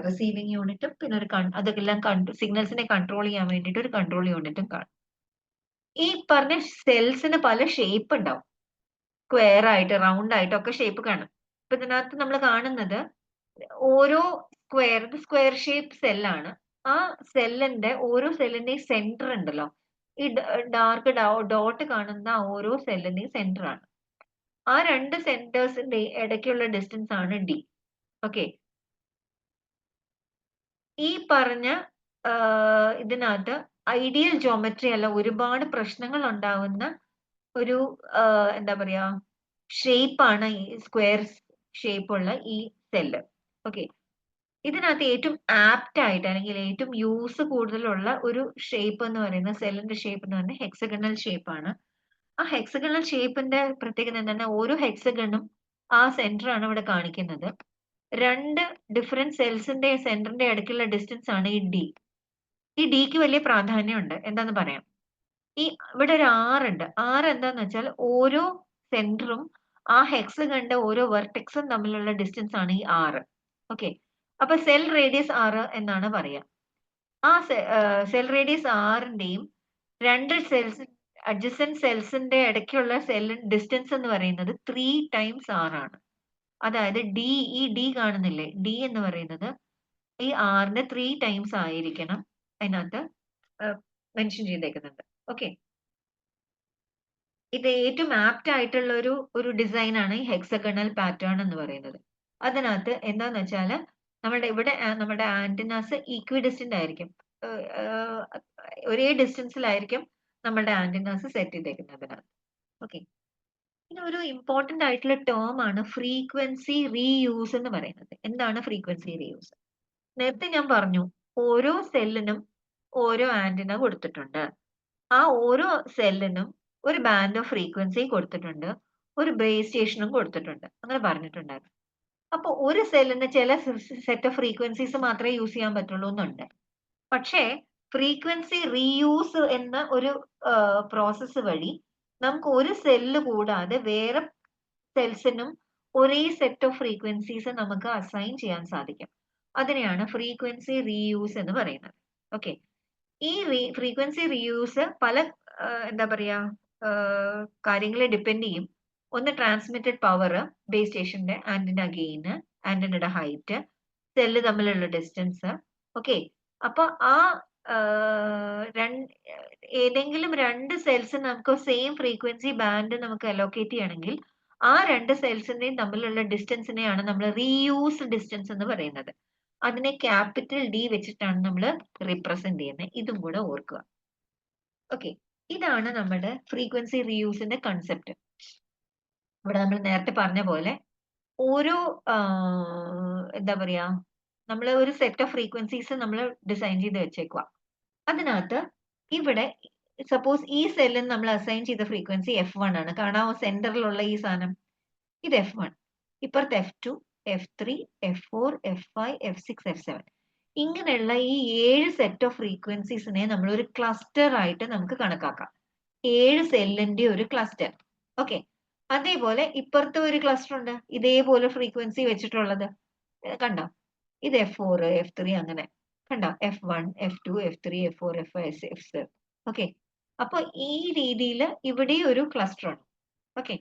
റിസീവിംഗ് യൂണിറ്റും പിന്നെ ഒരു അതെല്ലാം സിഗ്നൽസിനെ കൺട്രോൾ ചെയ്യാൻ വേണ്ടിയിട്ട് ഒരു കൺട്രോൾ യൂണിറ്റും കാണും. ഈ പറഞ്ഞ സെൽസിന് പല ഷേപ്പ് ഉണ്ടാവും, സ്ക്വയർ ആയിട്ട് റൗണ്ട് ആയിട്ടൊക്കെ ഷേപ്പ് കാണും. ഇപ്പൊ ഇതിനകത്ത് നമ്മൾ കാണുന്നത് ഓരോ സ്ക്വയർ ഷേപ്പ് സെല്ലാണ്. ആ സെല്ലിന്റെ ഓരോ സെല്ലിന്റെയും സെന്റർ ഉണ്ടല്ലോ, ഈ ഡാർക്ക് ഡോട്ട് കാണുന്ന ഓരോ സെല്ലിന്റെയും സെന്റർ ആണ്. ആ രണ്ട് സെന്റേഴ്സിന്റെ ഇടയ്ക്കുള്ള ഡിസ്റ്റൻസ് ആണ് ഡി. ഓക്കെ, ഈ പറഞ്ഞ ഇതിനകത്ത് ഐഡിയൽ ജോമെട്രി അല്ല, ഒരുപാട് പ്രശ്നങ്ങൾ ഉണ്ടാവുന്ന ഒരു എന്താ പറയാ ഷേപ്പാണ് ഈ സ്ക്വയർ ഷേപ്പുള്ള ഈ സെല്ല്. ഓക്കെ, ഇതിനകത്ത് ഏറ്റവും ആപ്റ്റ് ആയിട്ട് അല്ലെങ്കിൽ ഏറ്റവും യൂസ് കൂടുതലുള്ള ഒരു ഷേപ്പ് എന്ന് പറയുന്ന സെല്ലിന്റെ ഷേപ്പ് എന്ന് പറയുന്നത് ഹെക്സഗണൽ ഷേപ്പ് ആണ്. ആ ഹെക്സഗണൽ ഷേപ്പിന്റെ പ്രത്യേകത എന്താണ്? ഓരോ ഹെക്സഗണും ആ സെന്റർ ആണ് ഇവിടെ കാണിക്കുന്നത്. രണ്ട് ഡിഫറെന്റ് സെൽസിന്റെ സെന്ററിന്റെ ഇടയ്ക്കുള്ള ഡിസ്റ്റൻസ് ആണ് ഈ ഡി. ഈ ഡിക്ക് വലിയ പ്രാധാന്യമുണ്ട്. എന്താന്ന് പറയാം. ഈ ഇവിടെ ഒരു ഉണ്ട്. എന്താന്ന് വെച്ചാൽ ഓരോ സെന്ററും ആ ഹെക്സഗണിന്റെ ഓരോ വെർട്ടെക്സും തമ്മിലുള്ള ഡിസ്റ്റൻസ് ആണ് ഈ 6. ഓക്കെ, അപ്പൊ സെൽ റേഡിയസ് 6 എന്നാണ് പറയാ. ആ സെൽ റേഡിയസ് 6ന്റെയും രണ്ട് സെൽസ് അഡ്ജസന്റ് സെൽസിന്റെ ഇടയ്ക്കുള്ള ഡിസ്റ്റൻസ് എന്ന് പറയുന്നത് 3 times 6 ആണ്. അതായത് ഡി, ഈ ഡി കാണുന്നില്ലേ, ഡി എന്ന് പറയുന്നത് ഈ 6ന്റെ 3 times ആയിരിക്കണം അതിനകത്ത് മെൻഷൻ ചെയ്തേക്കുന്നുണ്ട്. ഓക്കെ, ഇത് ഏറ്റവും ആപ്റ്റ് ആയിട്ടുള്ള ഒരു ഡിസൈൻ ആണ് ഈ ഹെക്സഗണൽ പാറ്റേൺ എന്ന് പറയുന്നത്. അതിനകത്ത് എന്താന്ന് വെച്ചാൽ നമ്മുടെ ആന്റിനാസ് ഈക്വിഡിസ്റ്റന്റ് ആയിരിക്കും, ഒരേ ഡിസ്റ്റൻസിലായിരിക്കും നമ്മുടെ ആന്റിനാസ് സെറ്റ് ചെയ്തേക്കുന്നതിനകത്ത്. ഓക്കെ, പിന്നെ ഒരു ഇമ്പോർട്ടന്റ് ആയിട്ടുള്ള ടേം ആണ് ഫ്രീക്വൻസി റീയൂസ് എന്ന് പറയുന്നത്. എന്താണ് ഫ്രീക്വൻസി റീയൂസ്? നേരത്തെ ഞാൻ പറഞ്ഞു, ഓരോ സെല്ലിനും ഓരോ ആന്റിന കൊടുത്തിട്ടുണ്ട്. ആ ഓരോ സെല്ലിനും ഒരു ബാൻഡ് ഓഫ് ഫ്രീക്വൻസി കൊടുത്തിട്ടുണ്ട്, ഒരു ബേസ് സ്റ്റേഷനും കൊടുത്തിട്ടുണ്ട്, അങ്ങനെ പറഞ്ഞിട്ടുണ്ടായിരുന്നു. അപ്പൊ ഒരു സെല്ലിന് ചില സെറ്റ് ഓഫ് ഫ്രീക്വൻസീസ് മാത്രമേ യൂസ് ചെയ്യാൻ പറ്റുള്ളൂ എന്നുണ്ട്. പക്ഷേ ഫ്രീക്വൻസി റീയൂസ് എന്ന ഒരു പ്രോസസ്സ് വഴി നമുക്ക് ഒരു സെല്ല് കൂടാതെ വേറെ സെൽസിനും ഒരേ സെറ്റ് ഓഫ് ഫ്രീക്വൻസീസ് നമുക്ക് അസൈൻ ചെയ്യാൻ സാധിക്കും. അതിനെയാണ് ഫ്രീക്വൻസി റീയൂസ് എന്ന് പറയുന്നത്. ഓക്കെ, ഈ ഫ്രീക്വൻസി റീയൂസ് പല എന്താ പറയാ കാര്യങ്ങളെ ഡിപ്പെൻഡ് ചെയ്യും. ഒന്ന് ട്രാൻസ്മിറ്റഡ് പവർ, ബേസ് സ്റ്റേഷന്റെ ആന്റിന ഗെയിന്, ആന്റിനയുടെ ഹൈറ്റ്, സെല്ല് തമ്മിലുള്ള ഡിസ്റ്റൻസ്. ഓക്കെ, അപ്പൊ ആ ഏതെങ്കിലും രണ്ട് സെൽസിന് നമുക്ക് സെയിം ഫ്രീക്വൻസി ബാൻഡ് നമുക്ക് അലോക്കേറ്റ് ചെയ്യണമെങ്കിൽ ആ രണ്ട് സെൽസിന്റെയും തമ്മിലുള്ള ഡിസ്റ്റൻസിനെയാണ് നമ്മൾ റീയൂസ് ഡിസ്റ്റൻസ് എന്ന് പറയുന്നത്. അതിനെ ക്യാപിറ്റൽ ഡി വെച്ചിട്ടാണ് നമ്മൾ റിപ്രസെന്റ് ചെയ്യുന്നത്. ഇതും കൂടെ ഓർക്കുക. ഓക്കെ, ഇതാണ് നമ്മുടെ ഫ്രീക്വൻസി റീയൂസിന്റെ കൺസെപ്റ്റ്. ഇവിടെ നമ്മൾ നേരത്തെ പറഞ്ഞ പോലെ ഓരോ എന്താ പറയാ, നമ്മൾ ഒരു സെറ്റ് ഓഫ് ഫ്രീക്വൻസീസ് നമ്മൾ ഡിസൈൻ ചെയ്ത് വെച്ചേക്കുക. അതിനകത്ത് ഇവിടെ സപ്പോസ് ഈ സെല്ലിന് നമ്മൾ അസൈൻ ചെയ്ത ഫ്രീക്വൻസി F1 ആണ്. കാണാവോ സെന്ററിലുള്ള ഈ സാധനം? ഇത് F1. ഇപ്പുറത്ത് F2, F3, F4, F5, F6, F7. ഇങ്ങനെയുള്ള ഈ 7 സെറ്റ് ഓഫ് ഫ്രീക്വൻസീസിനെ നമ്മൾ ഒരു ക്ലസ്റ്റർ ആയിട്ട് നമുക്ക് കണക്കാക്കാം. 7 സെല്ലിന്റെ ഒരു ക്ലസ്റ്റർ. ഓക്കെ. അതേപോലെ ഇപ്പുറത്തെ ഒരു ക്ലസ്റ്റർ ഉണ്ട് ഇതേപോലെ ഫ്രീക്വൻസി വെച്ചിട്ടുള്ളത്. കണ്ടോ? ഇത് F4, F3 അങ്ങനെ. കണ്ടോ? F1, F2, F3, F4, F5, F6. Okay. അപ്പൊ ഈ രീതിയിൽ ഇവിടെ ഒരു ക്ലസ്റ്റർ ഉണ്ട്. ഓക്കെ.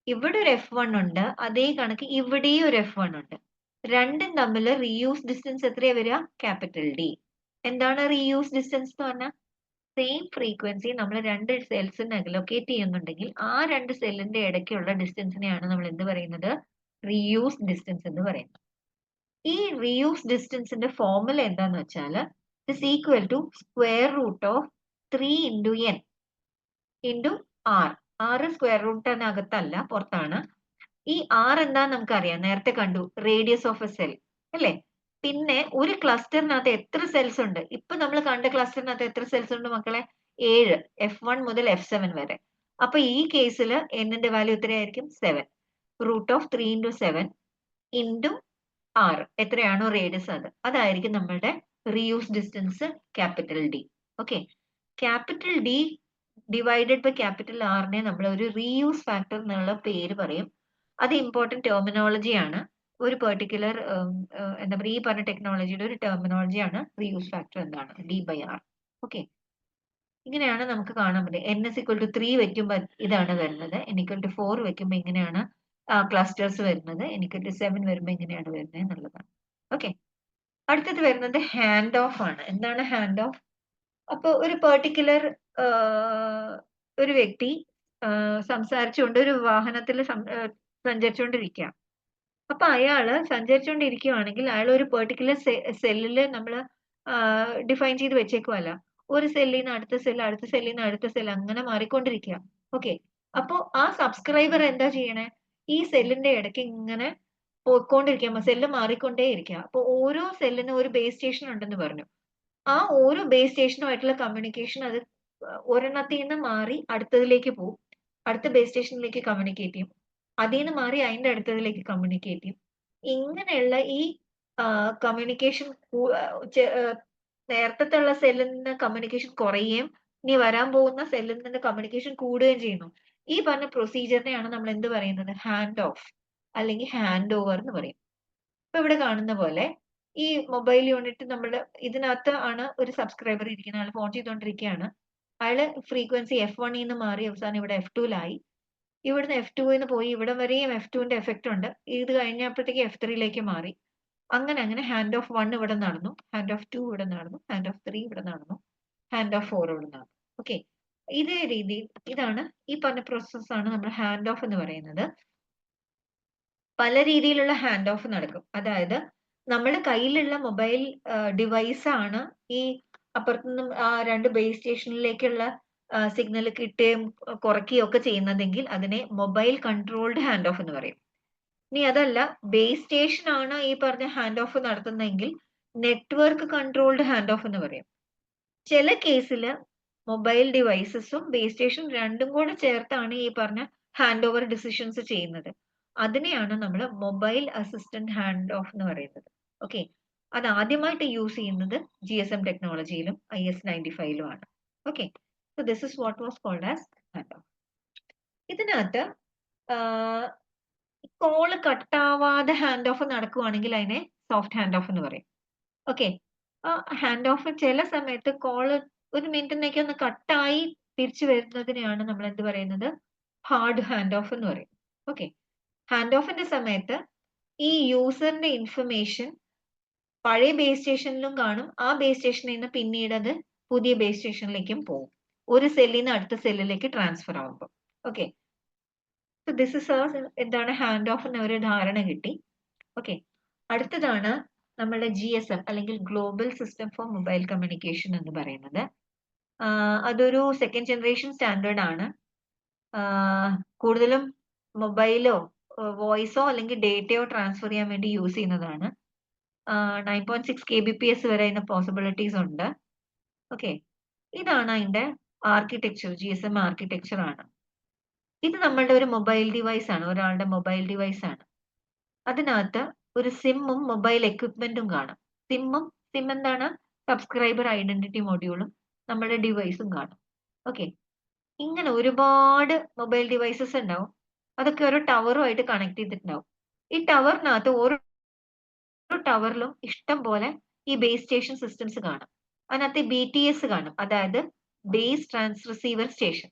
ഇവിടെ ഒരു F1 ഉണ്ട്, അതേ കണക്ക് ഇവിടെയും ഒരു F1 ഉണ്ട്. രണ്ടും തമ്മിൽ റീയൂസ് ഡിസ്റ്റൻസ് എത്രയാ വരിക? Capital D. എന്താണ് റീയൂസ് ഡിസ്റ്റൻസ് എന്ന് പറഞ്ഞാൽ? സെയിം ഫ്രീക്വൻസി നമ്മൾ രണ്ട് സെൽസിന് അലോക്കേറ്റ് ചെയ്യുന്നുണ്ടെങ്കിൽ ആ രണ്ട് സെല്ലിന്റെ ഇടയ്ക്കുള്ള ഡിസ്റ്റൻസിനെയാണ് നമ്മൾ എന്ത് പറയുന്നത്? റീയൂസ് ഡിസ്റ്റൻസ് എന്ന് പറയുന്നത്. ഈ റീയൂസ് ഡിസ്റ്റൻസിന്റെ ഫോർമുല എന്താന്ന് വെച്ചാൽ is equal to square root of 3 into n into r. r square റൂട്ടിനകത്തല്ല, പുറത്താണ്. ഈ r എന്താന്ന് നമുക്കറിയാം, നേരത്തെ കണ്ടു, റേഡിയസ് ഓഫ് എ സെൽ അല്ലേ? പിന്നെ ഒരു ക്ലസ്റ്ററിനകത്ത് എത്ര സെൽസ് ഉണ്ട്? ഇപ്പൊ നമ്മൾ കണ്ട ക്ലസ്റ്ററിനകത്ത് എത്ര സെൽസ് ഉണ്ട് മക്കളെ? 7. F1 മുതൽ F7 വരെ. അപ്പൊ ഈ കേസിൽ എന്നിന്റെ വാല്യൂ എത്രയായിരിക്കും? 7. Root of 3 into 7 into r. എത്രയാണോ റേഡിയസ് അതായിരിക്കും നമ്മളുടെ reuse distance capital D. Okay. Capital D divided by capital ആറിനെ നമ്മൾ ഒരു റീയൂസ് ഫാക്ടർ എന്നുള്ള പേര് പറയും. അത് ഇമ്പോർട്ടന്റ് ടെർമിനോളജി ആണ്. ഒരു പെർട്ടിക്കുലർ എന്താ പറയുക, ഈ പറഞ്ഞ ടെക്നോളജിയുടെ ഒരു ടെർമിനോളജി ആണ് റീയൂസ് ഫാക്ടർ എന്താണ്? D/R. ഓക്കെ. ഇങ്ങനെയാണ് നമുക്ക് കാണാൻ പറ്റുക. n=3 വെക്കുമ്പോൾ ഇതാണ് വരുന്നത്. n=4 വെക്കുമ്പോൾ ഇങ്ങനെയാണ് ക്ലസ്റ്റേഴ്സ് വരുന്നത്. n=7 വരുമ്പോൾ ഇങ്ങനെയാണ് വരുന്നത് എന്നുള്ളതാണ്. ഓക്കെ. അടുത്തത് വരുന്നത് ഹാൻഡ് ഓഫ് ആണ്. എന്താണ് ഹാൻഡ് ഓഫ്? അപ്പൊ ഒരു പെർട്ടിക്കുലർ ഒരു വ്യക്തി സംസാരിച്ചുകൊണ്ട് ഒരു വാഹനത്തിൽ സഞ്ചരിച്ചുകൊണ്ടിരിക്കുക. അപ്പൊ അയാള് സഞ്ചരിച്ചുകൊണ്ടിരിക്കുകയാണെങ്കിൽ അയാൾ ഒരു പെർട്ടിക്കുലർ സെല്ലില് നമ്മൾ ഡിഫൈൻ ചെയ്ത് വെച്ചേക്കുമല്ല. ഒരു സെല്ലിൽ നിന്ന് അടുത്ത സെല്ല്, അടുത്ത സെല്ലിൽ നിന്ന് അടുത്ത സെല്ല്, അങ്ങനെ മാറിക്കൊണ്ടിരിക്കുക. ഓക്കെ. അപ്പൊ ആ സബ്സ്ക്രൈബർ എന്താ ചെയ്യണേ? ഈ സെല്ലിന്റെ ഇടയ്ക്ക് ഇങ്ങനെ പോയിക്കൊണ്ടിരിക്കുക, സെല്ല് മാറിക്കൊണ്ടേ ഇരിക്കുക. അപ്പൊ ഓരോ സെല്ലിനും ഒരു ബേസ് സ്റ്റേഷൻ ഉണ്ടെന്ന് പറഞ്ഞു. ആ ഓരോ ബേസ് സ്റ്റേഷനുമായിട്ടുള്ള കമ്മ്യൂണിക്കേഷൻ അത് ഒരെണ്ണത്തിൽ നിന്ന് മാറി അടുത്തതിലേക്ക് പോകും. അടുത്ത ബേസ് സ്റ്റേഷനിലേക്ക് കമ്മ്യൂണിക്കേറ്റ് ചെയ്യും. അതിൽ നിന്ന് മാറി അതിന്റെ അടുത്തതിലേക്ക് കമ്മ്യൂണിക്കേറ്റ് ചെയ്യും. ഇങ്ങനെയുള്ള ഈ കമ്മ്യൂണിക്കേഷൻ നേരത്തെ ഉള്ള സെല്ലിൽ നിന്ന് കമ്മ്യൂണിക്കേഷൻ കുറയുകയും ഇനി വരാൻ പോകുന്ന സെല്ലിൽ നിന്ന് കമ്മ്യൂണിക്കേഷൻ കൂടുകയും ചെയ്യുന്നു. ഈ പറഞ്ഞ പ്രൊസീജിയറിനെയാണ് നമ്മൾ എന്ത് പറയുന്നത്? ഹാൻഡ് ഓഫ് അല്ലെങ്കിൽ ഹാൻഡ് ഓവർ എന്ന് പറയും. ഇപ്പൊ ഇവിടെ കാണുന്ന പോലെ ഈ മൊബൈൽ യൂണിറ്റ് നമ്മുടെ ഇതിനകത്ത് ആണ് ഒരു സബ്സ്ക്രൈബർ ഇരിക്കുന്നത്. അയാൾ ഫോൺ ചെയ്തുകൊണ്ടിരിക്കുകയാണ്. അയാള് ഫ്രീക്വൻസി F1 നിന്ന് മാറി അവസാനം ഇവിടെ F2-ലായി. ഇവിടുന്ന് F2-ന്ന് പോയി ഇവിടെ വരെയും F2-ന്റെ എഫക്റ്റ് ഉണ്ട്. ഇത് കഴിഞ്ഞപ്പോഴത്തേക്ക് F3-ലേക്ക് മാറി. അങ്ങനെ ഹാൻഡ് ഓഫ് 1 ഇവിടെ നടന്നു, ഹാൻഡ് ഓഫ് 2 ഇവിടെ നടന്നു, ഹാൻഡ് ഓഫ് 3 ഇവിടെ നടന്നു, ഹാൻഡ് ഓഫ് 4 ഇവിടെ നടന്നു. ഓക്കെ. ഇതേ രീതിയിൽ ഇതാണ് ഈ പറഞ്ഞ പ്രോസസ്സാണ് നമ്മൾ ഹാൻഡ് ഓഫ് എന്ന് പറയുന്നത്. പല രീതിയിലുള്ള ഹാൻഡ് ഓഫ് നടക്കും. അതായത് നമ്മുടെ കയ്യിലുള്ള മൊബൈൽ ഡിവൈസ് ആണ് ഈ അപ്പുറത്തുനിന്നും ആ രണ്ട് ബേസ് സ്റ്റേഷനിലേക്കുള്ള സിഗ്നൽ കിട്ടുകയും കുറയ്ക്കുകയും ഒക്കെ ചെയ്യുന്നതെങ്കിൽ അതിനെ മൊബൈൽ കൺട്രോൾഡ് ഹാൻഡ് ഓഫ് എന്ന് പറയും. ഇനി അതല്ല, ബേസ് സ്റ്റേഷൻ ആണ് ഈ പറഞ്ഞ ഹാൻഡ് ഓഫ് നടത്തുന്നതെങ്കിൽ നെറ്റ്വർക്ക് കൺട്രോൾഡ് ഹാൻഡ് ഓഫ് എന്ന് പറയും. ചില കേസിൽ മൊബൈൽ ഡിവൈസസും ബേസ് സ്റ്റേഷൻ രണ്ടും കൂടെ ചേർത്താണ് ഈ പറഞ്ഞ ഹാൻഡ് ഓവർ ഡിസിഷൻസ് ചെയ്യുന്നത്. അതിനെയാണ് നമ്മൾ മൊബൈൽ അസിസ്റ്റന്റ് ഹാൻഡ് ഓഫ് എന്ന് പറയുന്നത്. ഓക്കെ. അത് ആദ്യമായിട്ട് യൂസ് ചെയ്യുന്നത് GSM ടെക്നോളജിയിലും IS-95-ലും ആണ്. Okay. So this is what was called as hand off. ഇതിനകത്ത് കോള് കട്ടാവാതെ ഹാൻഡ് ഓഫ് നടക്കുവാണെങ്കിൽ അതിനെ സോഫ്റ്റ് ഹാൻഡ് ഓഫ് എന്ന് പറയും. ഓക്കെ. ഹാൻഡ് ഓഫ് ചില സമയത്ത് കോള് ഒരു മിനിറ്റിനേക്ക് ഒന്ന് കട്ടായി തിരിച്ചു വരുന്നതിനെയാണ് നമ്മൾ എന്ത് പറയുന്നത്? ഹാർഡ് ഹാൻഡ് ഓഫ് എന്ന് പറയും. ഓക്കെ. ഹാൻഡ് ഓഫിന്റെ സമയത്ത് ഈ യൂസറിന്റെ ഇൻഫർമേഷൻ പഴയ ബേസ് സ്റ്റേഷനിലും കാണും. ആ ബേസ് സ്റ്റേഷനിൽ നിന്ന് പിന്നീട് അത് പുതിയ ബേസ് സ്റ്റേഷനിലേക്കും പോകും, ഒരു സെല്ലിൽ നിന്ന് അടുത്ത സെല്ലിലേക്ക് ട്രാൻസ്ഫർ ആവുമ്പോൾ. ഓക്കെ. സോ ദിസ് ഇസ് എന്താണ് ഹാൻഡ് ഓഫ് എന്ന ഒരു ധാരണ കിട്ടി. ഓക്കെ. അടുത്തതാണ് നമ്മളുടെ GSM അല്ലെങ്കിൽ global system for mobile communication എന്ന് പറയുന്നത്. അതൊരു സെക്കൻഡ് ജനറേഷൻ സ്റ്റാൻഡേർഡ് ആണ്. കൂടുതലും മൊബൈലോ വോയിസോ അല്ലെങ്കിൽ ഡേറ്റയോ ട്രാൻസ്ഫർ ചെയ്യാൻ വേണ്ടി യൂസ് ചെയ്യുന്നതാണ്. 9.6 kbps വരെ അതിന് പോസിബിലിറ്റീസ് ഉണ്ട്. ഓക്കെ, ഇതാണ് അതിന്റെ ആർക്കിടെക്ചർ. GSM ആർക്കിടെക്ചർ ആണ്. ഇത് നമ്മളുടെ ഒരു മൊബൈൽ ഡിവൈസ് ആണ്, ഒരാളുടെ മൊബൈൽ ഡിവൈസ് ആണ്. അതിനകത്ത് ഒരു സിമ്മും മൊബൈൽ എക്വിപ്മെന്റും കാണും. സിം എന്താണ്? സബ്സ്ക്രൈബർ ഐഡന്റിറ്റി മൊഡ്യൂളും നമ്മുടെ ഡിവൈസും കാണും. ഓക്കെ, ഇങ്ങനെ ഒരുപാട് മൊബൈൽ ഡിവൈസസ് ഉണ്ടാവും. അതൊക്കെ ഒരു ടവറുമായിട്ട് കണക്ട് ചെയ്തിട്ടുണ്ടാവും. ഈ ടവറിനകത്ത് ഓരോ ടവറിലും ഇഷ്ടം പോലെ ഈ ബേസ് സ്റ്റേഷൻ സിസ്റ്റംസ് കാണും. അതിനകത്ത് BTS കാണും, അതായത് base transceiver station.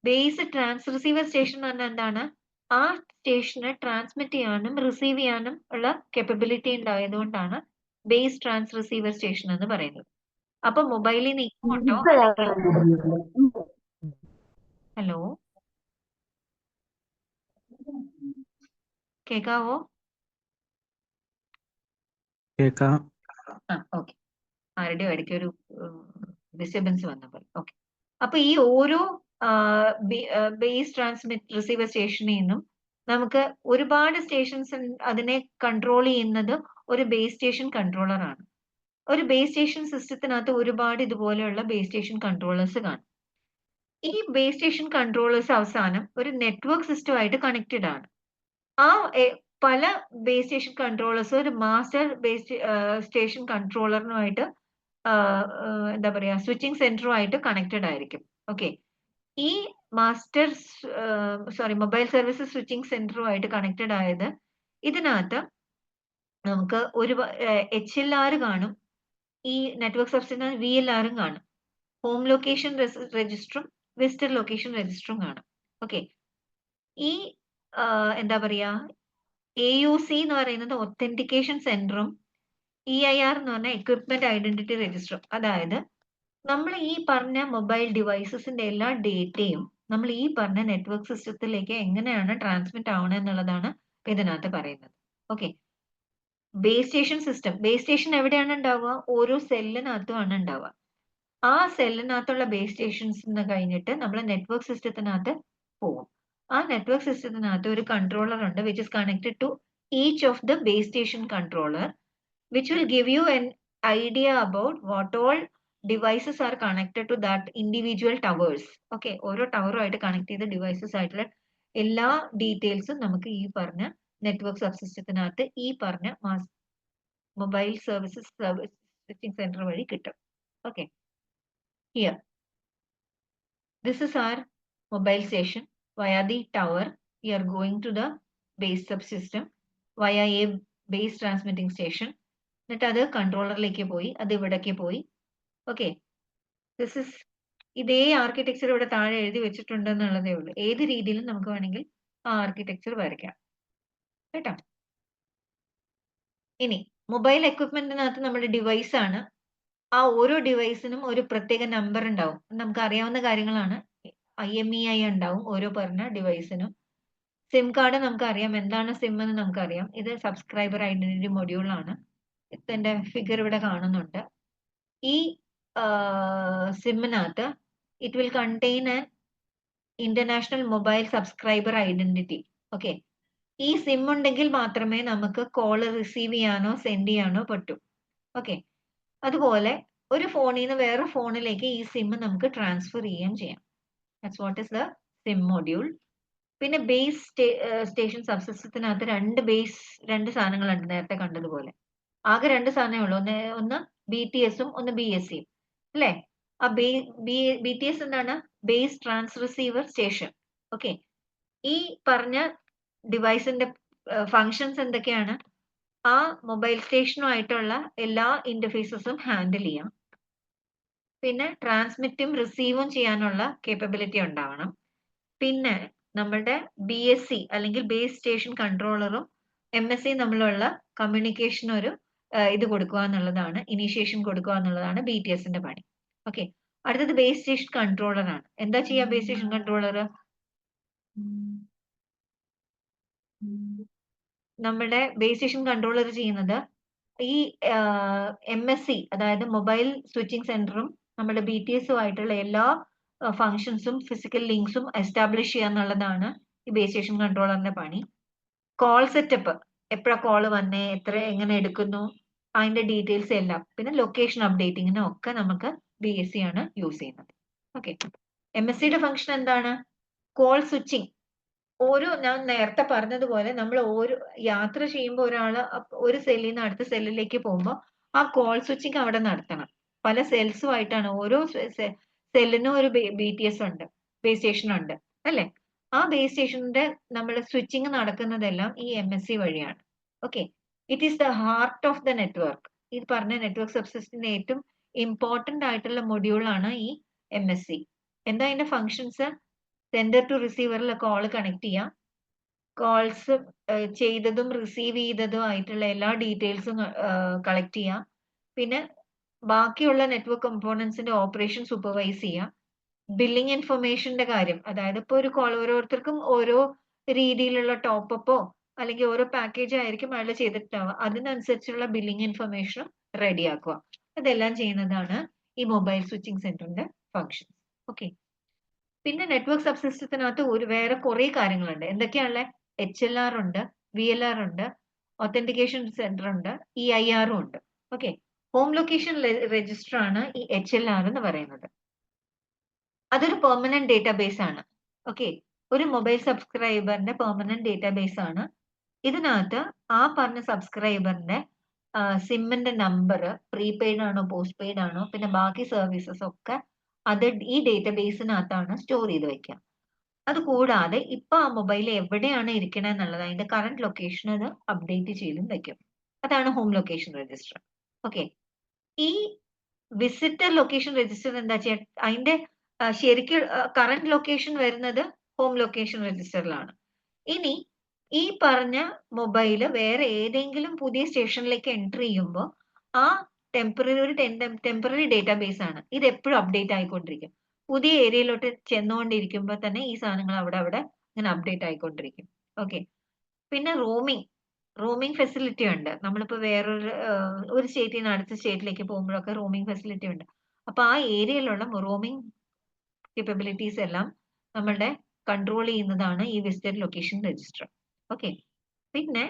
Base transceiver station എന്ന് പറഞ്ഞാൽ എന്താണ്? ആ സ്റ്റേഷനെ ട്രാൻസ്മിറ്റ് ചെയ്യാനും റിസീവ് ചെയ്യാനും ഉള്ള capability ഉണ്ടായതുകൊണ്ടാണ് base transceiver station എന്ന് പറയുന്നത്. അപ്പൊ മൊബൈലിൽ നിന്ന് ഇങ്ങോട്ടോ, ഹലോ കേക്കാവോ? കേക്കാം. ഓക്കെ, ആരുടെയോ ഇടയ്ക്ക് ഒരു ഡിസ്റ്റർബൻസ് വന്നപ്പോൾ. ഓക്കെ, അപ്പൊ ഈ ഓരോ ബേസ് ട്രാൻസ്മിറ്റ് റിസീവർ സ്റ്റേഷനിൽ നിന്നും നമുക്ക് ഒരുപാട് സ്റ്റേഷൻസ് അതിനെ കൺട്രോൾ ചെയ്യുന്നത് ഒരു ബേസ് സ്റ്റേഷൻ കൺട്രോളർ ആണ്. ഒരു ബേസ് സ്റ്റേഷൻ സിസ്റ്റത്തിനകത്ത് ഒരുപാട് ഇതുപോലെയുള്ള ബേസ് സ്റ്റേഷൻ കൺട്രോളേഴ്സ് കാണും. ഈ ബേസ് സ്റ്റേഷൻ കൺട്രോളേഴ്സ് അവസാനം ഒരു നെറ്റ്വർക്ക് സിസ്റ്റമായിട്ട് കണക്റ്റഡ് ആണ്. ആ പല ബേസ് സ്റ്റേഷൻ കൺട്രോളേഴ്സ് ഒരു മാസ്റ്റർ ബേസ് സ്റ്റേഷൻ കൺട്രോളറിനുമായിട്ട് എന്താ പറയാ സ്വിച്ചിങ് സെന്ററുമായിട്ട് കണക്റ്റഡ് ആയിരിക്കും. ഓക്കെ, ഈ മാസ്റ്റർ മൊബൈൽ സർവീസസ് സ്വിച്ചിങ് സെന്ററുമായിട്ട് കണക്റ്റഡ് ആയത് ഇതിനകത്ത് നമുക്ക് ഒരു HLR കാണും, ഈ നെറ്റ്വർക്ക് സബ്സിഡിന് VLR കാണും, ഹോം ലൊക്കേഷൻ രജിസ്റ്ററും വിസിറ്റർ ലൊക്കേഷൻ രജിസ്റ്ററും കാണും. ഓക്കെ, ഈ എന്താ പറയാ AUC എന്ന് പറയുന്നത് ഒത്തന്റിക്കേഷൻ സെന്ററും EIR എന്ന് പറഞ്ഞ എക്വിപ്മെന്റ് ഐഡന്റിറ്റി രജിസ്റ്ററും. അതായത് നമ്മൾ ഈ പറഞ്ഞ മൊബൈൽ ഡിവൈസസിന്റെ എല്ലാ ഡേറ്റയും നമ്മൾ ഈ പറഞ്ഞ നെറ്റ്വർക്ക് സിസ്റ്റത്തിലേക്ക് എങ്ങനെയാണ് ട്രാൻസ്മിറ്റ് ആവണം എന്നുള്ളതാണ് ഇതിനകത്ത് പറയുന്നത്. Okay, base station system, base station എവിടെയാണ് ഉണ്ടാവുക? ഓരോ സെല്ലിനകത്തുമാണ് ഉണ്ടാവുക. ആ സെല്ലിനകത്തുള്ള ബേസ് സ്റ്റേഷൻസ് കഴിഞ്ഞിട്ട് നമ്മൾ നെറ്റ്വർക്ക് സിസ്റ്റത്തിനകത്ത് പോകും. ആ നെറ്റ്വർക്ക് സിസ്റ്റത്തിനകത്ത് ഒരു കൺട്രോളർ ഉണ്ട് which is connected to each of the base station controller, which will give you an idea about what all devices are connected to that individual towers. Okay, ഓരോ ടവറുമായിട്ട് connect ചെയ്ത devices ആയിട്ടുള്ള എല്ലാ ഡീറ്റെയിൽസും നമുക്ക് ഈ പറഞ്ഞ നെറ്റ്വർക്ക് സബ്സിസ്റ്റത്തിനകത്ത് ഈ പറഞ്ഞ മൊബൈൽ സർവീസസ് സ്വിച്ചിങ് സെന്റർ വഴി കിട്ടും. Okay, here this is our mobile station. Via the tower we are going to the base subsystem via a base transmitting station. എന്നിട്ട് അത് കൺട്രോളറിലേക്ക് പോയി, അത് ഇവിടേക്ക് പോയി. ഓക്കെ, ദിസ് ഇസ് ഇതേ ആർക്കിടെക്ചർ ഇവിടെ താഴെ എഴുതി വെച്ചിട്ടുണ്ട് എന്നുള്ളതേ ഉള്ളൂ. ഏത് രീതിയിലും നമുക്ക് വേണമെങ്കിൽ ആ ആർക്കിടെക്ചർ വരയ്ക്കാം കേട്ടോ. ഇനി മൊബൈൽ എക്വിപ്മെന്റിനകത്ത് നമ്മുടെ ഡിവൈസ് ആണ്. ആ ഓരോ ഡിവൈസിനും ഒരു പ്രത്യേക നമ്പർ ഉണ്ടാവും, നമുക്ക് അറിയാവുന്ന കാര്യങ്ങളാണ്. IMEI ഉണ്ടാവും ഓരോ പറഞ്ഞ ഡിവൈസിനും. സിം കാർഡ് നമുക്കറിയാം, എന്താണ് സിം എന്ന് നമുക്കറിയാം. ഇത് സബ്സ്ക്രൈബർ ഐഡന്റിറ്റി മൊഡ്യൂളാണ്. ഇതിന്റെ ഫിഗർ ഇവിടെ കാണുന്നുണ്ട്. ഈ സിമ്മിനകത്ത് it will contain an international mobile subscriber identity. Okay, ഈ സിം ഉണ്ടെങ്കിൽ മാത്രമേ നമുക്ക് കോള് റിസീവ് ചെയ്യാനോ സെൻഡ് ചെയ്യാനോ പറ്റൂ. ഓക്കെ, അതുപോലെ ഒരു ഫോണിൽ നിന്ന് വേറെ ഫോണിലേക്ക് ഈ സിം നമുക്ക് ട്രാൻസ്ഫർ ചെയ്യാൻ ചെയ്യാം. That's what is the SIM module. പിന്നെ ബേസ് സ്റ്റേഷൻ സബ്സിസ്റ്റത്തിനകത്ത് രണ്ട് സാധനങ്ങളുണ്ട്, നേരത്തെ കണ്ടതുപോലെ. ആകെ രണ്ട് സാധനമേ ഉള്ളൂ, ഒന്ന് BTS-ഉം ഒന്ന് BSC-യും അല്ലേ? ആ BTS എന്താണ്? Base transceiver station. Okay, ഈ പറഞ്ഞ ഡിവൈസിന്റെ ഫങ്ഷൻസ് എന്തൊക്കെയാണ്? ആ മൊബൈൽ സ്റ്റേഷനുമായിട്ടുള്ള എല്ലാ ഇന്റർഫേസസും ഹാൻഡിൽ ചെയ്യാം. പിന്നെ ട്രാൻസ്മിറ്റും റിസീവും ചെയ്യാനുള്ള കേപ്പബിലിറ്റി ഉണ്ടാവണം. പിന്നെ നമ്മളുടെ BSC അല്ലെങ്കിൽ ബേസ് സ്റ്റേഷൻ കൺട്രോളറും MSC തമ്മിലുള്ള കമ്മ്യൂണിക്കേഷൻ ഒരു ഇത് കൊടുക്കുക എന്നുള്ളതാണ്, ഇനീഷ്യേഷൻ കൊടുക്കുക എന്നുള്ളതാണ് BTS-ന്റെ പണി. ഓക്കെ, അടുത്തത് ബേസ് സ്റ്റേഷൻ കൺട്രോളർ ആണ്. എന്താ ചെയ്യാ ബേസ് സ്റ്റേഷൻ കൺട്രോളർ? നമ്മുടെ ബേസ് സ്റ്റേഷൻ കൺട്രോളർ ചെയ്യുന്നത് ഈ MSC അതായത് മൊബൈൽ സ്വിച്ചിങ് സെന്ററും നമ്മുടെ BTS എല്ലാ ഫങ്ഷൻസും ഫിസിക്കൽ ലിങ്ക്സും എസ്റ്റാബ്ലിഷ് ചെയ്യുക എന്നുള്ളതാണ് ഈ ബേസ് സ്റ്റേഷൻ കൺട്രോളറിന്റെ പണി. കോൾ സെറ്റപ്പ്, എപ്പോഴാ കോള് വന്നേ, എങ്ങനെ എടുക്കുന്നു, അതിന്റെ ഡീറ്റെയിൽസ് എല്ലാം. പിന്നെ ലൊക്കേഷൻ അപ്ഡേറ്റിങ്ങിനും ഒക്കെ നമുക്ക് BSc ആണ് യൂസ് ചെയ്യുന്നത്. ഓക്കെ, MScയുടെ ഫംഗ്ഷൻ എന്താണ്? Call switching. ഞാൻ നേരത്തെ പറഞ്ഞതുപോലെ നമ്മൾ യാത്ര ചെയ്യുമ്പോൾ ഒരാള് ഒരു സെല്ലിൽ നിന്ന് അടുത്ത സെല്ലിലേക്ക് പോകുമ്പോൾ ആ കോൾ സ്വിച്ചിങ് അവിടെ നടത്തണം. പല സെൽസുമായിട്ടാണ്, ഓരോ സെല്ലിനും ഒരു BTS ഉണ്ട്, ബേസ് സ്റ്റേഷൻ ഉണ്ട് അല്ലെ? ആ ബേസ് സ്റ്റേഷന്റെ നമ്മൾ സ്വിച്ചിങ് നടക്കുന്നതെല്ലാം ഈ MSc വഴിയാണ്. Okay, it is the heart of the network. ഈ പറഞ്ഞ നെറ്റ്വർക്ക് സബ്സിസ്റ്റത്തിന്റെ ഏറ്റവും ഇമ്പോർട്ടന്റ് ആയിട്ടുള്ള മൊഡ്യൂളാണ് ഈ MSc. എന്താ അതിന്റെ ഫങ്ഷൻസ്? സെൻഡർ ടു റിസീവറിൽ കോള് കണക്ട് ചെയ്യാം, കോൾസ് ചെയ്തതും റിസീവ് ചെയ്തതും ആയിട്ടുള്ള എല്ലാ ഡീറ്റെയിൽസും കളക്ട് ചെയ്യാം, പിന്നെ ബാക്കിയുള്ള നെറ്റ്വർക്ക് കമ്പോണൻസിന്റെ ഓപ്പറേഷൻ സൂപ്പർവൈസ് ചെയ്യാം, ബില്ലിംഗ് ഇൻഫർമേഷന്റെ കാര്യം, അതായത് ഇപ്പോൾ ഒരു കോൾ ഓരോരുത്തർക്കും ഓരോ രീതിയിലുള്ള ടോപ്പപ്പോ അല്ലെങ്കിൽ ഓരോ പാക്കേജ് ആയിരിക്കും അയാൾ ചെയ്തിട്ടുണ്ടാവുക, അതിനനുസരിച്ചുള്ള ബില്ലിംഗ് ഇൻഫർമേഷനും റെഡിയാക്കുക. അതെല്ലാം ചെയ്യുന്നതാണ് ഈ മൊബൈൽ സ്വിച്ചിങ് സെന്ററിന്റെ ഫങ്ഷൻ. ഓക്കെ, പിന്നെ നെറ്റ്വർക്ക് സബ്സിസ്റ്റത്തിനകത്ത് വേറെ കുറെ കാര്യങ്ങളുണ്ട്. എന്തൊക്കെയാണുള്ള? HLR ഉണ്ട്, VLR ഉണ്ട്, ഒത്തന്റിക്കേഷൻ സെന്റർ ഉണ്ട്, EIR ഉണ്ട്. ഓക്കെ, ഹോം ലൊക്കേഷൻ രജിസ്റ്റർ ആണ് ഈ HLR എന്ന് പറയുന്നത്. അതൊരു പെർമനന്റ് ഡേറ്റാബേസ് ആണ്. ഓക്കെ, ഒരു മൊബൈൽ സബ്സ്ക്രൈബറിന്റെ പെർമനന്റ് ഡേറ്റാബേസ് ആണ്. ഇതിനകത്ത് ആ പറഞ്ഞ സബ്സ്ക്രൈബറിന്റെ സിമ്മിന്റെ നമ്പർ, പ്രീപെയ്ഡ് ആണോ പോസ്റ്റ് പെയ്ഡ് ആണോ, പിന്നെ ബാക്കി സർവീസസ് ഒക്കെ അത് ഈ ഡേറ്റാബേസിനകത്താണ് സ്റ്റോർ ചെയ്ത് വെക്കുക. അത് കൂടാതെ ഇപ്പൊ ആ മൊബൈൽ എവിടെയാണ് ഇരിക്കണത് എന്നുള്ളത് അതിന്റെ കറന്റ് ലൊക്കേഷൻ അത് അപ്ഡേറ്റ് ചെയ്തും വെക്കും. അതാണ് ഹോം ലൊക്കേഷൻ രജിസ്റ്റർ. ഓക്കെ, ഈ വിസിറ്റർ ലൊക്കേഷൻ രജിസ്റ്റർ എന്താ ചെയ്യാ? അതിന്റെ ശരിക്കും കറന്റ് ലൊക്കേഷൻ വരുന്നത് ഹോം ലൊക്കേഷൻ രജിസ്റ്ററിലാണ്. ഇനി ഈ പറഞ്ഞ മൊബൈല് വേറെ ഏതെങ്കിലും പുതിയ സ്റ്റേഷനിലേക്ക് എൻട്രി ചെയ്യുമ്പോൾ ആ ടെമ്പററി ഡേറ്റാബേസ് ആണ്, ഇത് എപ്പോഴും അപ്ഡേറ്റ് ആയിക്കൊണ്ടിരിക്കും. പുതിയ ഏരിയയിലോട്ട് ചെന്നുകൊണ്ടിരിക്കുമ്പോൾ തന്നെ ഈ സാധനങ്ങൾ അവിടെ ഇങ്ങനെ അപ്ഡേറ്റ് ആയിക്കൊണ്ടിരിക്കും. ഓക്കെ, പിന്നെ റോമിംഗ് ഫെസിലിറ്റി ഉണ്ട്. നമ്മളിപ്പോ ഒരു സ്റ്റേറ്റിൽ നിന്ന് അടുത്ത സ്റ്റേറ്റിലേക്ക് പോകുമ്പോഴൊക്കെ റോമിംഗ് ഫെസിലിറ്റി ഉണ്ട്. അപ്പൊ ആ ഏരിയയിലുള്ള റോമിംഗ് കേപ്പബിലിറ്റീസ് എല്ലാം നമ്മളുടെ കൺട്രോൾ ചെയ്യുന്നതാണ് ഈ വിസിറ്റഡ് ലൊക്കേഷൻ രജിസ്റ്റർ. ഓക്കെ, പിന്നെ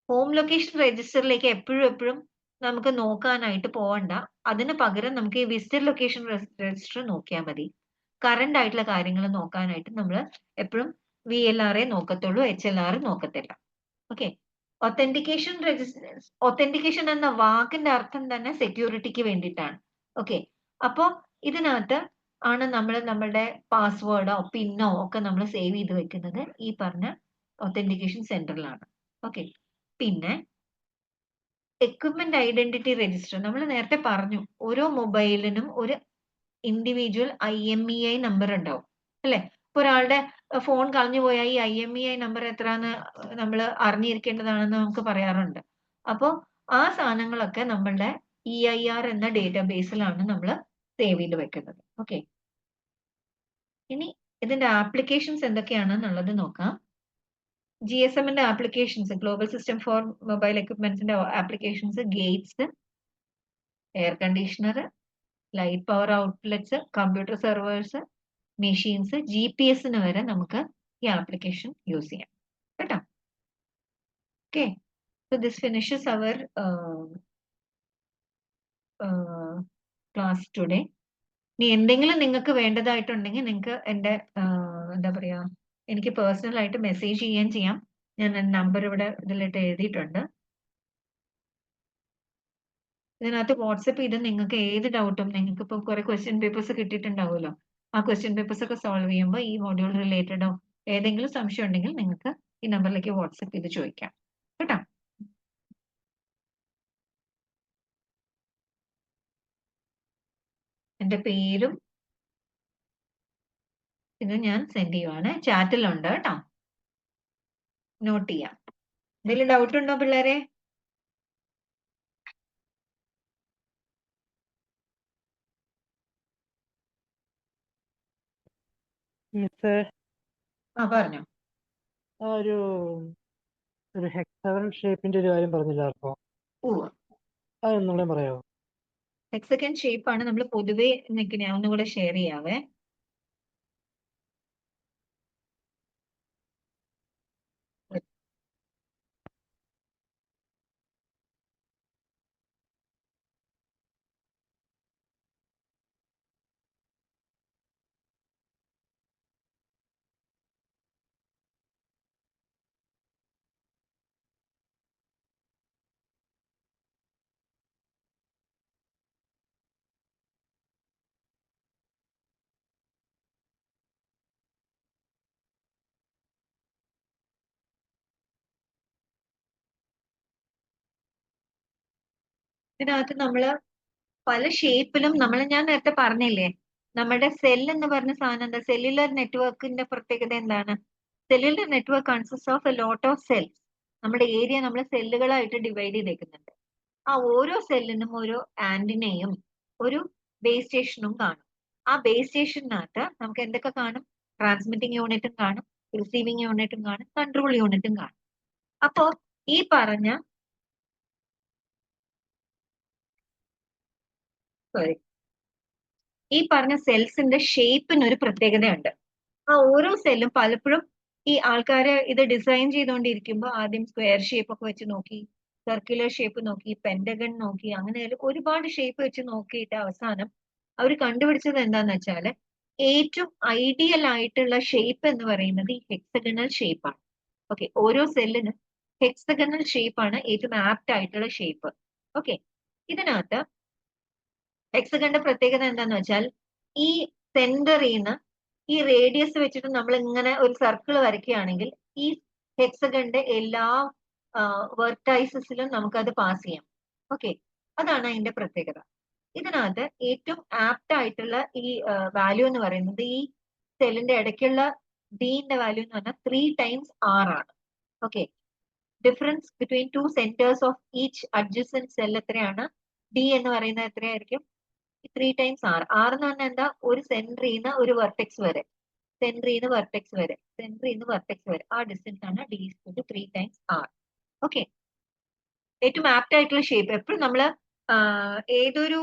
ഹോം ലൊക്കേഷൻ രജിസ്റ്ററിലേക്ക് എപ്പോഴും നമുക്ക് നോക്കാനായിട്ട് പോകണ്ട. അതിന് പകരം നമുക്ക് ഈ വിസിറ്റഡ് ലൊക്കേഷൻ രജിസ്റ്റർ നോക്കിയാൽ മതി. കറന്റ് ആയിട്ടുള്ള കാര്യങ്ങൾ നോക്കാനായിട്ട് നമ്മൾ എപ്പോഴും VLR നോക്കത്തുള്ളൂ, HLR നോക്കത്തില്ല. ഓക്കെ, ഒത്തന്റിക്കേഷൻ എന്ന വാക്കിന്റെ അർത്ഥം തന്നെ സെക്യൂരിറ്റിക്ക് വേണ്ടിയിട്ടാണ്. ഓക്കെ, അപ്പോ ഇതിനകത്ത് ആണ് നമ്മൾ നമ്മളുടെ പാസ്വേഡോ പിന്നോ ഒക്കെ നമ്മൾ സേവ് ചെയ്ത് വെക്കുന്നത് ഈ പറഞ്ഞ ഒത്തന്റിക്കേഷൻ സെന്ററിലാണ്. ഓക്കെ, പിന്നെ എക്വിപ്മെന്റ് ഐഡന്റിറ്റി രജിസ്റ്റർ. നമ്മൾ നേരത്തെ പറഞ്ഞു ഓരോ മൊബൈലിനും ഒരു ഇൻഡിവിജ്വൽ IMEI നമ്പർ ഉണ്ടാവും അല്ലെ? ഇപ്പൊ ഒരാളുടെ ഫോൺ കളഞ്ഞു പോയാൽ ഈ IMEI നമ്പർ എത്രന്ന് നമ്മൾ അറിഞ്ഞിരിക്കേണ്ടതാണെന്ന് നമുക്ക് പറയാറുണ്ട്. അപ്പോൾ ആ സാധനങ്ങളൊക്കെ നമ്മളുടെ EIR എന്ന ഡേറ്റാബേസിലാണ് നമ്മൾ സേവ് ചെയ്ത് വെക്കുന്നത്. ഓക്കെ, ഇനി ഇതിന്റെ ആപ്ലിക്കേഷൻസ് എന്തൊക്കെയാണെന്നുള്ളത് നോക്കാം. GSMന്റെ applications, global system for mobile എക്വിപ്മെന്റ്സിന്റെ applications, gates, air conditioner, light power outlets, computer servers, machines, GPS വരെ നമുക്ക് ഈ ആപ്ലിക്കേഷൻ യൂസ് ചെയ്യാം കേട്ടോ. Okay, so this finishes our class today. ഇനി എന്തെങ്കിലും നിങ്ങൾക്ക് വേണ്ടതായിട്ടുണ്ടെങ്കിൽ നിങ്ങൾക്ക് എൻ്റെ എന്താ പറയാ, എനിക്ക് പേഴ്സണൽ ആയിട്ട് മെസ്സേജ് ചെയ്യാം. ഞാൻ നമ്പർ ഇവിടെ ഇതിലിട്ട് എഴുതിയിട്ടുണ്ട്. ഇതിനകത്ത് വാട്സപ്പ് ചെയ്ത് നിങ്ങൾക്ക് ഏത് ഡൗട്ടും, നിങ്ങൾക്ക് ഇപ്പൊ കുറെ ക്വസ്റ്റ്യൻ പേപ്പേഴ്സ് കിട്ടിയിട്ടുണ്ടാവുമല്ലോ, ആ ക്വസ്റ്റ്യൻ പേപ്പേഴ്സ് ഒക്കെ സോൾവ് ചെയ്യുമ്പോൾ ഈ മൊഡ്യൂൾ റിലേറ്റഡോ ഏതെങ്കിലും സംശയം ഉണ്ടെങ്കിൽ നിങ്ങൾക്ക് ഈ നമ്പറിലേക്ക് വാട്സപ്പ് ചെയ്ത് ചോദിക്കാം കേട്ടോ. എൻ്റെ പേരും ഇത് ഞാൻ സെൻഡ് ചെയ്യുവാണ്, ചാറ്റിലുണ്ട് കേട്ടോ, നോട്ട് ചെയ്യാം. എന്തെങ്കിലും ഡൗട്ട് ഉണ്ടോ പിള്ളേരെ? മിസ്സേ, പറഞ്ഞോ. ആ ഒരു ഹെക്സഗൺ ഷേപ്പിന്റെ ഒരു കാര്യം പറഞ്ഞില്ലായിരുന്നോ? ഉവ്വ്. അതൊന്നുകൂടെ പറയാമോ? ഹെക്സഗൺ ഷേപ്പ് ആണ് നമ്മൾ പൊതുവെ നിൽക്കുന്ന. ഒന്നുകൂടെ ഷെയർ ചെയ്യാവേ. ഇതിനകത്ത് നമ്മള് പല ഷേപ്പിലും ഞാൻ നേരത്തെ പറഞ്ഞില്ലേ, നമ്മുടെ സെൽ എന്ന് പറഞ്ഞ സാധനം എന്താ, സെല്ലുലർ നെറ്റ്വർക്കിന്റെ പ്രത്യേകത എന്താണ്? Cellular network consist of a lot of cells. നമ്മുടെ ഏരിയ നമ്മൾ സെല്ലുകളായിട്ട് ഡിവൈഡ് ചെയ്തേക്കുന്നുണ്ട്. ആ ഓരോ സെല്ലിനും ഒരു ആന്റിനയും ഒരു ബേസ് സ്റ്റേഷനും കാണും. ആ ബേസ് സ്റ്റേഷനകത്ത് നമുക്ക് എന്തൊക്കെ കാണും? ട്രാൻസ്മിറ്റിംഗ് യൂണിറ്റും കാണും, റിസീവിംഗ് യൂണിറ്റും കാണും, കൺട്രോൾ യൂണിറ്റും കാണും. അപ്പോ ഈ പറഞ്ഞ സെൽസിന്റെ ഷേപ്പിന് ഒരു പ്രത്യേകതയുണ്ട്. ആ ഓരോ സെല്ലും പലപ്പോഴും ഈ ആൾക്കാര് ഇത് ഡിസൈൻ ചെയ്തുകൊണ്ടിരിക്കുമ്പോൾ ആദ്യം സ്ക്വയർ ഷേപ്പ് ഒക്കെ വെച്ച് നോക്കി, സർക്കുലർ ഷേപ്പ് നോക്കി, പെന്റഗൺ നോക്കി, അങ്ങനെ ഒരുപാട് ഷേപ്പ് വെച്ച് നോക്കിയിട്ട് അവസാനം അവർ കണ്ടുപിടിച്ചത് എന്താന്ന് വെച്ചാല് ഏറ്റവും ഐഡിയൽ ആയിട്ടുള്ള ഷേപ്പ് എന്ന് പറയുന്നത് ഈ ഹെക്സഗണൽ ഷേപ്പാണ്. ഓക്കെ, ഓരോ സെല്ലിനും ഹെക്സഗണൽ ഷേപ്പാണ് ഏറ്റവും ആപ്റ്റ് ആയിട്ടുള്ള ഷേപ്പ്. ഓക്കെ, ഇതിനകത്ത് ഹെക്സഗന്റെ പ്രത്യേകത എന്താന്ന് വെച്ചാൽ ഈ സെന്ററിന്ന് ഈ റേഡിയസ് വെച്ചിട്ട് നമ്മൾ ഇങ്ങനെ ഒരു സർക്കിൾ വരയ്ക്കുകയാണെങ്കിൽ ഈ ഹെക്സഗന്റെ എല്ലാ വെർട്ടൈസസിലും നമുക്കത് പാസ് ചെയ്യാം. ഓക്കെ, അതാണ് അതിന്റെ പ്രത്യേകത. ഇതിനകത്ത് ഏറ്റവും ആപ്റ്റ് ആയിട്ടുള്ള ഈ വാല്യൂ എന്ന് പറയുന്നത് ഈ സെല്ലിന്റെ ഇടയ്ക്കുള്ള ഡിന്റെ വാല്യൂ എന്ന് പറഞ്ഞാൽ 3 times R ആണ്. Okay, difference between 2 centers of each adjacent cell എത്രയാണ്? ഡി എന്ന് പറയുന്നത് എത്രയായിരിക്കും? 3 times R. R എന്ന് പറഞ്ഞാൽ എന്താ? ഒരു സെന്ററിന്ന് ഒരു വെർട്ടെക്സ് വരെ, സെന്ററിന്ന് വെർട്ടെക്സ് വരെ, സെന്ററിന്ന് വെർട്ടെക്സ് വരെ ആ ഡിസ്റ്റൻസ് ആണ് D = 3 times R. ഓക്കെ, ഏറ്റവും ആപ്റ്റ് ആയിട്ടുള്ള ഷേപ്പ് എപ്പോഴും നമ്മള് ഏതൊരു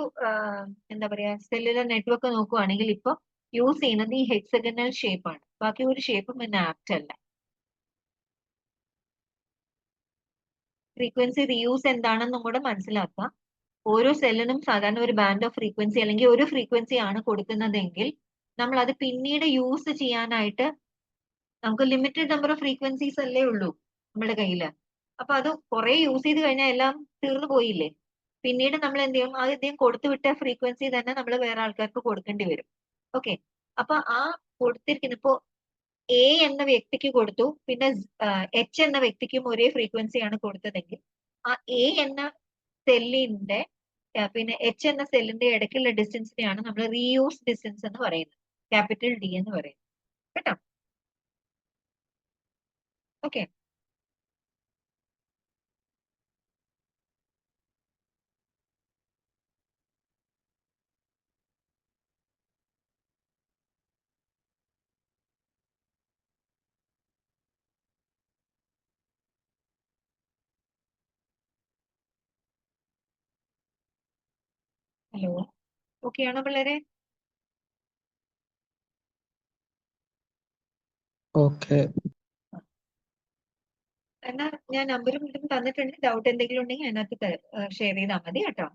എന്താ പറയാ സെല്ലുലർ നെറ്റ്വർക്ക് നോക്കുവാണെങ്കിൽ ഇപ്പൊ യൂസ് ചെയ്യുന്നത് ഈ ഹെക്സഗണൽ ഷേപ്പ് ആണ്. ബാക്കി ഒരു ഷേപ്പും പിന്നെ ആപ്റ്റ് അല്ല. ഫ്രീക്വൻസി റീയൂസ് എന്താണെന്നും കൂടെ മനസ്സിലാക്കുക. ഓരോ സെല്ലിനും സാധാരണ ഒരു ബാൻഡ് ഓഫ് ഫ്രീക്വൻസി അല്ലെങ്കിൽ ഒരു ഫ്രീക്വൻസി ആണ് കൊടുക്കുന്നതെങ്കിൽ നമ്മൾ അത് പിന്നീട് യൂസ് ചെയ്യാനായിട്ട് നമുക്ക് ലിമിറ്റഡ് നമ്പർ ഓഫ് ഫ്രീക്വൻസീസ് അല്ലേ ഉള്ളൂ നമ്മുടെ കയ്യിൽ. അപ്പൊ അത് കുറെ യൂസ് ചെയ്ത് കഴിഞ്ഞാൽ എല്ലാം തീർന്നു പോയില്ലേ? പിന്നീട് നമ്മൾ എന്ത് ചെയ്യും? ആദ്യം കൊടുത്തുവിട്ട ഫ്രീക്വൻസി തന്നെ നമ്മൾ വേറെ ആൾക്കാർക്ക് കൊടുക്കേണ്ടി വരും. ഓക്കെ, അപ്പൊ ആ കൊടുത്തിരിക്കുന്ന ഇപ്പോ എ എന്ന വ്യക്തിക്ക് കൊടുത്തു, പിന്നെ എച്ച് എന്ന വ്യക്തിക്കും ഒരേ ഫ്രീക്വൻസിയാണ് കൊടുത്തതെങ്കിൽ ആ എ എന്ന സെല്ലിന്റെ പിന്നെ എച്ച് എന്ന സെല്ലിന്റെ ഇടയ്ക്കുള്ള ഡിസ്റ്റൻസിനെയാണ് നമ്മൾ റീയൂസ് ഡിസ്റ്റൻസ് എന്ന് പറയുന്നത്, ക്യാപിറ്റൽ ഡി എന്ന് പറയുന്നത്. കേട്ടോ? ഓക്കെ, ഹലോ, ഓക്കെ ആണോ പിള്ളേരെ? ഓക്കെ. എന്നാ ഞാൻ നമ്പറും ഇതും തന്നിട്ടുണ്ട്. ഡൗട്ട് എന്തെങ്കിലും ഉണ്ടെങ്കിൽ അതിനകത്ത് ഷെയർ ചെയ്താൽ മതി കേട്ടോ.